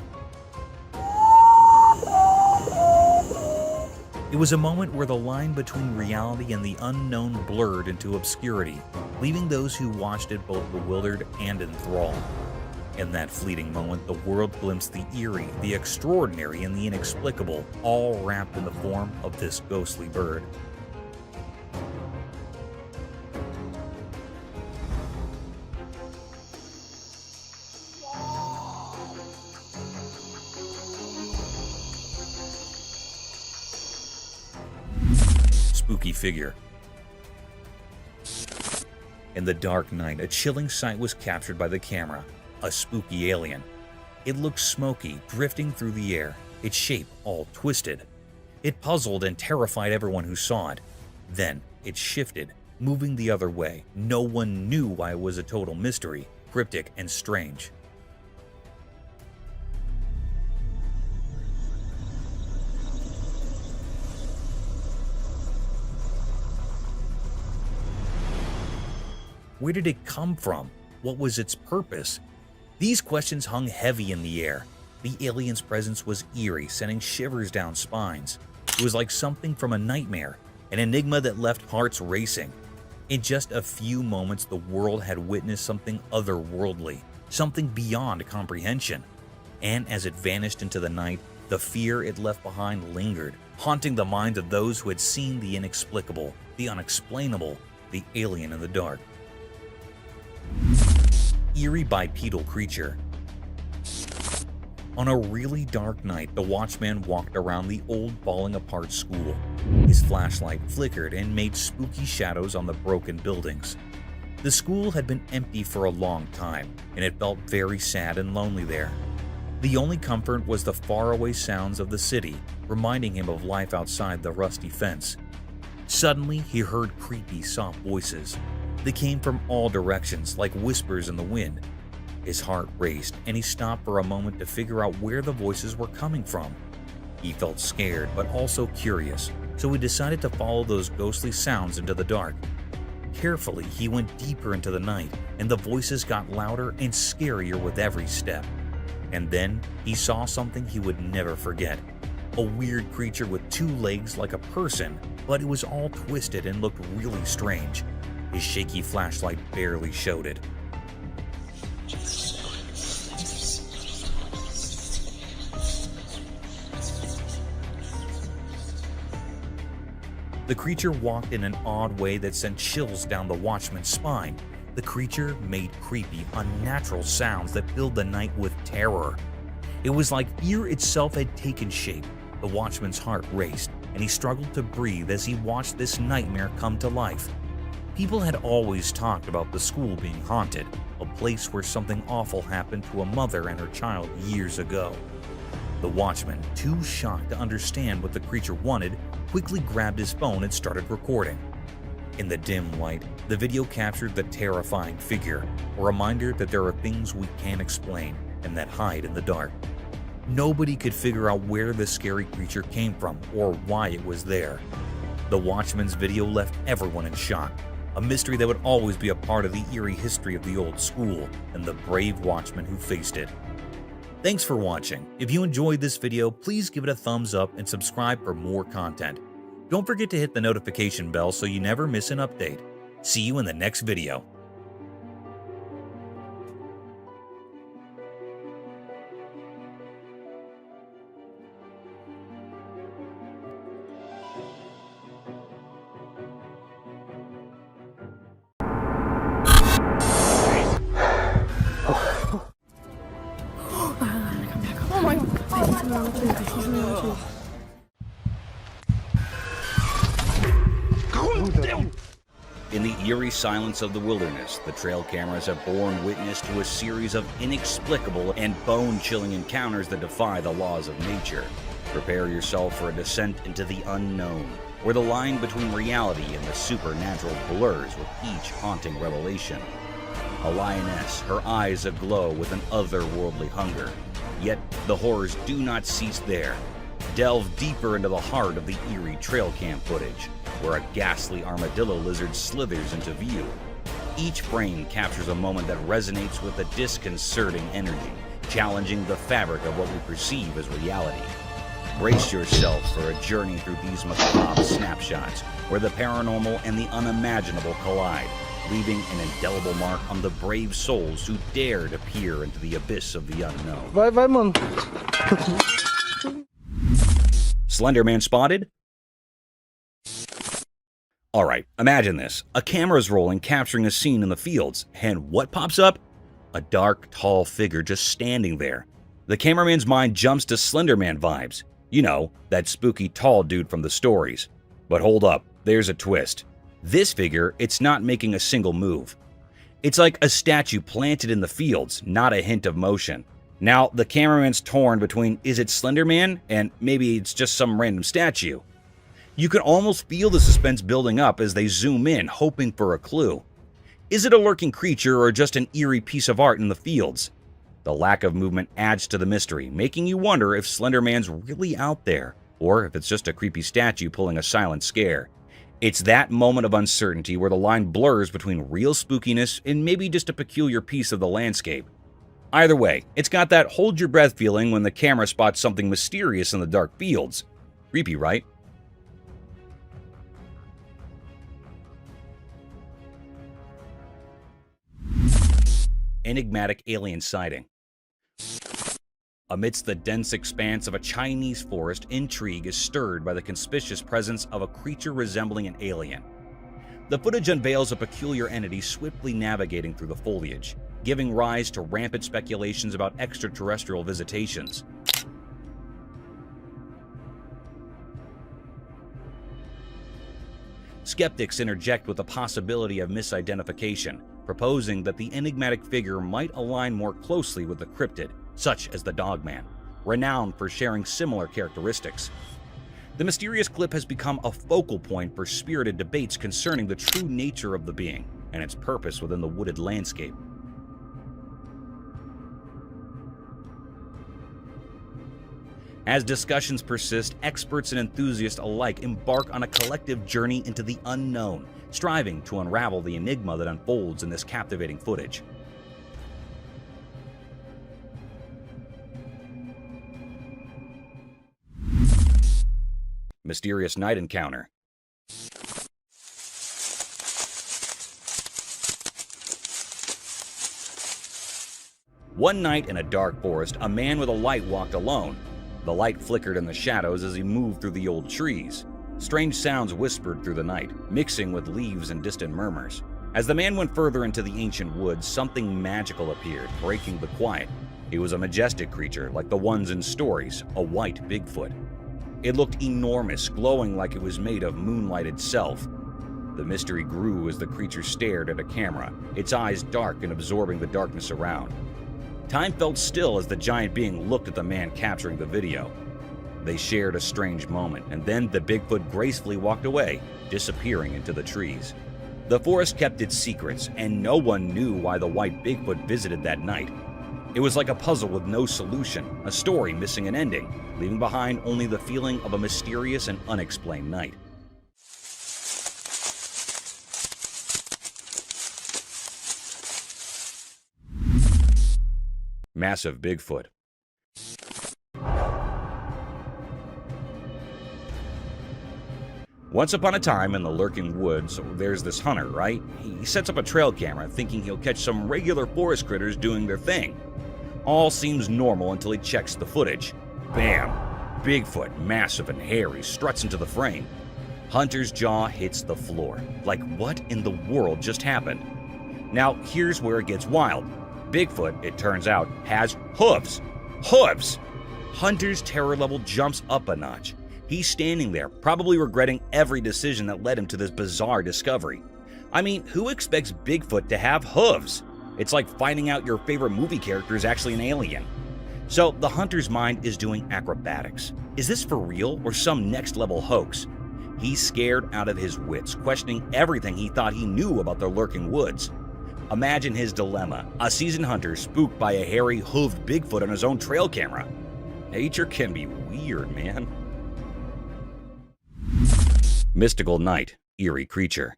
It was a moment where the line between reality and the unknown blurred into obscurity, leaving those who watched it both bewildered and enthralled. In that fleeting moment, the world glimpsed the eerie, the extraordinary, and the inexplicable, all wrapped in the form of this ghostly bird. Spooky figure. In the dark night, a chilling sight was captured by the camera. A spooky alien. It looked smoky, drifting through the air, its shape all twisted. It puzzled and terrified everyone who saw it. Then it shifted, moving the other way. No one knew why it was a total mystery, cryptic and strange. Where did it come from? What was its purpose? These questions hung heavy in the air. The alien's presence was eerie, sending shivers down spines. It was like something from a nightmare, an enigma that left hearts racing. In just a few moments, the world had witnessed something otherworldly, something beyond comprehension. And as it vanished into the night, the fear it left behind lingered, haunting the minds of those who had seen the inexplicable, the unexplainable, the alien in the dark. Eerie bipedal creature. On a really dark night, the watchman walked around the old falling apart school. His flashlight flickered and made spooky shadows on the broken buildings. The school had been empty for a long time, and it felt very sad and lonely there. The only comfort was the faraway sounds of the city, reminding him of life outside the rusty fence. Suddenly, he heard creepy, soft voices. They came from all directions, like whispers in the wind. His heart raced, and he stopped for a moment to figure out where the voices were coming from. He felt scared, but also curious, so he decided to follow those ghostly sounds into the dark. Carefully, he went deeper into the night, and the voices got louder and scarier with every step. And then, he saw something he would never forget. A weird creature with 2 legs like a person, but it was all twisted and looked really strange. His shaky flashlight barely showed it. The creature walked in an odd way that sent chills down the watchman's spine. The creature made creepy, unnatural sounds that filled the night with terror. It was like fear itself had taken shape. The watchman's heart raced, and he struggled to breathe as he watched this nightmare come to life. People had always talked about the school being haunted, a place where something awful happened to a mother and her child years ago. The watchman, too shocked to understand what the creature wanted, quickly grabbed his phone and started recording. In the dim light, the video captured the terrifying figure, a reminder that there are things we can't explain and that hide in the dark. Nobody could figure out where the scary creature came from or why it was there. The watchman's video left everyone in shock, a mystery that would always be a part of the eerie history of the old school and the brave watchman who faced it. Thanks for watching. If you enjoyed this video, please give it a thumbs up and subscribe for more content. Don't forget to hit the notification bell so you never miss an update. See you in the next video. In the eerie silence of the wilderness, the trail cameras have borne witness to a series of inexplicable and bone-chilling encounters that defy the laws of nature. Prepare yourself for a descent into the unknown, where the line between reality and the supernatural blurs with each haunting revelation. A lioness, her eyes aglow with an otherworldly hunger. Yet the horrors do not cease there. Delve deeper into the heart of the eerie trail cam footage, where a ghastly armadillo lizard slithers into view. Each frame captures a moment that resonates with a disconcerting energy, challenging the fabric of what we perceive as reality. Brace yourself for a journey through these macabre snapshots, where the paranormal and the unimaginable collide. leaving an indelible mark on the brave souls who dare to peer into the abyss of the unknown. Vai, mano. Slender Man spotted? Alright, imagine this. A camera's rolling, capturing a scene in the fields, and what pops up? A dark, tall figure just standing there. The cameraman's mind jumps to Slender Man vibes. You know, that spooky tall dude from the stories. But hold up, there's a twist. This figure, it's not making a single move. It's like a statue planted in the fields, not a hint of motion. Now, the cameraman's torn between is it Slender Man and maybe it's just some random statue. You can almost feel the suspense building up as they zoom in, hoping for a clue. Is it a lurking creature or just an eerie piece of art in the fields? The lack of movement adds to the mystery, making you wonder if Slender Man's really out there, or if it's just a creepy statue pulling a silent scare. It's that moment of uncertainty where the line blurs between real spookiness and maybe just a peculiar piece of the landscape. Either way, it's got that hold your breath feeling when the camera spots something mysterious in the dark fields. Creepy, right? Enigmatic alien sighting. Amidst the dense expanse of a Chinese forest, intrigue is stirred by the conspicuous presence of a creature resembling an alien. The footage unveils a peculiar entity swiftly navigating through the foliage, giving rise to rampant speculations about extraterrestrial visitations. Skeptics interject with the possibility of misidentification, proposing that the enigmatic figure might align more closely with the cryptid, such as the Dogman, renowned for sharing similar characteristics. The mysterious clip has become a focal point for spirited debates concerning the true nature of the being and its purpose within the wooded landscape. As discussions persist, experts and enthusiasts alike embark on a collective journey into the unknown, striving to unravel the enigma that unfolds in this captivating footage. Mysterious night encounter. One night in a dark forest, a man with a light walked alone. The light flickered in the shadows as he moved through the old trees. Strange sounds whispered through the night, mixing with leaves and distant murmurs. As the man went further into the ancient woods, something magical appeared, breaking the quiet. It was a majestic creature, like the ones in stories, a white Bigfoot. It looked enormous, glowing like it was made of moonlight itself. The mystery grew as the creature stared at a camera, its eyes dark and absorbing the darkness around. Time felt still as the giant being looked at the man capturing the video. They shared a strange moment, and then the Bigfoot gracefully walked away, disappearing into the trees. The forest kept its secrets, and no one knew why the white Bigfoot visited that night. It was like a puzzle with no solution, a story missing an ending, leaving behind only the feeling of a mysterious and unexplained night. Massive Bigfoot. Once upon a time in the lurking woods, there's this hunter, right? He sets up a trail camera thinking he'll catch some regular forest critters doing their thing. All seems normal until he checks the footage. Bam! Bigfoot, massive and hairy, struts into the frame. Hunter's jaw hits the floor. Like, what in the world just happened? Now, here's where it gets wild. Bigfoot, it turns out, has hooves. Hooves! Hunter's terror level jumps up a notch. He's standing there, probably regretting every decision that led him to this bizarre discovery. I mean, who expects Bigfoot to have hooves? It's like finding out your favorite movie character is actually an alien. So the hunter's mind is doing acrobatics. Is this for real or some next-level hoax? He's scared out of his wits, questioning everything he thought he knew about the lurking woods. Imagine his dilemma, a seasoned hunter spooked by a hairy, hooved Bigfoot on his own trail camera. Nature can be weird, man. Mystical night, eerie creature.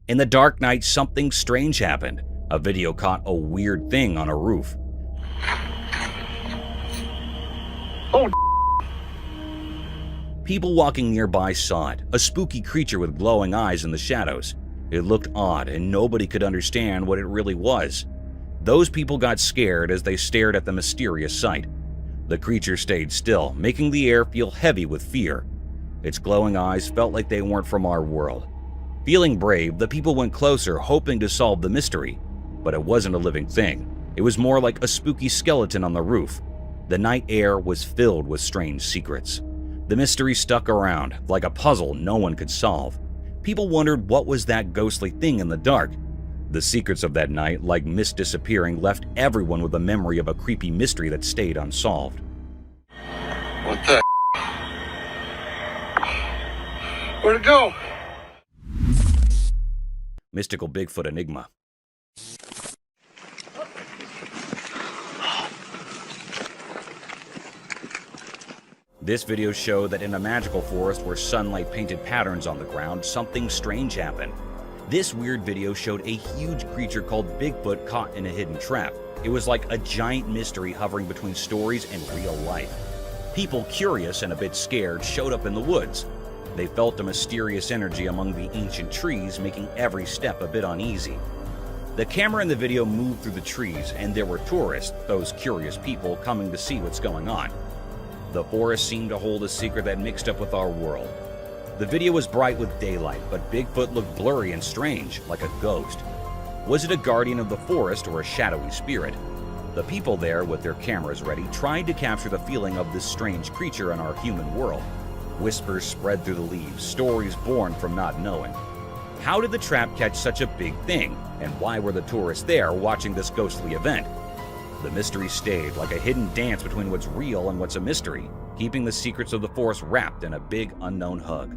In the dark night, something strange happened. A video caught a weird thing on a roof. Oh, People walking nearby saw it, a spooky creature with glowing eyes in the shadows. It looked odd and nobody could understand what it really was. Those people got scared as they stared at the mysterious sight. The creature stayed still, making the air feel heavy with fear. Its glowing eyes felt like they weren't from our world. Feeling brave, the people went closer, hoping to solve the mystery. But it wasn't a living thing. It was more like a spooky skeleton on the roof. The night air was filled with strange secrets. The mystery stuck around, like a puzzle no one could solve. People wondered what was that ghostly thing in the dark. The secrets of that night, like mist disappearing, left everyone with a memory of a creepy mystery that stayed unsolved. What the? Where'd it go? Mystical Bigfoot Enigma. This video showed that in a magical forest where sunlight painted patterns on the ground, something strange happened. This weird video showed a huge creature called Bigfoot caught in a hidden trap. It was like a giant mystery hovering between stories and real life. People, curious and a bit scared, showed up in the woods. They felt a mysterious energy among the ancient trees, making every step a bit uneasy. The camera in the video moved through the trees, and there were tourists, those curious people, coming to see what's going on. The forest seemed to hold a secret that mixed up with our world. The video was bright with daylight, but Bigfoot looked blurry and strange, like a ghost. Was it a guardian of the forest or a shadowy spirit? The people there, with their cameras ready, tried to capture the feeling of this strange creature in our human world. Whispers spread through the leaves, stories born from not knowing. How did the trap catch such a big thing? And why were the tourists there watching this ghostly event? The mystery stayed, like a hidden dance between what's real and what's a mystery, keeping the secrets of the forest wrapped in a big unknown hug.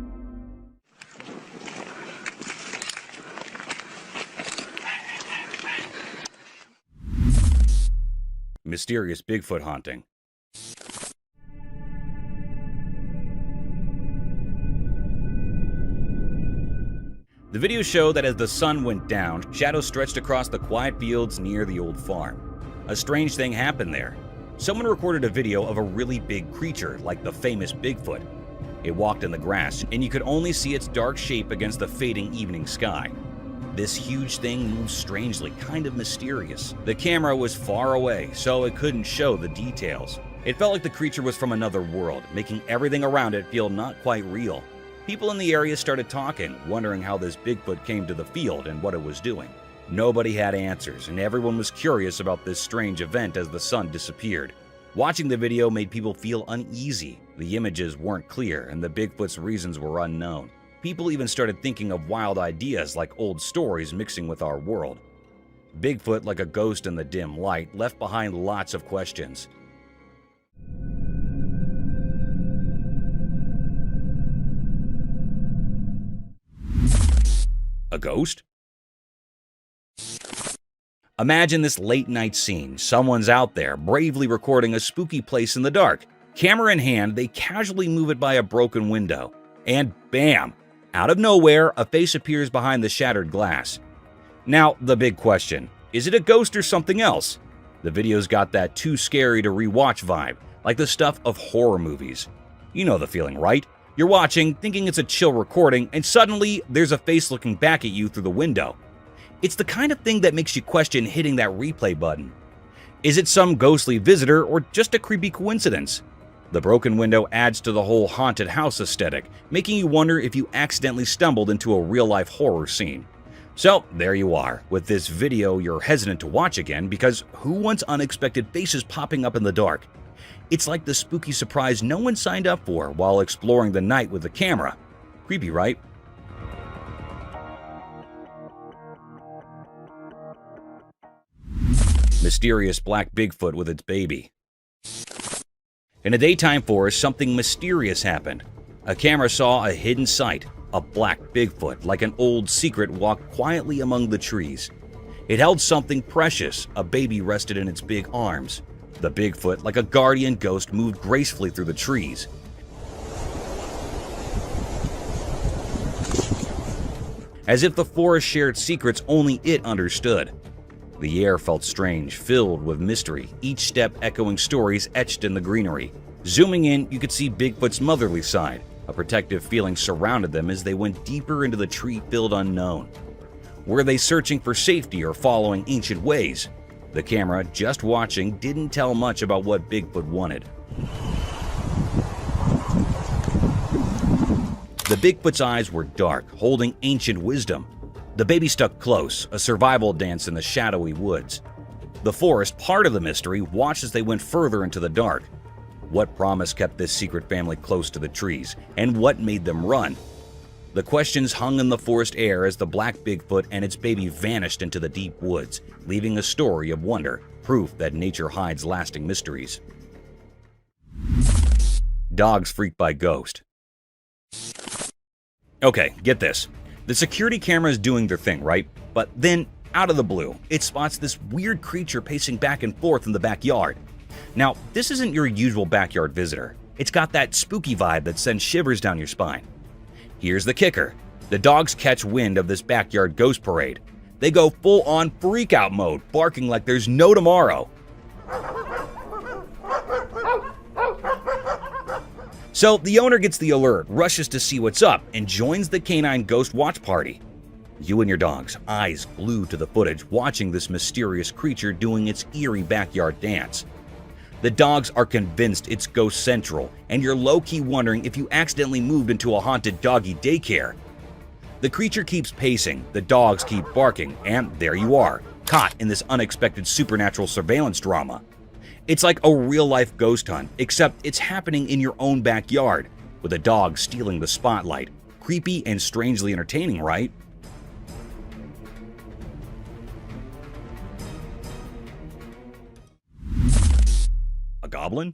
Mysterious Bigfoot haunting. The video showed that as the sun went down, shadows stretched across the quiet fields near the old farm. A strange thing happened there. Someone recorded a video of a really big creature, like the famous Bigfoot. It walked in the grass, and you could only see its dark shape against the fading evening sky. This huge thing moved strangely, kind of mysterious. The camera was far away, so it couldn't show the details. It felt like the creature was from another world, making everything around it feel not quite real. People in the area started talking, wondering how this Bigfoot came to the field and what it was doing. Nobody had answers, and everyone was curious about this strange event as the sun disappeared. Watching the video made people feel uneasy. The images weren't clear, and the Bigfoot's reasons were unknown. People even started thinking of wild ideas like old stories mixing with our world. Bigfoot, like a ghost in the dim light, left behind lots of questions. A ghost? Imagine this late-night scene. Someone's out there, bravely recording a spooky place in the dark. Camera in hand, they casually move it by a broken window. And bam! Out of nowhere, a face appears behind the shattered glass. Now, the big question. Is it a ghost or something else? The video's got that too scary to rewatch vibe, like the stuff of horror movies. You know the feeling, right? You're watching, thinking it's a chill recording, and suddenly there's a face looking back at you through the window. It's the kind of thing that makes you question hitting that replay button. Is it some ghostly visitor or just a creepy coincidence? The broken window adds to the whole haunted house aesthetic, making you wonder if you accidentally stumbled into a real-life horror scene. So, there you are. With this video, you're hesitant to watch again because who wants unexpected faces popping up in the dark? It's like the spooky surprise no one signed up for while exploring the night with the camera. Creepy, right? Mysterious black Bigfoot with its baby. In a daytime forest, something mysterious happened. A camera saw a hidden sight. A black Bigfoot, like an old secret, walked quietly among the trees. It held something precious. A baby rested in its big arms. The Bigfoot, like a guardian ghost, moved gracefully through the trees. As if the forest shared secrets only it understood. The air felt strange, filled with mystery, each step echoing stories etched in the greenery. Zooming in, you could see Bigfoot's motherly side. A protective feeling surrounded them as they went deeper into the tree-filled unknown. Were they searching for safety or following ancient ways? The camera, just watching, didn't tell much about what Bigfoot wanted. The Bigfoot's eyes were dark, holding ancient wisdom. The baby stuck close, a survival dance in the shadowy woods. The forest, part of the mystery, watched as they went further into the dark. What promise kept this secret family close to the trees, and what made them run? The questions hung in the forest air as the black Bigfoot and its baby vanished into the deep woods, leaving a story of wonder, proof that nature hides lasting mysteries. Dogs freaked by ghost. Okay, get this. The security camera is doing their thing, right? But then, out of the blue, it spots this weird creature pacing back and forth in the backyard. Now, this isn't your usual backyard visitor. It's got that spooky vibe that sends shivers down your spine. Here's the kicker. The dogs catch wind of this backyard ghost parade. They go full-on freak-out mode, barking like there's no tomorrow. So the owner gets the alert, rushes to see what's up, and joins the canine ghost watch party. You and your dogs, eyes glued to the footage, watching this mysterious creature doing its eerie backyard dance. The dogs are convinced it's ghost central, and you're low-key wondering if you accidentally moved into a haunted doggy daycare. The creature keeps pacing, the dogs keep barking, and there you are, caught in this unexpected supernatural surveillance drama. It's like a real-life ghost hunt, except it's happening in your own backyard, with a dog stealing the spotlight. Creepy and strangely entertaining, right? A goblin?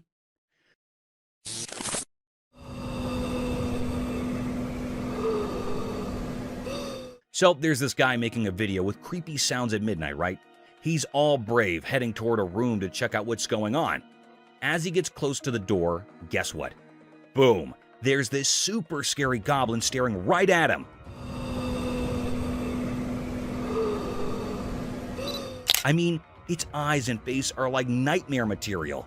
So there's this guy making a video with creepy sounds at midnight, right? He's all brave, heading toward a room to check out what's going on. As he gets close to the door, guess what? Boom! There's this super scary goblin staring right at him. I mean, its eyes and face are like nightmare material.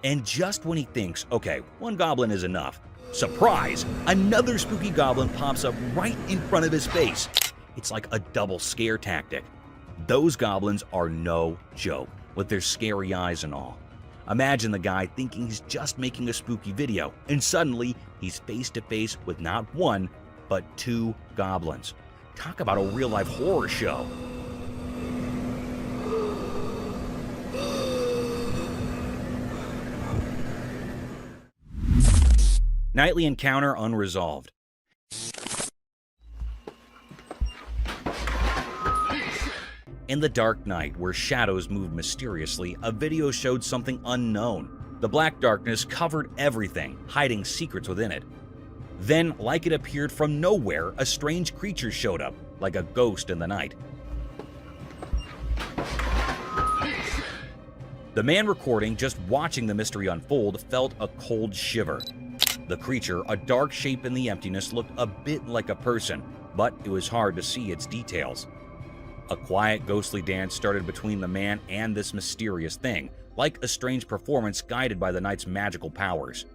And just when he thinks, okay, one goblin is enough, surprise! Another spooky goblin pops up right in front of his face. It's like a double scare tactic. Those goblins are no joke, with their scary eyes and all. Imagine the guy thinking he's just making a spooky video, and suddenly he's face to face with not one, but two goblins. Talk about a real-life horror show. Nightly encounter unresolved. In the dark night, where shadows moved mysteriously, a video showed something unknown. The black darkness covered everything, hiding secrets within it. Then, like it appeared from nowhere, a strange creature showed up, like a ghost in the night. The man recording, just watching the mystery unfold, felt a cold shiver. The creature, a dark shape in the emptiness, looked a bit like a person, but it was hard to see its details. A quiet, ghostly dance started between the man and this mysterious thing, like a strange performance guided by the night's magical powers.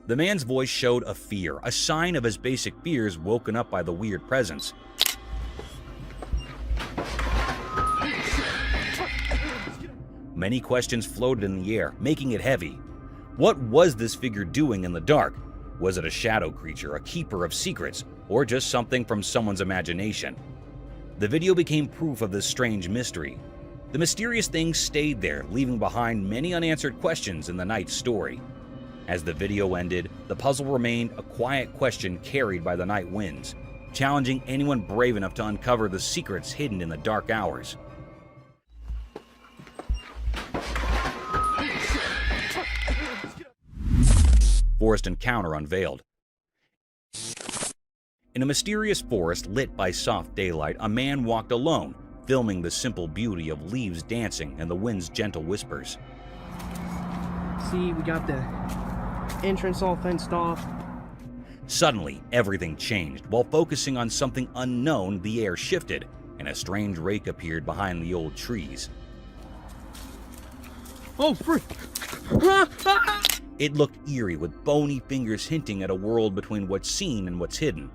The man's voice showed a fear, a sign of his basic fears woken up by the weird presence. Many questions floated in the air, making it heavy. What was this figure doing in the dark? Was it a shadow creature, a keeper of secrets, or just something from someone's imagination? The video became proof of this strange mystery. The mysterious thing stayed there, leaving behind many unanswered questions in the night's story. As the video ended, the puzzle remained a quiet question carried by the night winds, challenging anyone brave enough to uncover the secrets hidden in the dark hours. Forest encounter unveiled. In a mysterious forest lit by soft daylight, a man walked alone, filming the simple beauty of leaves dancing and the wind's gentle whispers. See, we got the entrance all fenced off. Suddenly, everything changed. While focusing on something unknown, the air shifted, and a strange rake appeared behind the old trees. Oh, frick! It looked eerie, with bony fingers hinting at a world between what's seen and what's hidden.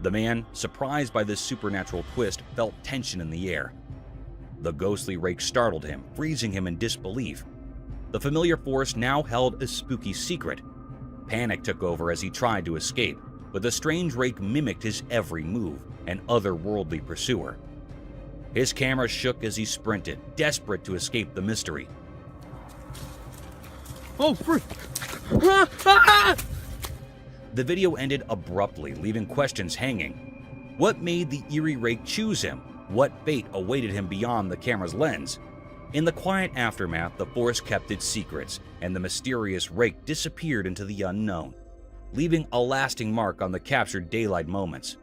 The man, surprised by this supernatural twist, felt tension in the air. The ghostly rake startled him, freezing him in disbelief. The familiar forest now held a spooky secret. Panic took over as he tried to escape, but the strange rake mimicked his every move, an otherworldly pursuer. His camera shook as he sprinted, desperate to escape the mystery. Oh, frick! The video ended abruptly, leaving questions hanging. What made the eerie rake choose him? What fate awaited him beyond the camera's lens? In the quiet aftermath, the forest kept its secrets, and the mysterious rake disappeared into the unknown, leaving a lasting mark on the captured daylight moments.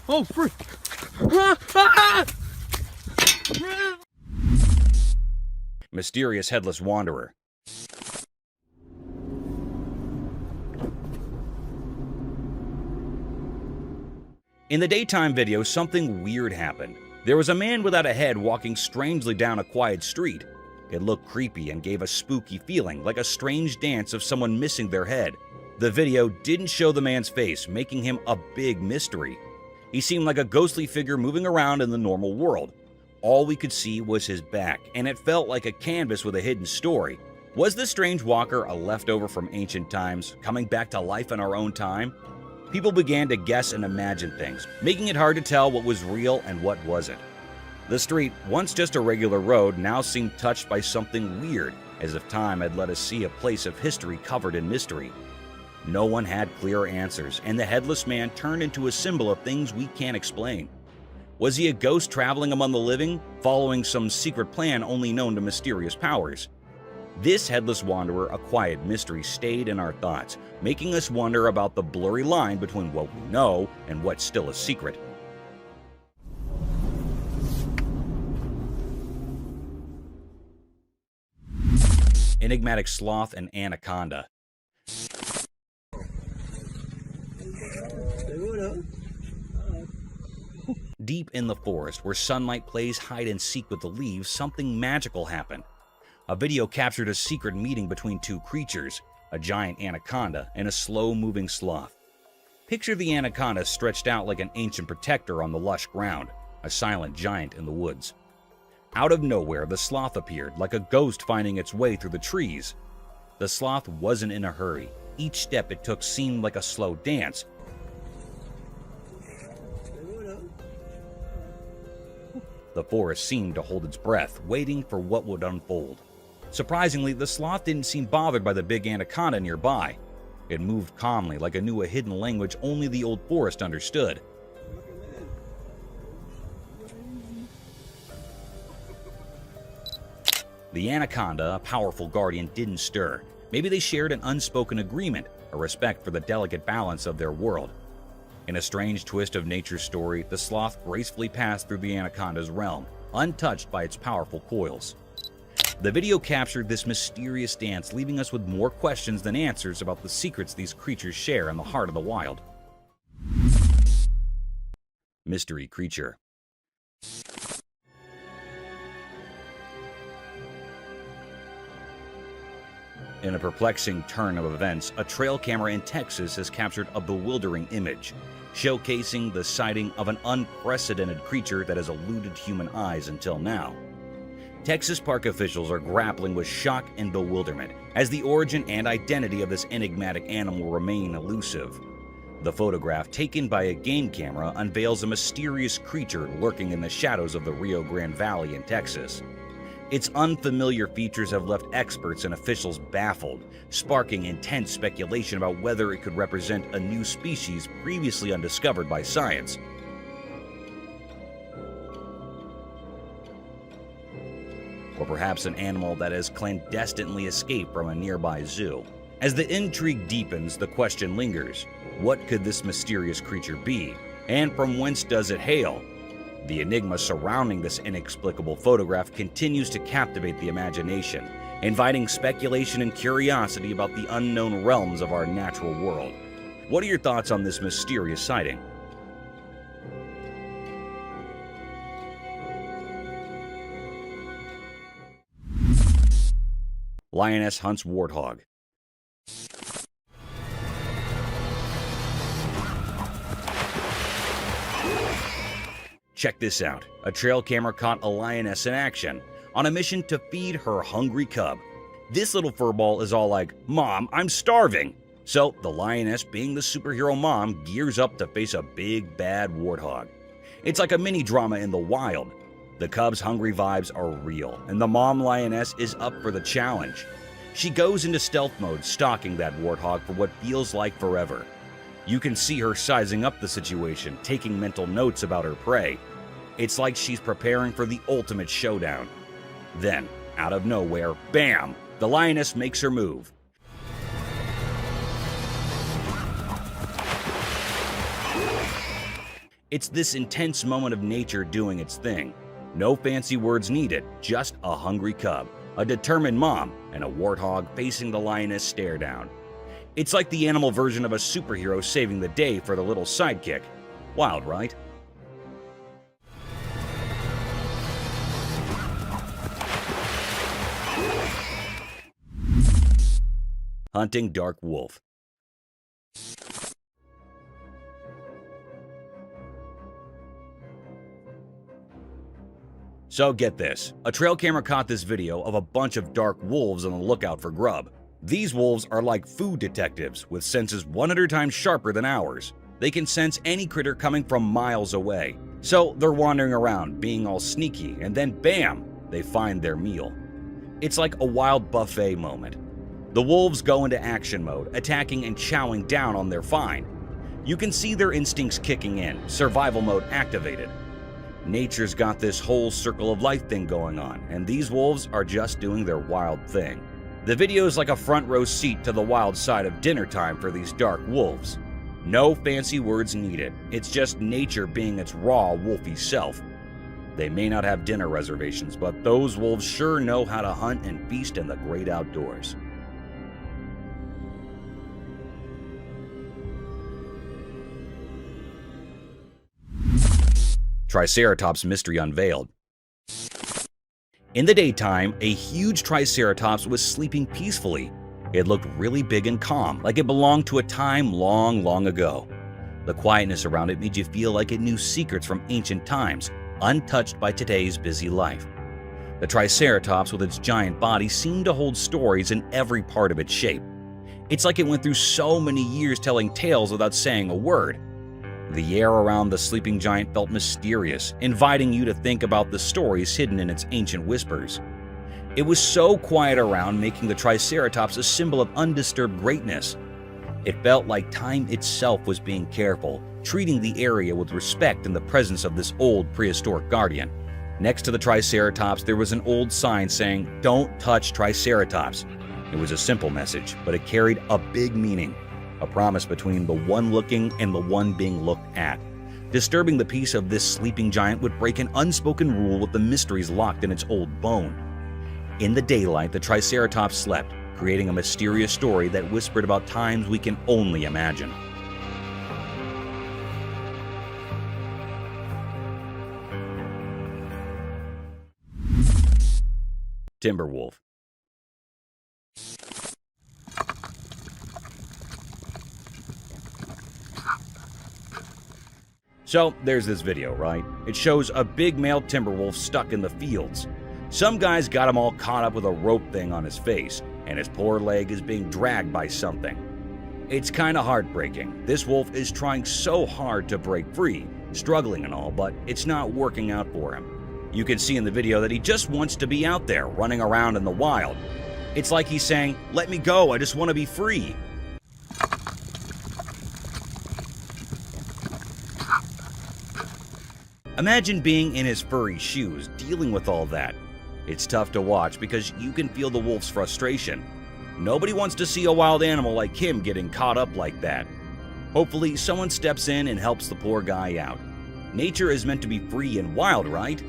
Oh, frick! Mysterious Headless Wanderer. In the daytime video, something weird happened. There was a man without a head walking strangely down a quiet street. It looked creepy and gave a spooky feeling, like a strange dance of someone missing their head. The video didn't show the man's face, making him a big mystery. He seemed like a ghostly figure moving around in the normal world. All we could see was his back, and it felt like a canvas with a hidden story. Was this strange walker a leftover from ancient times, coming back to life in our own time? People began to guess and imagine things, making it hard to tell what was real and what wasn't. The street, once just a regular road, now seemed touched by something weird, as if time had let us see a place of history covered in mystery. No one had clear answers, and the headless man turned into a symbol of things we can't explain. Was he a ghost traveling among the living, following some secret plan only known to mysterious powers? This headless wanderer, a quiet mystery, stayed in our thoughts, making us wonder about the blurry line between what we know and what's still a secret. Enigmatic sloth and anaconda. Deep in the forest, where sunlight plays hide and seek with the leaves, something magical happened. A video captured a secret meeting between two creatures, a giant anaconda and a slow-moving sloth. Picture the anaconda stretched out like an ancient protector on the lush ground, a silent giant in the woods. Out of nowhere, the sloth appeared, like a ghost finding its way through the trees. The sloth wasn't in a hurry. Each step it took seemed like a slow dance. The forest seemed to hold its breath, waiting for what would unfold. Surprisingly, the sloth didn't seem bothered by the big anaconda nearby. It moved calmly, like it knew a hidden language only the old forest understood. The anaconda, a powerful guardian, didn't stir. Maybe they shared an unspoken agreement, a respect for the delicate balance of their world. In a strange twist of nature's story, the sloth gracefully passed through the anaconda's realm, untouched by its powerful coils. The video captured this mysterious dance, leaving us with more questions than answers about the secrets these creatures share in the heart of the wild. Mystery creature. In a perplexing turn of events, a trail camera in Texas has captured a bewildering image, showcasing the sighting of an unprecedented creature that has eluded human eyes until now. Texas park officials are grappling with shock and bewilderment as the origin and identity of this enigmatic animal remain elusive. The photograph, taken by a game camera, unveils a mysterious creature lurking in the shadows of the Rio Grande Valley in Texas. Its unfamiliar features have left experts and officials baffled, sparking intense speculation about whether it could represent a new species previously undiscovered by science. Or perhaps an animal that has clandestinely escaped from a nearby zoo. As the intrigue deepens, the question lingers: what could this mysterious creature be, and from whence does it hail? The enigma surrounding this inexplicable photograph continues to captivate the imagination, inviting speculation and curiosity about the unknown realms of our natural world. What are your thoughts on this mysterious sighting? Lioness hunts warthog. Check this out. A trail camera caught a lioness in action on a mission to feed her hungry cub. This little furball is all like, "Mom, I'm starving." So the lioness, being the superhero mom, gears up to face a big bad warthog. It's like a mini drama in the wild. The cub's hungry vibes are real, and the mom lioness is up for the challenge. She goes into stealth mode, stalking that warthog for what feels like forever. You can see her sizing up the situation, taking mental notes about her prey. It's like she's preparing for the ultimate showdown. Then, out of nowhere, bam! The lioness makes her move. It's this intense moment of nature doing its thing. No fancy words needed, just a hungry cub, a determined mom, and a warthog facing the lioness stare down. It's like the animal version of a superhero saving the day for the little sidekick. Wild, right? Hunting dark wolf. So get this, a trail camera caught this video of a bunch of dark wolves on the lookout for grub. These wolves are like food detectives with senses 100 times sharper than ours. They can sense any critter coming from miles away. So they're wandering around, being all sneaky, and then bam, they find their meal. It's like a wild buffet moment. The wolves go into action mode, attacking and chowing down on their find. You can see their instincts kicking in, survival mode activated. Nature's got this whole circle of life thing going on, and these wolves are just doing their wild thing. The video is like a front row seat to the wild side of dinner time for these dark wolves. No fancy words needed, it's just nature being its raw, wolfy self. They may not have dinner reservations, but those wolves sure know how to hunt and feast in the great outdoors. Triceratops mystery unveiled. In the daytime, a huge Triceratops was sleeping peacefully. It looked really big and calm, like it belonged to a time long, long ago. The quietness around it made you feel like it knew secrets from ancient times, untouched by today's busy life. The Triceratops with its giant body seemed to hold stories in every part of its shape. It's like it went through so many years telling tales without saying a word. The air around the sleeping giant felt mysterious, inviting you to think about the stories hidden in its ancient whispers. It was so quiet around, making the Triceratops a symbol of undisturbed greatness. It felt like time itself was being careful, treating the area with respect in the presence of this old prehistoric guardian. Next to the Triceratops, there was an old sign saying, "Don't touch Triceratops." It was a simple message, but it carried a big meaning. A promise between the one looking and the one being looked at. Disturbing the peace of this sleeping giant would break an unspoken rule with the mysteries locked in its old bone. In the daylight, the Triceratops slept, creating a mysterious story that whispered about times we can only imagine. Timberwolf. So there's this video, right? It shows a big male timber wolf stuck in the fields. Some guy's got him all caught up with a rope thing on his face, and his poor leg is being dragged by something. It's kinda heartbreaking. This wolf is trying so hard to break free, struggling and all, but it's not working out for him. You can see in the video that he just wants to be out there, running around in the wild. It's like he's saying, "Let me go, I just want to be free." Imagine being in his furry shoes, dealing with all that. It's tough to watch because you can feel the wolf's frustration. Nobody wants to see a wild animal like him getting caught up like that. Hopefully, someone steps in and helps the poor guy out. Nature is meant to be free and wild, right?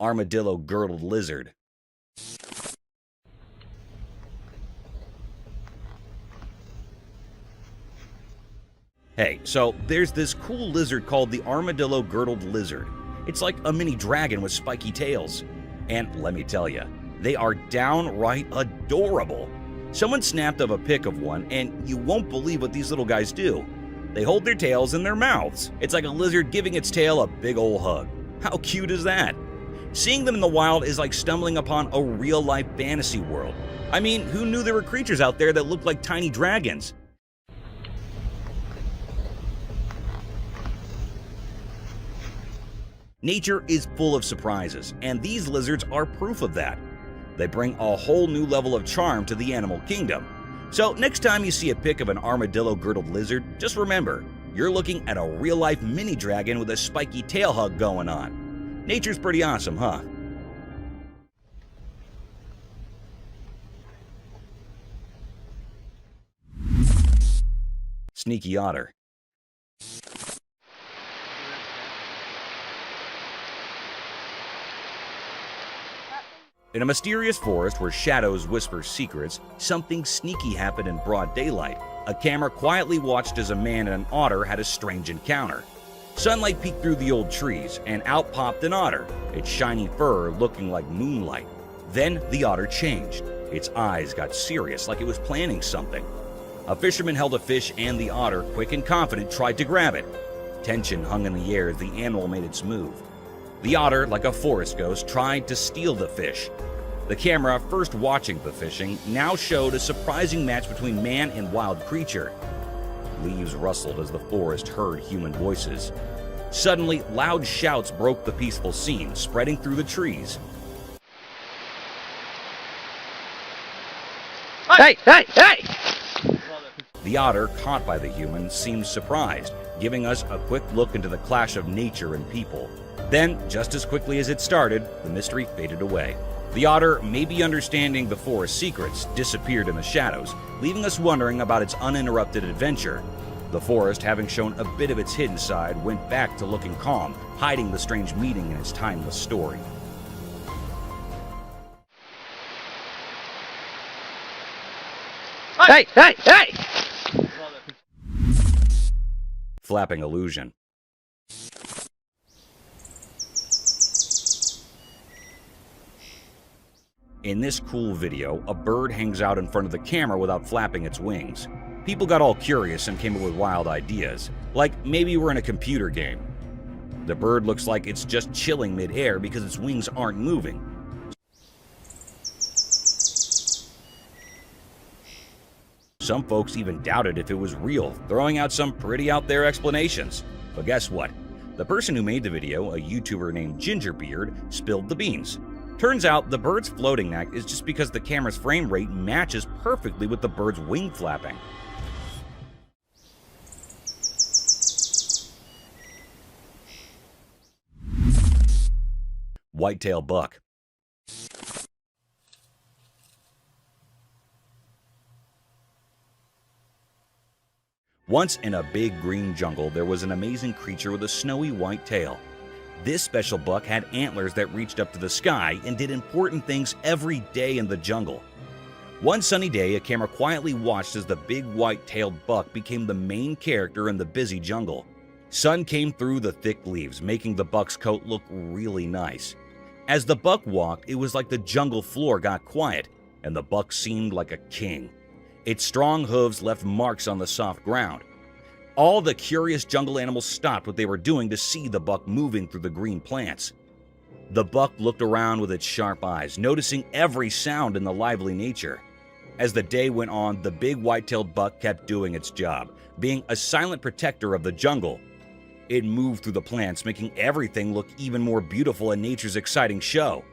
Armadillo-girdled lizard. Hey, so there's this cool lizard called the armadillo-girdled lizard. It's like a mini dragon with spiky tails. And let me tell you, they are downright adorable. Someone snapped up a pic of one, and you won't believe what these little guys do. They hold their tails in their mouths. It's like a lizard giving its tail a big ol' hug. How cute is that? Seeing them in the wild is like stumbling upon a real-life fantasy world. I mean, who knew there were creatures out there that looked like tiny dragons? Nature is full of surprises, and these lizards are proof of that. They bring a whole new level of charm to the animal kingdom. So next time you see a pic of an armadillo-girdled lizard, just remember, you're looking at a real-life mini dragon with a spiky tail hug going on. Nature's pretty awesome, huh? Sneaky otter. In a mysterious forest where shadows whisper secrets, something sneaky happened in broad daylight. A camera quietly watched as a man and an otter had a strange encounter. Sunlight peeked through the old trees, and out popped an otter, its shiny fur looking like moonlight. Then the otter changed. Its eyes got serious, like it was planning something. A fisherman held a fish, and the otter, quick and confident, tried to grab it. Tension hung in the air as the animal made its move. The otter, like a forest ghost, tried to steal the fish. The camera, first watching the fishing, now showed a surprising match between man and wild creature. Leaves rustled as the forest heard human voices. Suddenly, loud shouts broke the peaceful scene, spreading through the trees. Hey! Hey! Hey! The otter, caught by the human, seemed surprised, giving us a quick look into the clash of nature and people. Then, just as quickly as it started, the mystery faded away. The otter, maybe understanding the forest's secrets, disappeared in the shadows, leaving us wondering about its uninterrupted adventure. The forest, having shown a bit of its hidden side, went back to looking calm, hiding the strange meeting in its timeless story. Hey! Hey! Hey! Flapping illusion. In this cool video, a bird hangs out in front of the camera without flapping its wings. People got all curious and came up with wild ideas, like maybe we're in a computer game. The bird looks like it's just chilling mid-air because its wings aren't moving. Some folks even doubted if it was real, throwing out some pretty out there explanations. But guess what? The person who made the video, a YouTuber named Gingerbeard, spilled the beans. Turns out the bird's floating act is just because the camera's frame rate matches perfectly with the bird's wing flapping. Whitetail buck. Once in a big green jungle, there was an amazing creature with a snowy white tail. This special buck had antlers that reached up to the sky and did important things every day in the jungle. One sunny day, a camera quietly watched as the big white-tailed buck became the main character in the busy jungle. Sun came through the thick leaves, making the buck's coat look really nice. As the buck walked, it was like the jungle floor got quiet, and the buck seemed like a king. Its strong hooves left marks on the soft ground. All the curious jungle animals stopped what they were doing to see the buck moving through the green plants. The buck looked around with its sharp eyes, noticing every sound in the lively nature. As the day went on, the big white-tailed buck kept doing its job, being a silent protector of the jungle. It moved through the plants, making everything look even more beautiful in nature's exciting show.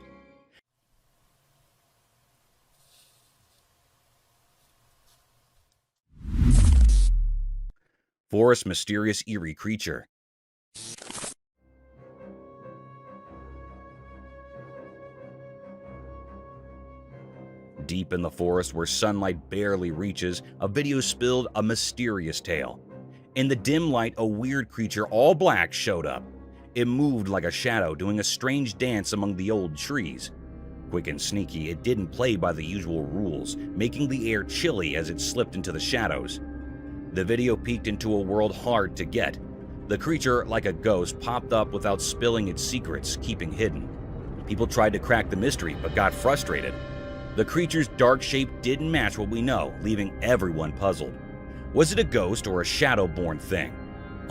Forest mysterious eerie creature. Deep in the forest where sunlight barely reaches, a video spilled a mysterious tale. In the dim light, a weird creature, all black, showed up. It moved like a shadow, doing a strange dance among the old trees. Quick and sneaky, it didn't play by the usual rules, making the air chilly as it slipped into the shadows. The video peeked into a world hard to get. The creature, like a ghost, popped up without spilling its secrets, keeping hidden. People tried to crack the mystery, but got frustrated. The creature's dark shape didn't match what we know, leaving everyone puzzled. Was it a ghost or a shadow-born thing?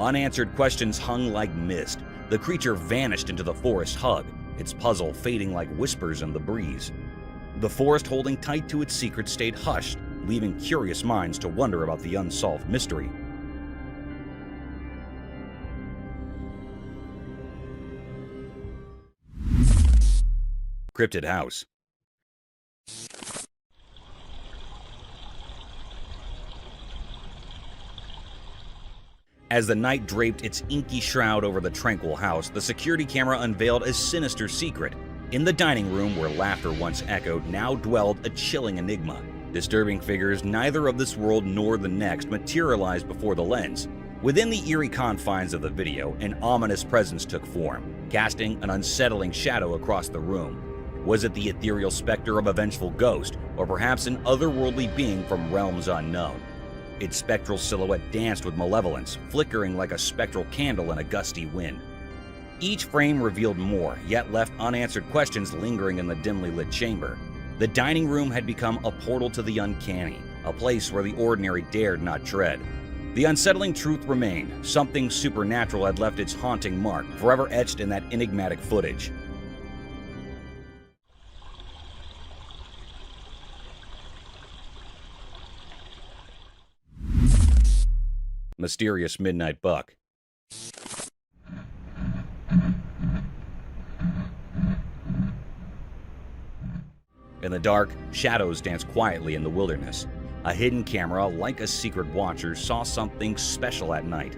Unanswered questions hung like mist. The creature vanished into the forest hug, its puzzle fading like whispers in the breeze. The forest holding tight to its secret stayed hushed, leaving curious minds to wonder about the unsolved mystery. Cryptid House. As the night draped its inky shroud over the tranquil house, the security camera unveiled a sinister secret. In the dining room where laughter once echoed, now dwelled a chilling enigma. Disturbing figures neither of this world nor the next materialized before the lens. Within the eerie confines of the video, an ominous presence took form, casting an unsettling shadow across the room. Was it the ethereal specter of a vengeful ghost, or perhaps an otherworldly being from realms unknown? Its spectral silhouette danced with malevolence, flickering like a spectral candle in a gusty wind. Each frame revealed more, yet left unanswered questions lingering in the dimly lit chamber. The dining room had become a portal to the uncanny, a place where the ordinary dared not tread. The unsettling truth remained: something supernatural had left its haunting mark, forever etched in that enigmatic footage. Mysterious Midnight Buck. In the dark, shadows danced quietly in the wilderness. A hidden camera, like a secret watcher, saw something special at night,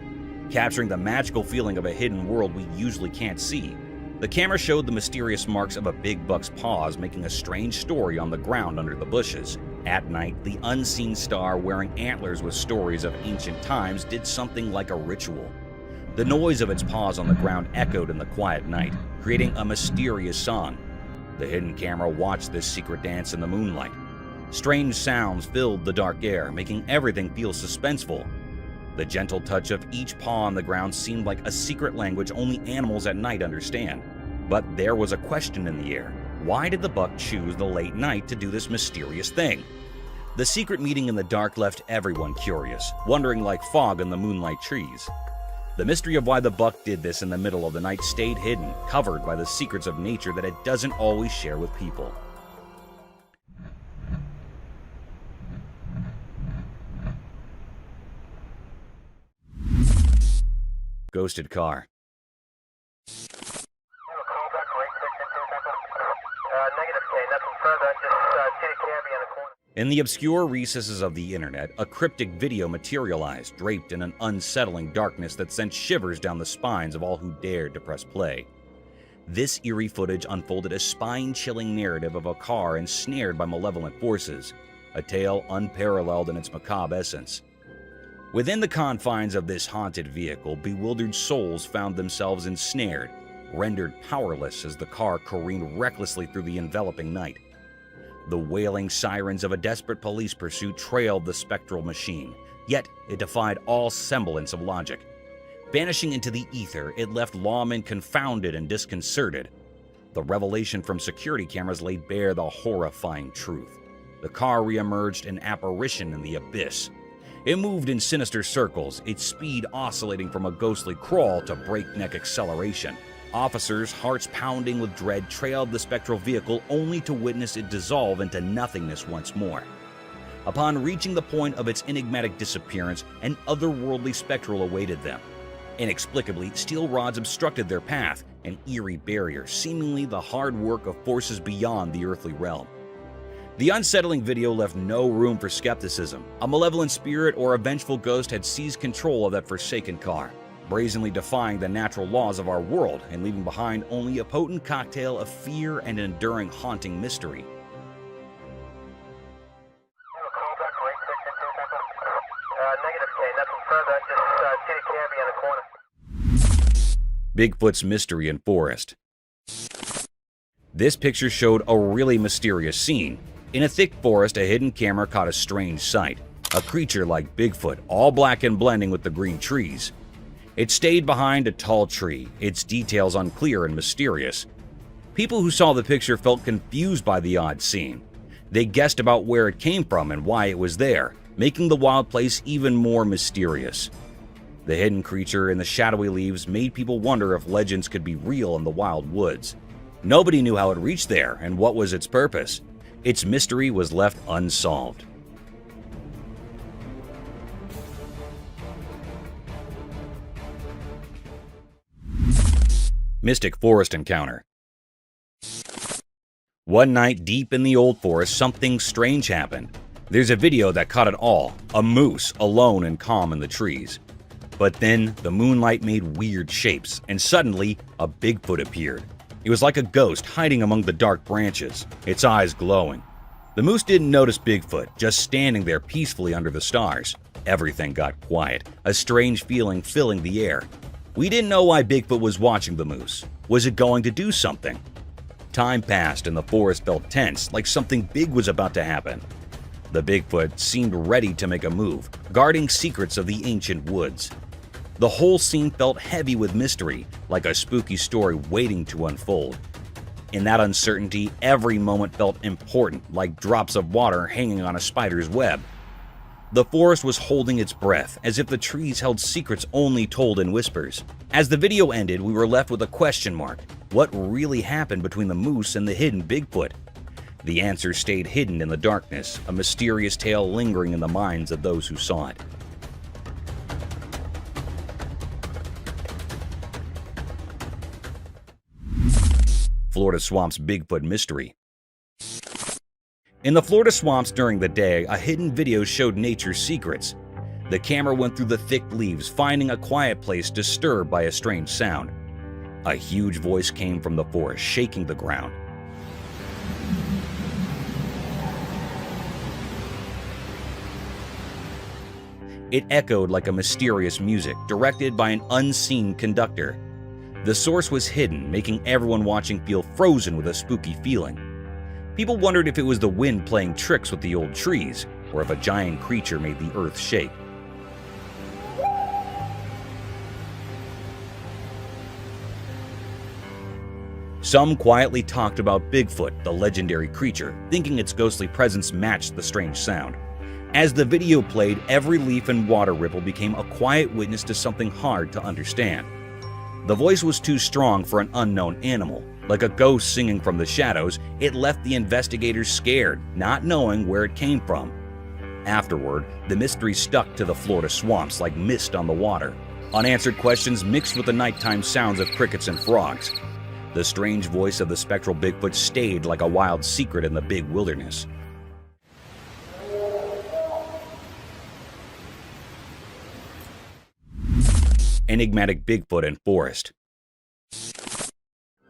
capturing the magical feeling of a hidden world we usually can't see. The camera showed the mysterious marks of a big buck's paws, making a strange story on the ground under the bushes. At night, the unseen star wearing antlers with stories of ancient times did something like a ritual. The noise of its paws on the ground echoed in the quiet night, creating a mysterious song. The hidden camera watched this secret dance in the moonlight. Strange sounds filled the dark air, making everything feel suspenseful. The gentle touch of each paw on the ground seemed like a secret language only animals at night understand. But there was a question in the air. Why did the buck choose the late night to do this mysterious thing? The secret meeting in the dark left everyone curious, wondering like fog in the moonlight trees. The mystery of why the buck did this in the middle of the night stayed hidden, covered by the secrets of nature that it doesn't always share with people. Ghosted car. In the obscure recesses of the internet, a cryptic video materialized, draped in an unsettling darkness that sent shivers down the spines of all who dared to press play. This eerie footage unfolded a spine-chilling narrative of a car ensnared by malevolent forces, a tale unparalleled in its macabre essence. Within the confines of this haunted vehicle, bewildered souls found themselves ensnared, rendered powerless as the car careened recklessly through the enveloping night. The wailing sirens of a desperate police pursuit trailed the spectral machine, yet it defied all semblance of logic. Vanishing into the ether, it left lawmen confounded and disconcerted. The revelation from security cameras laid bare the horrifying truth. The car reemerged an apparition in the abyss. It moved in sinister circles, its speed oscillating from a ghostly crawl to breakneck acceleration. Officers, hearts pounding with dread, trailed the spectral vehicle only to witness it dissolve into nothingness once more. Upon reaching the point of its enigmatic disappearance, an otherworldly spectral awaited them. Inexplicably, steel rods obstructed their path, an eerie barrier, seemingly the hard work of forces beyond the earthly realm. The unsettling video left no room for skepticism. A malevolent spirit or a vengeful ghost had seized control of that forsaken car, brazenly defying the natural laws of our world and leaving behind only a potent cocktail of fear and an enduring haunting mystery. Bigfoot's mystery in forest. This picture showed a really mysterious scene. In a thick forest, a hidden camera caught a strange sight. A creature like Bigfoot, all black and blending with the green trees. It stayed behind a tall tree, its details unclear and mysterious. People who saw the picture felt confused by the odd scene. They guessed about where it came from and why it was there, making the wild place even more mysterious. The hidden creature in the shadowy leaves made people wonder if legends could be real in the wild woods. Nobody knew how it reached there and what was its purpose. Its mystery was left unsolved. Mystic Forest Encounter. One night deep in the old forest, something strange happened. There's a video that caught it all, a moose alone and calm in the trees. But then the moonlight made weird shapes, and suddenly a Bigfoot appeared. It was like a ghost hiding among the dark branches, its eyes glowing. The moose didn't notice Bigfoot, just standing there peacefully under the stars. Everything got quiet, a strange feeling filling the air. We didn't know why Bigfoot was watching the moose. Was it going to do something? Time passed and the forest felt tense, like something big was about to happen. The Bigfoot seemed ready to make a move, guarding secrets of the ancient woods. The whole scene felt heavy with mystery, like a spooky story waiting to unfold. In that uncertainty, every moment felt important, like drops of water hanging on a spider's web. The forest was holding its breath, as if the trees held secrets only told in whispers. As the video ended, we were left with a question mark. What really happened between the moose and the hidden Bigfoot? The answer stayed hidden in the darkness, a mysterious tale lingering in the minds of those who saw it. Florida Swamp's Bigfoot Mystery. In the Florida swamps during the day, a hidden video showed nature's secrets. The camera went through the thick leaves, finding a quiet place disturbed by a strange sound. A huge voice came from the forest, shaking the ground. It echoed like a mysterious music, directed by an unseen conductor. The source was hidden, making everyone watching feel frozen with a spooky feeling. People wondered if it was the wind playing tricks with the old trees, or if a giant creature made the earth shake. Some quietly talked about Bigfoot, the legendary creature, thinking its ghostly presence matched the strange sound. As the video played, every leaf and water ripple became a quiet witness to something hard to understand. The voice was too strong for an unknown animal. Like a ghost singing from the shadows, it left the investigators scared, not knowing where it came from. Afterward, the mystery stuck to the Florida swamps like mist on the water. Unanswered questions mixed with the nighttime sounds of crickets and frogs. The strange voice of the spectral Bigfoot stayed like a wild secret in the big wilderness. Enigmatic Bigfoot and Forest.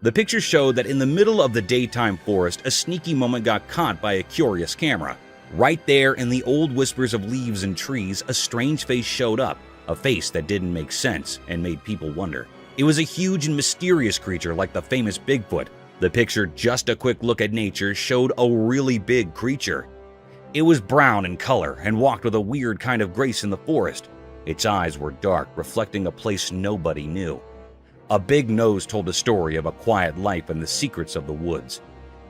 The picture showed that in the middle of the daytime forest, a sneaky moment got caught by a curious camera. Right there in the old whispers of leaves and trees, a strange face showed up, a face that didn't make sense and made people wonder. It was a huge and mysterious creature like the famous Bigfoot. The picture, just a quick look at nature, showed a really big creature. It was brown in color and walked with a weird kind of grace in the forest. Its eyes were dark, reflecting a place nobody knew. A big nose told a story of a quiet life and the secrets of the woods.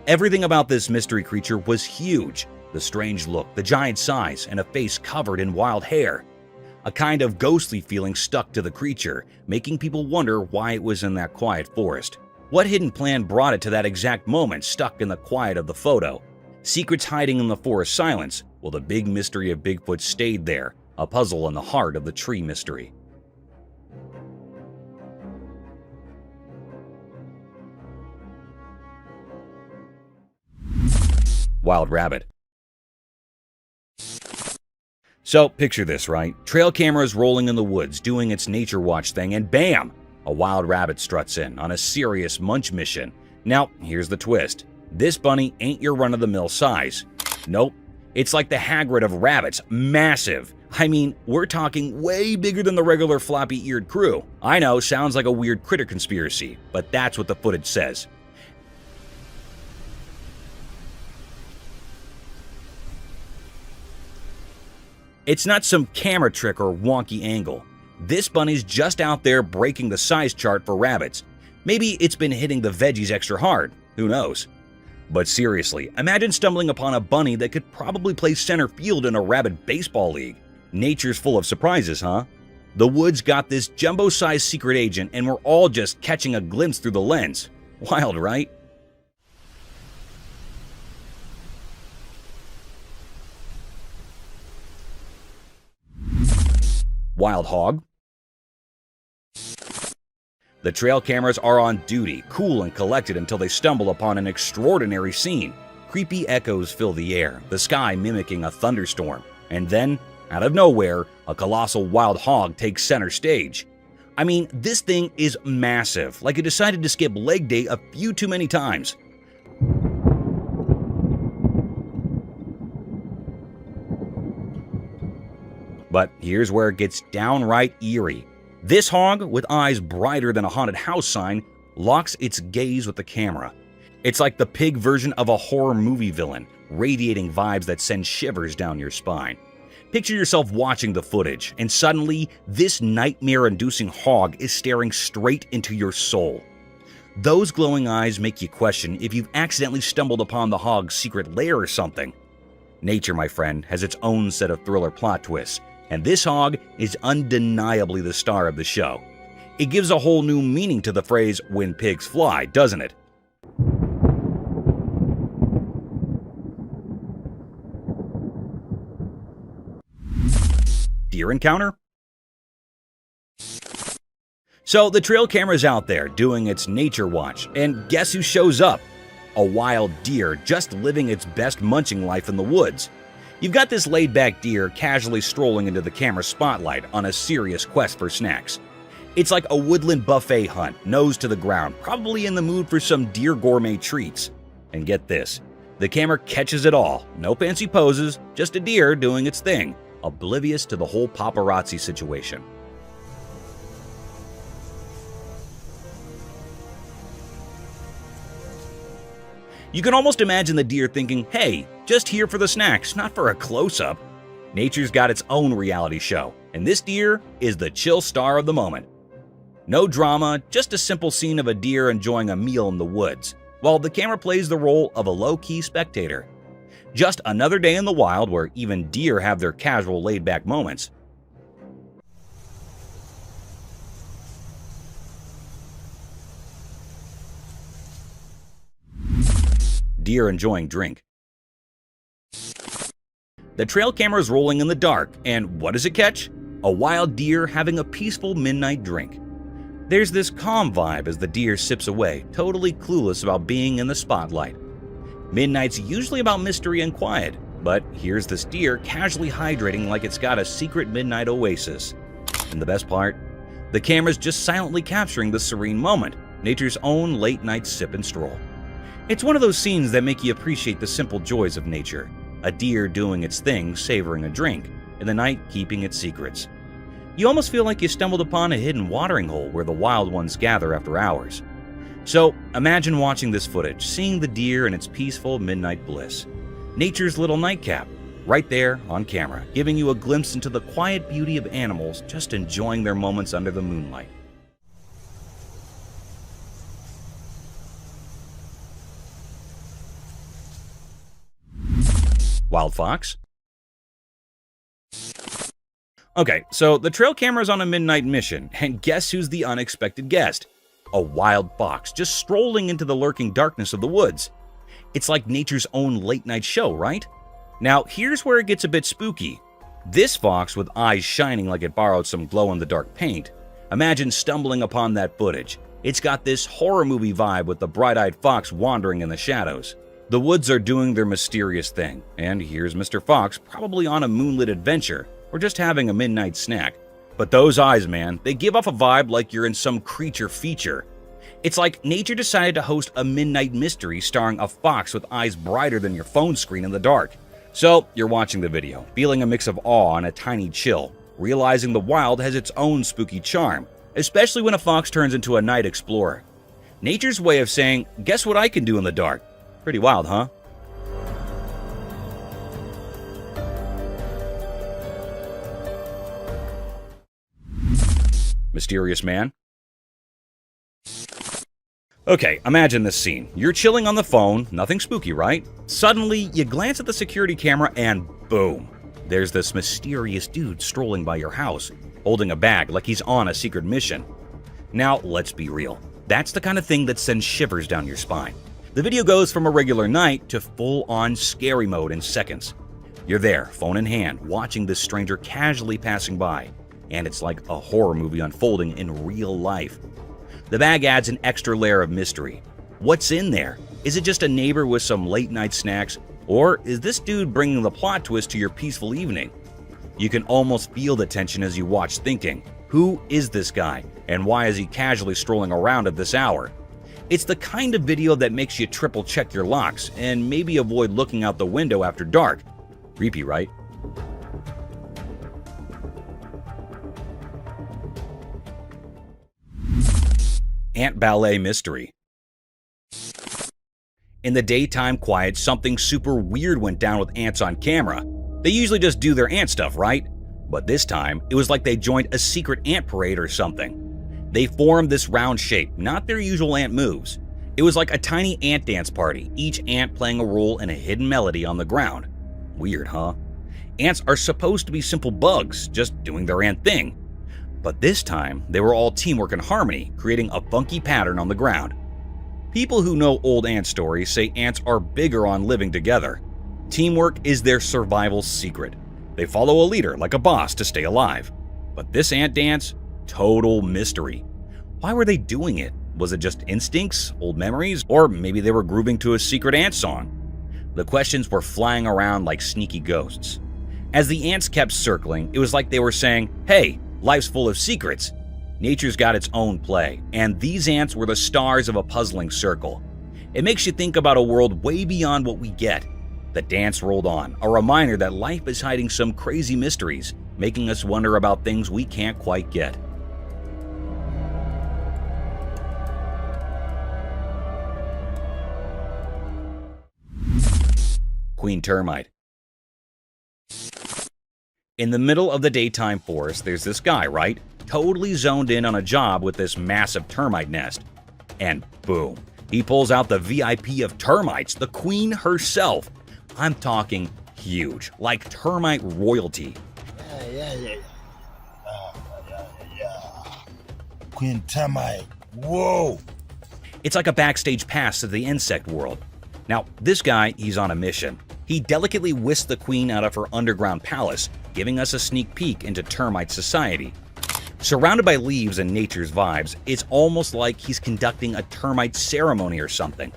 Everything about this mystery creature was huge. The strange look, the giant size, and a face covered in wild hair. A kind of ghostly feeling stuck to the creature, making people wonder why it was in that quiet forest. What hidden plan brought it to that exact moment stuck in the quiet of the photo? Secrets hiding in the forest silence? Well, the big mystery of Bigfoot stayed there, a puzzle in the heart of the tree mystery. Wild rabbit. So, picture this, right? Trail cameras rolling in the woods, doing its nature watch thing, and bam! A wild rabbit struts in on a serious munch mission. Now, here's the twist. This bunny ain't your run-of-the-mill size. Nope. It's like the Hagrid of rabbits, massive. I mean, we're talking way bigger than the regular floppy-eared crew. I know, sounds like a weird critter conspiracy, but that's what the footage says. It's not some camera trick or wonky angle. This bunny's just out there breaking the size chart for rabbits. Maybe it's been hitting the veggies extra hard, who knows? But seriously, imagine stumbling upon a bunny that could probably play center field in a rabid baseball league. Nature's full of surprises, huh? The woods got this jumbo-sized secret agent and we're all just catching a glimpse through the lens. Wild, right? Wild hog. The trail cameras are on duty, cool and collected until they stumble upon an extraordinary scene. Creepy echoes fill the air, the sky mimicking a thunderstorm. And then, out of nowhere, a colossal wild hog takes center stage. I mean, this thing is massive, like it decided to skip leg day a few too many times. But here's where it gets downright eerie. This hog, with eyes brighter than a haunted house sign, locks its gaze with the camera. It's like the pig version of a horror movie villain, radiating vibes that send shivers down your spine. Picture yourself watching the footage, and suddenly, this nightmare-inducing hog is staring straight into your soul. Those glowing eyes make you question if you've accidentally stumbled upon the hog's secret lair or something. Nature, my friend, has its own set of thriller plot twists, and this hog is undeniably the star of the show. It gives a whole new meaning to the phrase, "when pigs fly," doesn't it? Deer encounter? So the trail camera's out there doing its nature watch, and guess who shows up? A wild deer just living its best munching life in the woods. You've got this laid-back deer casually strolling into the camera spotlight on a serious quest for snacks. It's like a woodland buffet hunt, nose to the ground, probably in the mood for some deer gourmet treats. And get this, the camera catches it all. No fancy poses, just a deer doing its thing, oblivious to the whole paparazzi situation. You can almost imagine the deer thinking, hey, just here for the snacks, not for a close-up. Nature's got its own reality show, and this deer is the chill star of the moment. No drama, just a simple scene of a deer enjoying a meal in the woods, while the camera plays the role of a low-key spectator. Just another day in the wild where even deer have their casual laid-back moments. Deer enjoying drink. The trail camera is rolling in the dark, and what does it catch? A wild deer having a peaceful midnight drink. There's this calm vibe as the deer sips away, totally clueless about being in the spotlight. Midnight's usually about mystery and quiet, but here's this deer casually hydrating like it's got a secret midnight oasis. And the best part? The camera's just silently capturing the serene moment, nature's own late-night sip and stroll. It's one of those scenes that make you appreciate the simple joys of nature. A deer doing its thing, savoring a drink, in the night keeping its secrets. You almost feel like you stumbled upon a hidden watering hole where the wild ones gather after hours. So imagine watching this footage, seeing the deer in its peaceful midnight bliss. Nature's little nightcap, right there on camera, giving you a glimpse into the quiet beauty of animals just enjoying their moments under the moonlight. Wild fox? Okay, so the trail camera's on a midnight mission, and guess who's the unexpected guest? A wild fox just strolling into the lurking darkness of the woods. It's like nature's own late-night show, right? Now, here's where it gets a bit spooky. This fox, with eyes shining like it borrowed some glow-in-the-dark paint, imagine stumbling upon that footage. It's got this horror movie vibe with the bright-eyed fox wandering in the shadows. The woods are doing their mysterious thing, and here's Mr. Fox probably on a moonlit adventure, or just having a midnight snack. But those eyes, man, they give off a vibe like you're in some creature feature. It's like nature decided to host a midnight mystery starring a fox with eyes brighter than your phone screen in the dark. So, you're watching the video, feeling a mix of awe and a tiny chill, realizing the wild has its own spooky charm, especially when a fox turns into a night explorer. Nature's way of saying, guess what I can do in the dark? Pretty wild, huh? Mysterious man? Okay, imagine this scene. You're chilling on the phone, nothing spooky, right? Suddenly, you glance at the security camera and boom, there's this mysterious dude strolling by your house, holding a bag like he's on a secret mission. Now, let's be real. That's the kind of thing that sends shivers down your spine. The video goes from a regular night to full-on scary mode in seconds. You're there, phone in hand, watching this stranger casually passing by, and it's like a horror movie unfolding in real life. The bag adds an extra layer of mystery. What's in there? Is it just a neighbor with some late-night snacks, or is this dude bringing the plot twist to your peaceful evening? You can almost feel the tension as you watch, thinking, who is this guy, and why is he casually strolling around at this hour? It's the kind of video that makes you triple-check your locks and maybe avoid looking out the window after dark. Creepy, right? Ant ballet mystery. In the daytime quiet, something super weird went down with ants on camera. They usually just do their ant stuff, right? But this time, it was like they joined a secret ant parade or something. They formed this round shape, not their usual ant moves. It was like a tiny ant dance party, each ant playing a role in a hidden melody on the ground. Weird, huh? Ants are supposed to be simple bugs, just doing their ant thing. But this time, they were all teamwork and harmony, creating a funky pattern on the ground. People who know old ant stories say ants are bigger on living together. Teamwork is their survival secret. They follow a leader like a boss to stay alive. But this ant dance? Total mystery. Why were they doing it? Was it just instincts, old memories, or maybe they were grooving to a secret ant song? The questions were flying around like sneaky ghosts. As the ants kept circling, it was like they were saying, hey, life's full of secrets. Nature's got its own play, and these ants were the stars of a puzzling circle. It makes you think about a world way beyond what we get. The dance rolled on, a reminder that life is hiding some crazy mysteries, making us wonder about things we can't quite get. Queen termite. In the middle of the daytime forest, there's this guy, right? Totally zoned in on a job with this massive termite nest. And boom, he pulls out the VIP of termites, the queen herself. I'm talking huge, like termite royalty. Yeah. Queen termite, whoa! It's like a backstage pass to the insect world. Now, this guy, he's on a mission. He delicately whisked the queen out of her underground palace, giving us a sneak peek into termite society. Surrounded by leaves and nature's vibes, it's almost like he's conducting a termite ceremony or something.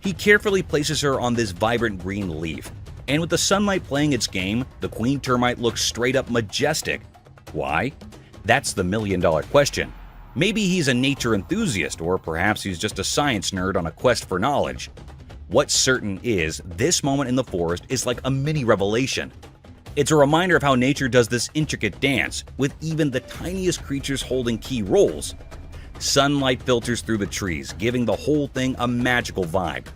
He carefully places her on this vibrant green leaf, and with the sunlight playing its game, the queen termite looks straight up majestic. Why? That's the million-dollar question. Maybe he's a nature enthusiast, or perhaps he's just a science nerd on a quest for knowledge. What's certain is, this moment in the forest is like a mini revelation. It's a reminder of how nature does this intricate dance, with even the tiniest creatures holding key roles. Sunlight filters through the trees, giving the whole thing a magical vibe.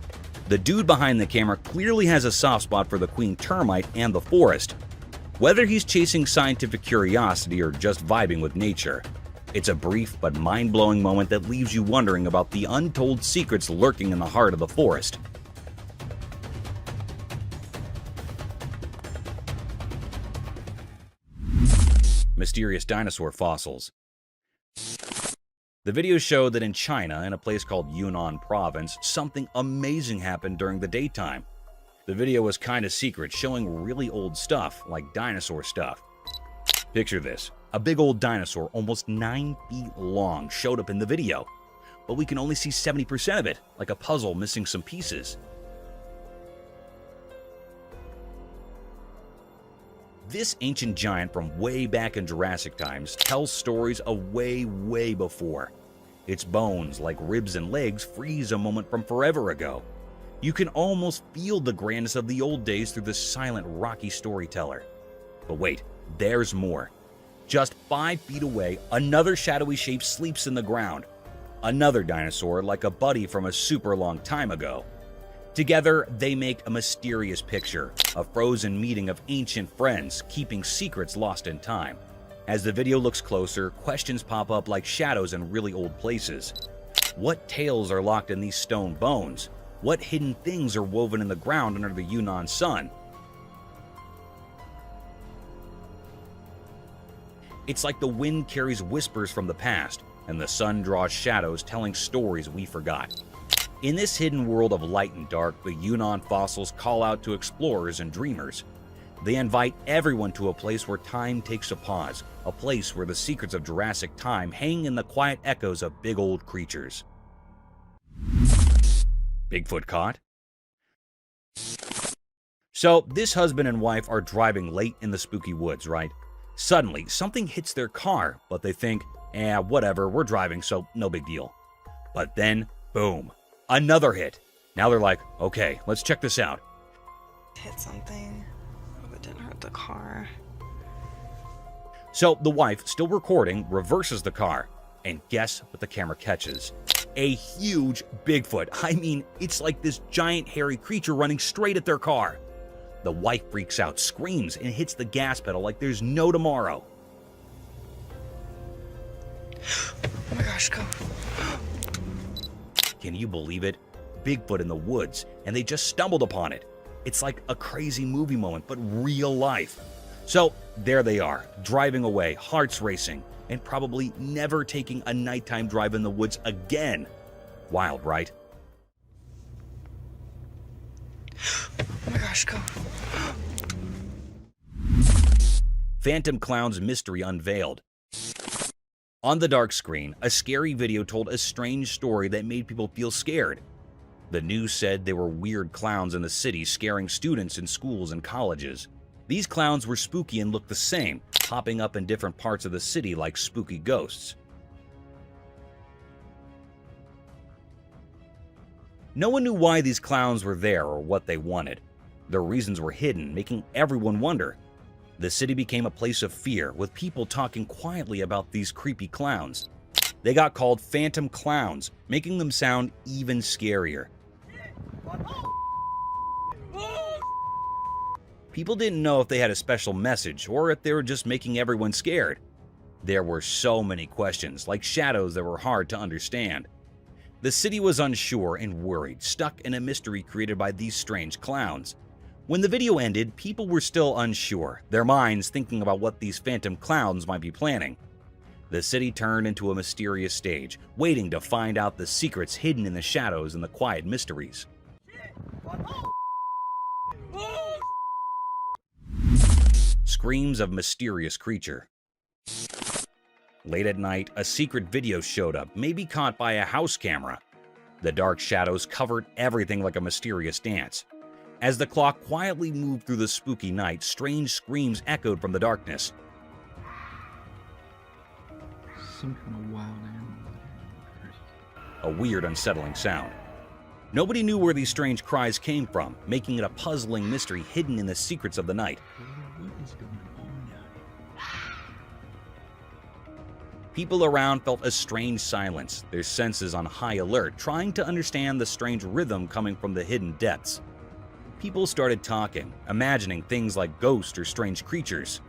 The dude behind the camera clearly has a soft spot for the queen termite and the forest. Whether he's chasing scientific curiosity or just vibing with nature, it's a brief but mind-blowing moment that leaves you wondering about the untold secrets lurking in the heart of the forest. Mysterious dinosaur fossils. The videos show that in China, in a place called Yunnan Province, something amazing happened during the daytime. The video was kinda secret, showing really old stuff, like dinosaur stuff. Picture this. A big old dinosaur, almost 9 feet long, showed up in the video. But we can only see 70% of it, like a puzzle missing some pieces. This ancient giant from way back in Jurassic times tells stories of way before. Its bones, like ribs and legs, freeze a moment from forever ago. You can almost feel the grandness of the old days through this silent, rocky storyteller. But wait, there's more. Just 5 feet away, another shadowy shape sleeps in the ground. Another dinosaur, like a buddy from a super long time ago. Together, they make a mysterious picture, a frozen meeting of ancient friends, keeping secrets lost in time. As the video looks closer, questions pop up like shadows in really old places. What tales are locked in these stone bones? What hidden things are woven in the ground under the Yunnan sun? It's like the wind carries whispers from the past, and the sun draws shadows telling stories we forgot. In this hidden world of light and dark, the Yunnan fossils call out to explorers and dreamers. They invite everyone to a place where time takes a pause, a place where the secrets of Jurassic time hang in the quiet echoes of big old creatures. Bigfoot caught? So, this husband and wife are driving late in the spooky woods, right? Suddenly, something hits their car, but they think, whatever, we're driving, so no big deal. But then, boom, another hit. Now they're like, okay, let's check this out. Hit something, but didn't hurt the car. So the wife, still recording, reverses the car. And guess what the camera catches? A huge Bigfoot. I mean, it's like this giant hairy creature running straight at their car. The wife freaks out, screams, and hits the gas pedal like there's no tomorrow. Oh my gosh, go. Can you believe it? Bigfoot in the woods, and they just stumbled upon it. It's like a crazy movie moment, but real life. So there they are, driving away, hearts racing, and probably never taking a nighttime drive in the woods again. Wild, right? Oh my gosh, go. Phantom Clown's mystery unveiled. On the dark screen, a scary video told a strange story that made people feel scared. The news said there were weird clowns in the city scaring students in schools and colleges. These clowns were spooky and looked the same, popping up in different parts of the city like spooky ghosts. No one knew why these clowns were there or what they wanted. Their reasons were hidden, making everyone wonder. The city became a place of fear, with people talking quietly about these creepy clowns. They got called Phantom Clowns, making them sound even scarier. People didn't know if they had a special message or if they were just making everyone scared. There were so many questions, like shadows that were hard to understand. The city was unsure and worried, stuck in a mystery created by these strange clowns. When the video ended, people were still unsure, their minds thinking about what these phantom clowns might be planning. The city turned into a mysterious stage, waiting to find out the secrets hidden in the shadows and the quiet mysteries. Screams of mysterious creature. Late at night, a secret video showed up, maybe caught by a house camera. The dark shadows covered everything like a mysterious dance. As the clock quietly moved through the spooky night, strange screams echoed from the darkness. Some kind of wild animal. A weird, unsettling sound. Nobody knew where these strange cries came from, making it a puzzling mystery hidden in the secrets of the night. What is going on now? People around felt a strange silence, their senses on high alert, trying to understand the strange rhythm coming from the hidden depths. People started talking, imagining things like ghosts or strange creatures.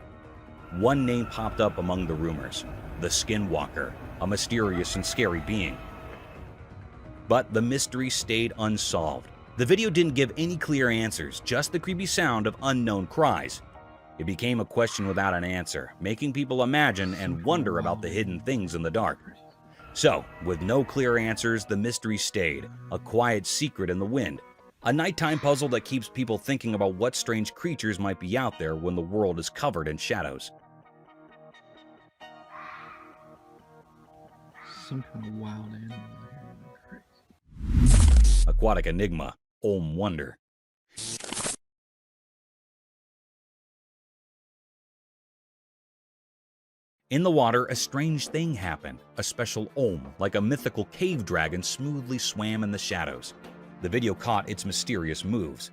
One name popped up among the rumors: the Skinwalker, a mysterious and scary being. But the mystery stayed unsolved. The video didn't give any clear answers, just the creepy sound of unknown cries. It became a question without an answer, making people imagine and wonder about the hidden things in the dark. So, with no clear answers, the mystery stayed, a quiet secret in the wind. A nighttime puzzle that keeps people thinking about what strange creatures might be out there when the world is covered in shadows. Some kind of wild animal. Aquatic enigma, Olm wonder. In the water, a strange thing happened. A special Olm, like a mythical cave dragon, smoothly swam in the shadows. The video caught its mysterious moves.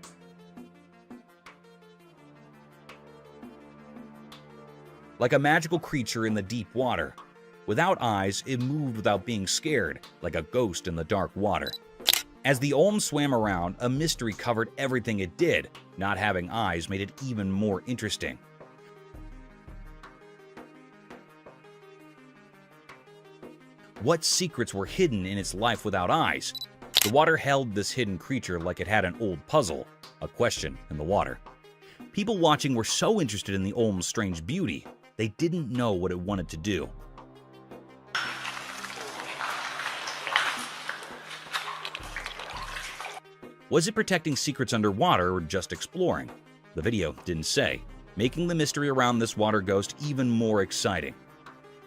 Like a magical creature in the deep water. Without eyes, it moved without being scared, like a ghost in the dark water. As the Olm swam around, a mystery covered everything it did. Not having eyes made it even more interesting. What secrets were hidden in its life without eyes? The water held this hidden creature like it had an old puzzle, a question in the water. People watching were so interested in the Olm's strange beauty, they didn't know what it wanted to do. Was it protecting secrets underwater or just exploring? The video didn't say, making the mystery around this water ghost even more exciting.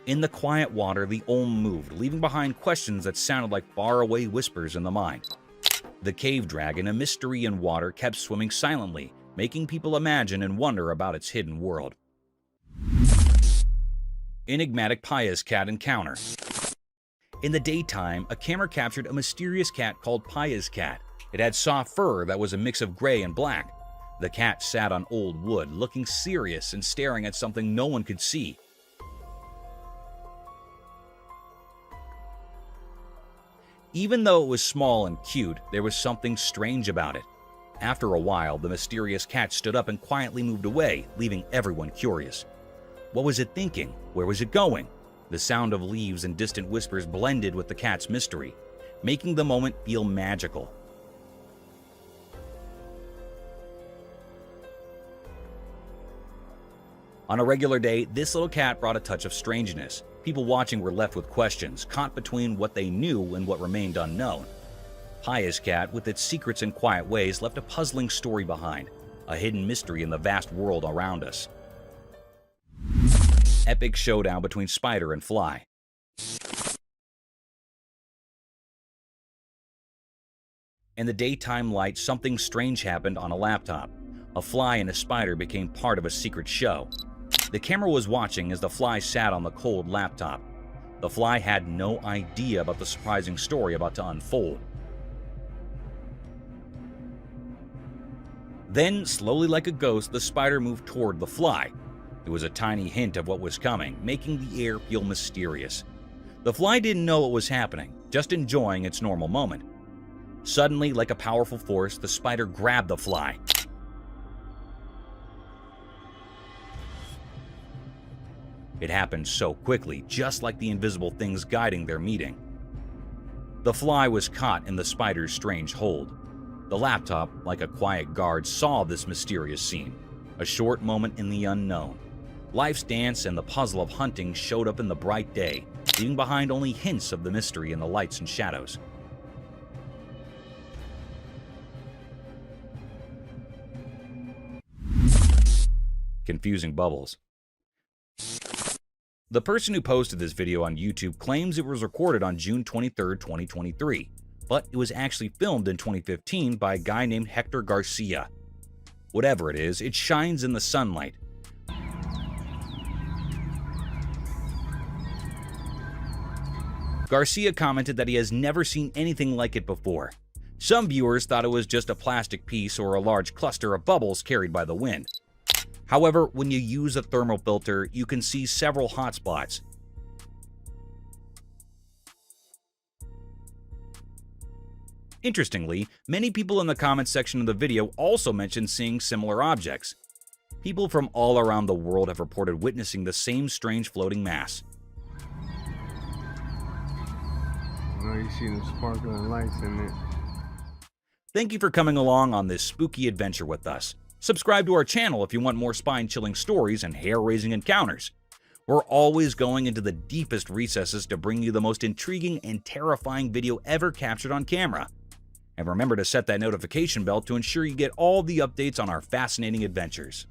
In the quiet water, the Olm moved, leaving behind questions that sounded like faraway whispers in the mind. The cave dragon, a mystery in water, kept swimming silently, making people imagine and wonder about its hidden world. Enigmatic Paya's cat encounter. In the daytime, a camera captured a mysterious cat called Paya's cat. It had soft fur that was a mix of gray and black. The cat sat on old wood, looking serious and staring at something no one could see. Even though it was small and cute, there was something strange about it. After a while, the mysterious cat stood up and quietly moved away, leaving everyone curious. What was it thinking? Where was it going? The sound of leaves and distant whispers blended with the cat's mystery, making the moment feel magical. On a regular day, this little cat brought a touch of strangeness. People watching were left with questions, caught between what they knew and what remained unknown. Paya's cat, with its secrets and quiet ways, left a puzzling story behind, a hidden mystery in the vast world around us. Epic showdown between spider and fly. In the daytime light, something strange happened on a laptop. A fly and a spider became part of a secret show. The camera was watching as the fly sat on the cold laptop. The fly had no idea about the surprising story about to unfold. Then, slowly like a ghost, the spider moved toward the fly. It was a tiny hint of what was coming, making the air feel mysterious. The fly didn't know what was happening, just enjoying its normal moment. Suddenly, like a powerful force, the spider grabbed the fly. It happened so quickly, just like the invisible things guiding their meeting. The fly was caught in the spider's strange hold. The laptop, like a quiet guard, saw this mysterious scene. A short moment in the unknown. Life's dance and the puzzle of hunting showed up in the bright day, leaving behind only hints of the mystery in the lights and shadows. Confusing bubbles. The person who posted this video on YouTube claims it was recorded on June 23, 2023, but it was actually filmed in 2015 by a guy named Hector Garcia. Whatever it is, it shines in the sunlight. Garcia commented that he has never seen anything like it before. Some viewers thought it was just a plastic piece or a large cluster of bubbles carried by the wind. However, when you use a thermal filter, you can see several hot spots. Interestingly, many people in the comments section of the video also mentioned seeing similar objects. People from all around the world have reported witnessing the same strange floating mass. Now you see the sparkling lights in it. Thank you for coming along on this spooky adventure with us. Subscribe to our channel if you want more spine-chilling stories and hair-raising encounters. We're always going into the deepest recesses to bring you the most intriguing and terrifying video ever captured on camera. And remember to set that notification bell to ensure you get all the updates on our fascinating adventures.